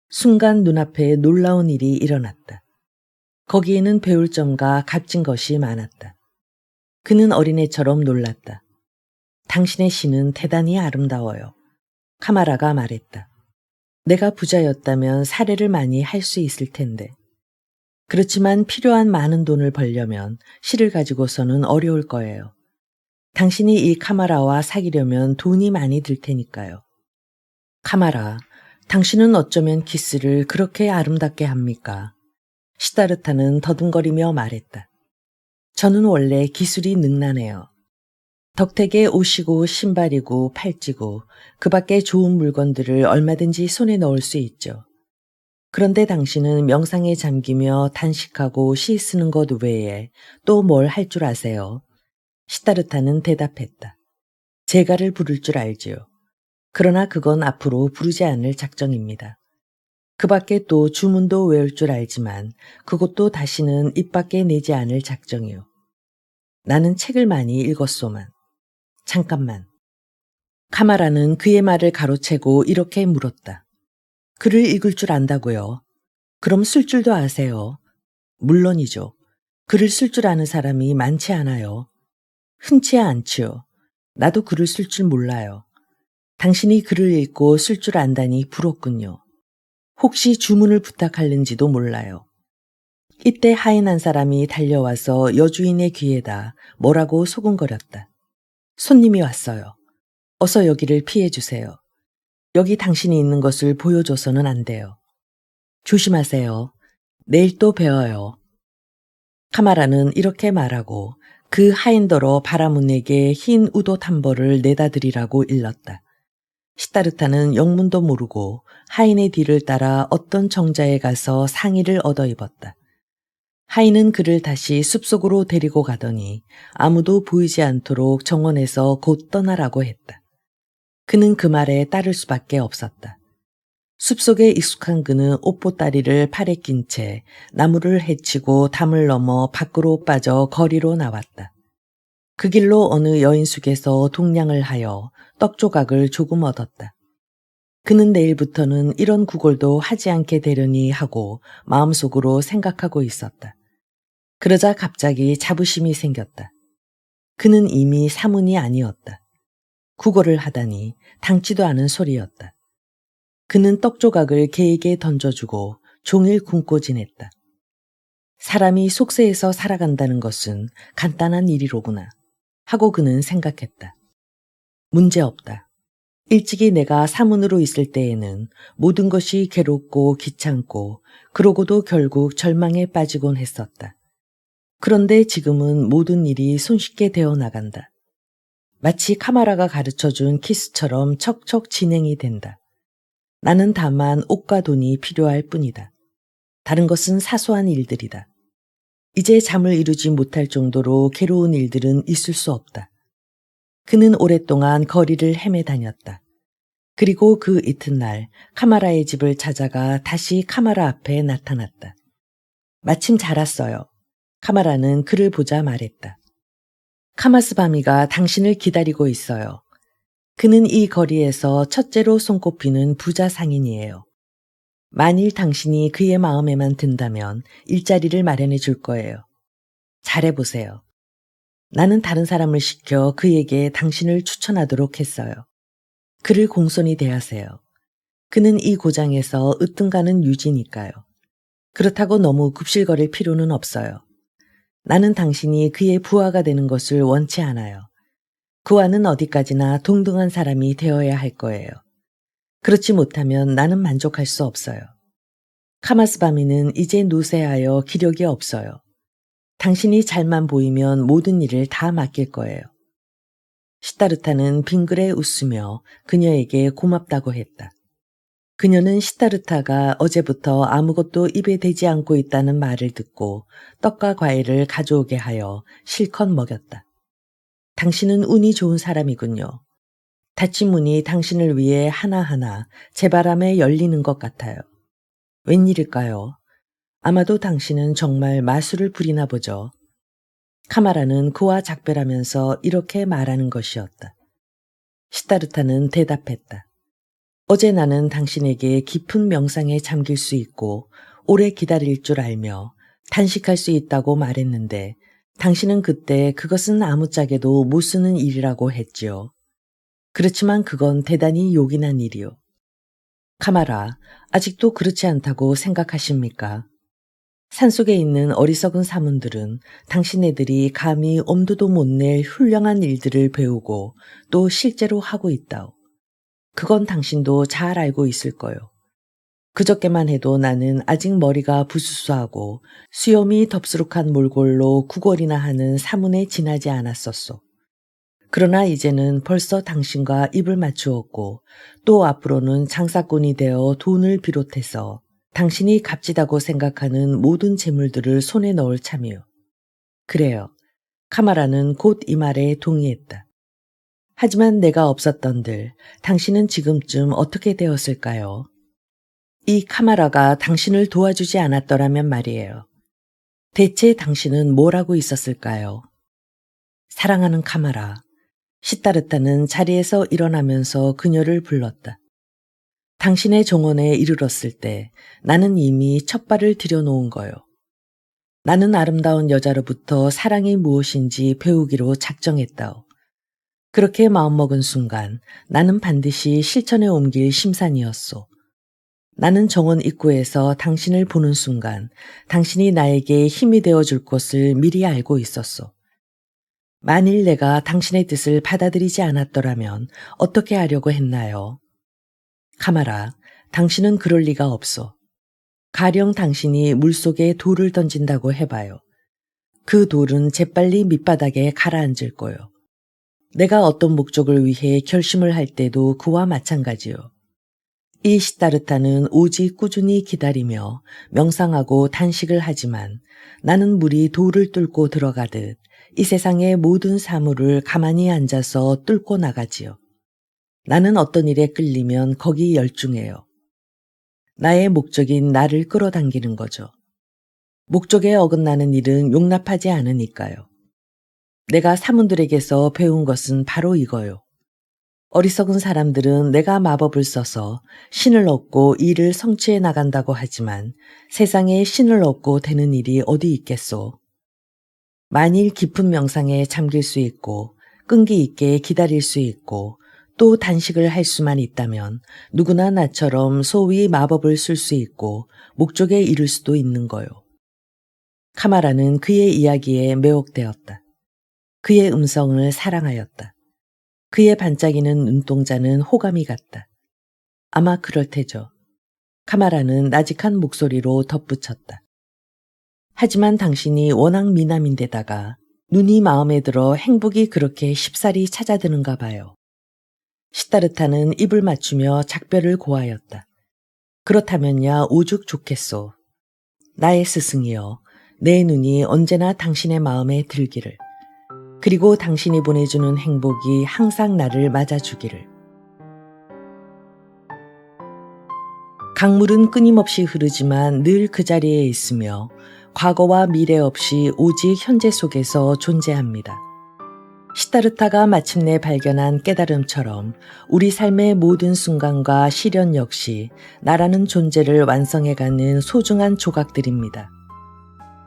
순간 눈앞에 놀라운 일이 일어났다. 거기에는 배울 점과 값진 것이 많았다. 그는 어린애처럼 놀랐다. 당신의 시는 대단히 아름다워요. 카마라가 말했다. 내가 부자였다면 사례를 많이 할 수 있을 텐데. 그렇지만 필요한 많은 돈을 벌려면 시를 가지고서는 어려울 거예요. 당신이 이 카마라와 사귀려면 돈이 많이 들 테니까요. 카마라, 당신은 어쩌면 키스를 그렇게 아름답게 합니까? 시다르타는 더듬거리며 말했다. 저는 원래 기술이 능란해요. 덕택에 옷이고 신발이고 팔찌고 그 밖에 좋은 물건들을 얼마든지 손에 넣을 수 있죠. 그런데 당신은 명상에 잠기며 단식하고 시 쓰는 것 외에 또 뭘 할 줄 아세요? 시다르타는 대답했다. 제가를 부를 줄 알지요. 그러나 그건 앞으로 부르지 않을 작정입니다. 그 밖에 또 주문도 외울 줄 알지만 그것도 다시는 입 밖에 내지 않을 작정이요. 나는 책을 많이 읽었소만. 잠깐만. 카마라는 그의 말을 가로채고 이렇게 물었다. 글을 읽을 줄 안다고요? 그럼 쓸 줄도 아세요? 물론이죠. 글을 쓸 줄 아는 사람이 많지 않아요. 흔치 않지요. 나도 글을 쓸 줄 몰라요. 당신이 글을 읽고 쓸 줄 안다니 부럽군요. 혹시 주문을 부탁하는지도 몰라요. 이때 하인 한 사람이 달려와서 여주인의 귀에다 뭐라고 소곤거렸다. 손님이 왔어요. 어서 여기를 피해 주세요. 여기 당신이 있는 것을 보여줘서는 안 돼요. 조심하세요. 내일 또 뵈어요. 카마라는 이렇게 말하고 그 하인더러 바라문에게 흰 우도 한 벌을 내다 드리라고 일렀다. 시타르타는 영문도 모르고 하인의 뒤를 따라 어떤 정자에 가서 상의를 얻어 입었다. 하인은 그를 다시 숲속으로 데리고 가더니 아무도 보이지 않도록 정원에서 곧 떠나라고 했다. 그는 그 말에 따를 수밖에 없었다. 숲속에 익숙한 그는 옷보따리를 팔에 낀 채 나무를 헤치고 담을 넘어 밖으로 빠져 거리로 나왔다. 그 길로 어느 여인숙에서 동냥을 하여 떡 조각을 조금 얻었다. 그는 내일부터는 이런 구걸도 하지 않게 되려니 하고 마음속으로 생각하고 있었다. 그러자 갑자기 자부심이 생겼다. 그는 이미 사문이 아니었다. 구걸을 하다니 당치도 않은 소리였다. 그는 떡 조각을 개에게 던져주고 종일 굶고 지냈다. 사람이 속세에서 살아간다는 것은 간단한 일이로구나 하고 그는 생각했다. 문제없다. 일찍이 내가 사문으로 있을 때에는 모든 것이 괴롭고 귀찮고 그러고도 결국 절망에 빠지곤 했었다. 그런데 지금은 모든 일이 손쉽게 되어 나간다. 마치 카마라가 가르쳐준 키스처럼 척척 진행이 된다. 나는 다만 옷과 돈이 필요할 뿐이다. 다른 것은 사소한 일들이다. 이제 잠을 이루지 못할 정도로 괴로운 일들은 있을 수 없다. 그는 오랫동안 거리를 헤매 다녔다. 그리고 그 이튿날 카마라의 집을 찾아가 다시 카마라 앞에 나타났다. 마침 잘 왔어요. 카마라는 그를 보자 말했다. 카마스바미가 당신을 기다리고 있어요. 그는 이 거리에서 첫째로 손꼽히는 부자 상인이에요. 만일 당신이 그의 마음에만 든다면 일자리를 마련해 줄 거예요. 잘해보세요. 나는 다른 사람을 시켜 그에게 당신을 추천하도록 했어요. 그를 공손히 대하세요. 그는 이 고장에서 으뜸가는 유지니까요. 그렇다고 너무 굽실거릴 필요는 없어요. 나는 당신이 그의 부하가 되는 것을 원치 않아요. 그와는 어디까지나 동등한 사람이 되어야 할 거예요. 그렇지 못하면 나는 만족할 수 없어요. 카마스바미는 이제 노쇠하여 기력이 없어요. 당신이 잘만 보이면 모든 일을 다 맡길 거예요. 시타르타는 빙그레 웃으며 그녀에게 고맙다고 했다. 그녀는 시타르타가 어제부터 아무것도 입에 대지 않고 있다는 말을 듣고 떡과 과일을 가져오게 하여 실컷 먹였다. 당신은 운이 좋은 사람이군요. 닫힌 문이 당신을 위해 하나하나 제바람에 열리는 것 같아요. 웬일일까요? 아마도 당신은 정말 마술을 부리나 보죠. 카마라는 그와 작별하면서 이렇게 말하는 것이었다. 시타르타는 대답했다. 어제 나는 당신에게 깊은 명상에 잠길 수 있고 오래 기다릴 줄 알며 단식할 수 있다고 말했는데 당신은 그때 그것은 아무짝에도 못 쓰는 일이라고 했지요. 그렇지만 그건 대단히 요긴한 일이요. 카마라, 아직도 그렇지 않다고 생각하십니까? 산속에 있는 어리석은 사문들은 당신네들이 감히 엄두도 못 낼 훌륭한 일들을 배우고 또 실제로 하고 있다오. 그건 당신도 잘 알고 있을 거요. 그저께만 해도 나는 아직 머리가 부스스하고 수염이 덥수룩한 몰골로 구걸이나 하는 사문에 지나지 않았었소. 그러나 이제는 벌써 당신과 입을 맞추었고 또 앞으로는 장사꾼이 되어 돈을 비롯해서 당신이 값지다고 생각하는 모든 재물들을 손에 넣을 참이요. 그래요. 카마라는 곧 이 말에 동의했다. 하지만 내가 없었던들 당신은 지금쯤 어떻게 되었을까요? 이 카마라가 당신을 도와주지 않았더라면 말이에요. 대체 당신은 뭘 하고 있었을까요? 사랑하는 카마라. 시타르타는 자리에서 일어나면서 그녀를 불렀다. 당신의 정원에 이르렀을 때 나는 이미 첫 발을 들여놓은 거요. 나는 아름다운 여자로부터 사랑이 무엇인지 배우기로 작정했다오. 그렇게 마음먹은 순간 나는 반드시 실천에 옮길 심산이었소. 나는 정원 입구에서 당신을 보는 순간 당신이 나에게 힘이 되어줄 것을 미리 알고 있었소. 만일 내가 당신의 뜻을 받아들이지 않았더라면 어떻게 하려고 했나요? 카마라, 당신은 그럴 리가 없소. 가령 당신이 물속에 돌을 던진다고 해봐요. 그 돌은 재빨리 밑바닥에 가라앉을 거요. 내가 어떤 목적을 위해 결심을 할 때도 그와 마찬가지요. 이 시타르타는 오직 꾸준히 기다리며 명상하고 단식을 하지만 나는 물이 돌을 뚫고 들어가듯 이 세상의 모든 사물을 가만히 앉아서 뚫고 나가지요. 나는 어떤 일에 끌리면 거기 열중해요. 나의 목적인 나를 끌어당기는 거죠. 목적에 어긋나는 일은 용납하지 않으니까요. 내가 사문들에게서 배운 것은 바로 이거요. 어리석은 사람들은 내가 마법을 써서 신을 얻고 일을 성취해 나간다고 하지만 세상에 신을 얻고 되는 일이 어디 있겠소. 만일 깊은 명상에 잠길 수 있고 끈기 있게 기다릴 수 있고 또 단식을 할 수만 있다면 누구나 나처럼 소위 마법을 쓸 수 있고 목적에 이를 수도 있는 거요. 카마라는 그의 이야기에 매혹되었다. 그의 음성을 사랑하였다. 그의 반짝이는 눈동자는 호감이 같다. 아마 그럴 테죠. 카마라는 나직한 목소리로 덧붙였다. 하지만 당신이 워낙 미남인데다가 눈이 마음에 들어 행복이 그렇게 쉽사리 찾아드는가 봐요. 시타르타는 입을 맞추며 작별을 고하였다. 그렇다면야 오죽 좋겠소. 나의 스승이여, 내 눈이 언제나 당신의 마음에 들기를. 그리고 당신이 보내주는 행복이 항상 나를 맞아주기를. 강물은 끊임없이 흐르지만 늘 그 자리에 있으며 과거와 미래 없이 오직 현재 속에서 존재합니다. 시타르타가 마침내 발견한 깨달음처럼 우리 삶의 모든 순간과 시련 역시 나라는 존재를 완성해가는 소중한 조각들입니다.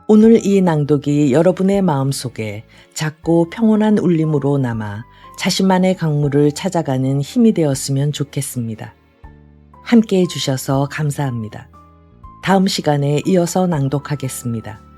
오늘 이 낭독이 여러분의 마음속에 작고 평온한 울림으로 남아 자신만의 강물을 찾아가는 힘이 되었으면 좋겠습니다. 함께해 주셔서 감사합니다. 다음 시간에 이어서 낭독하겠습니다.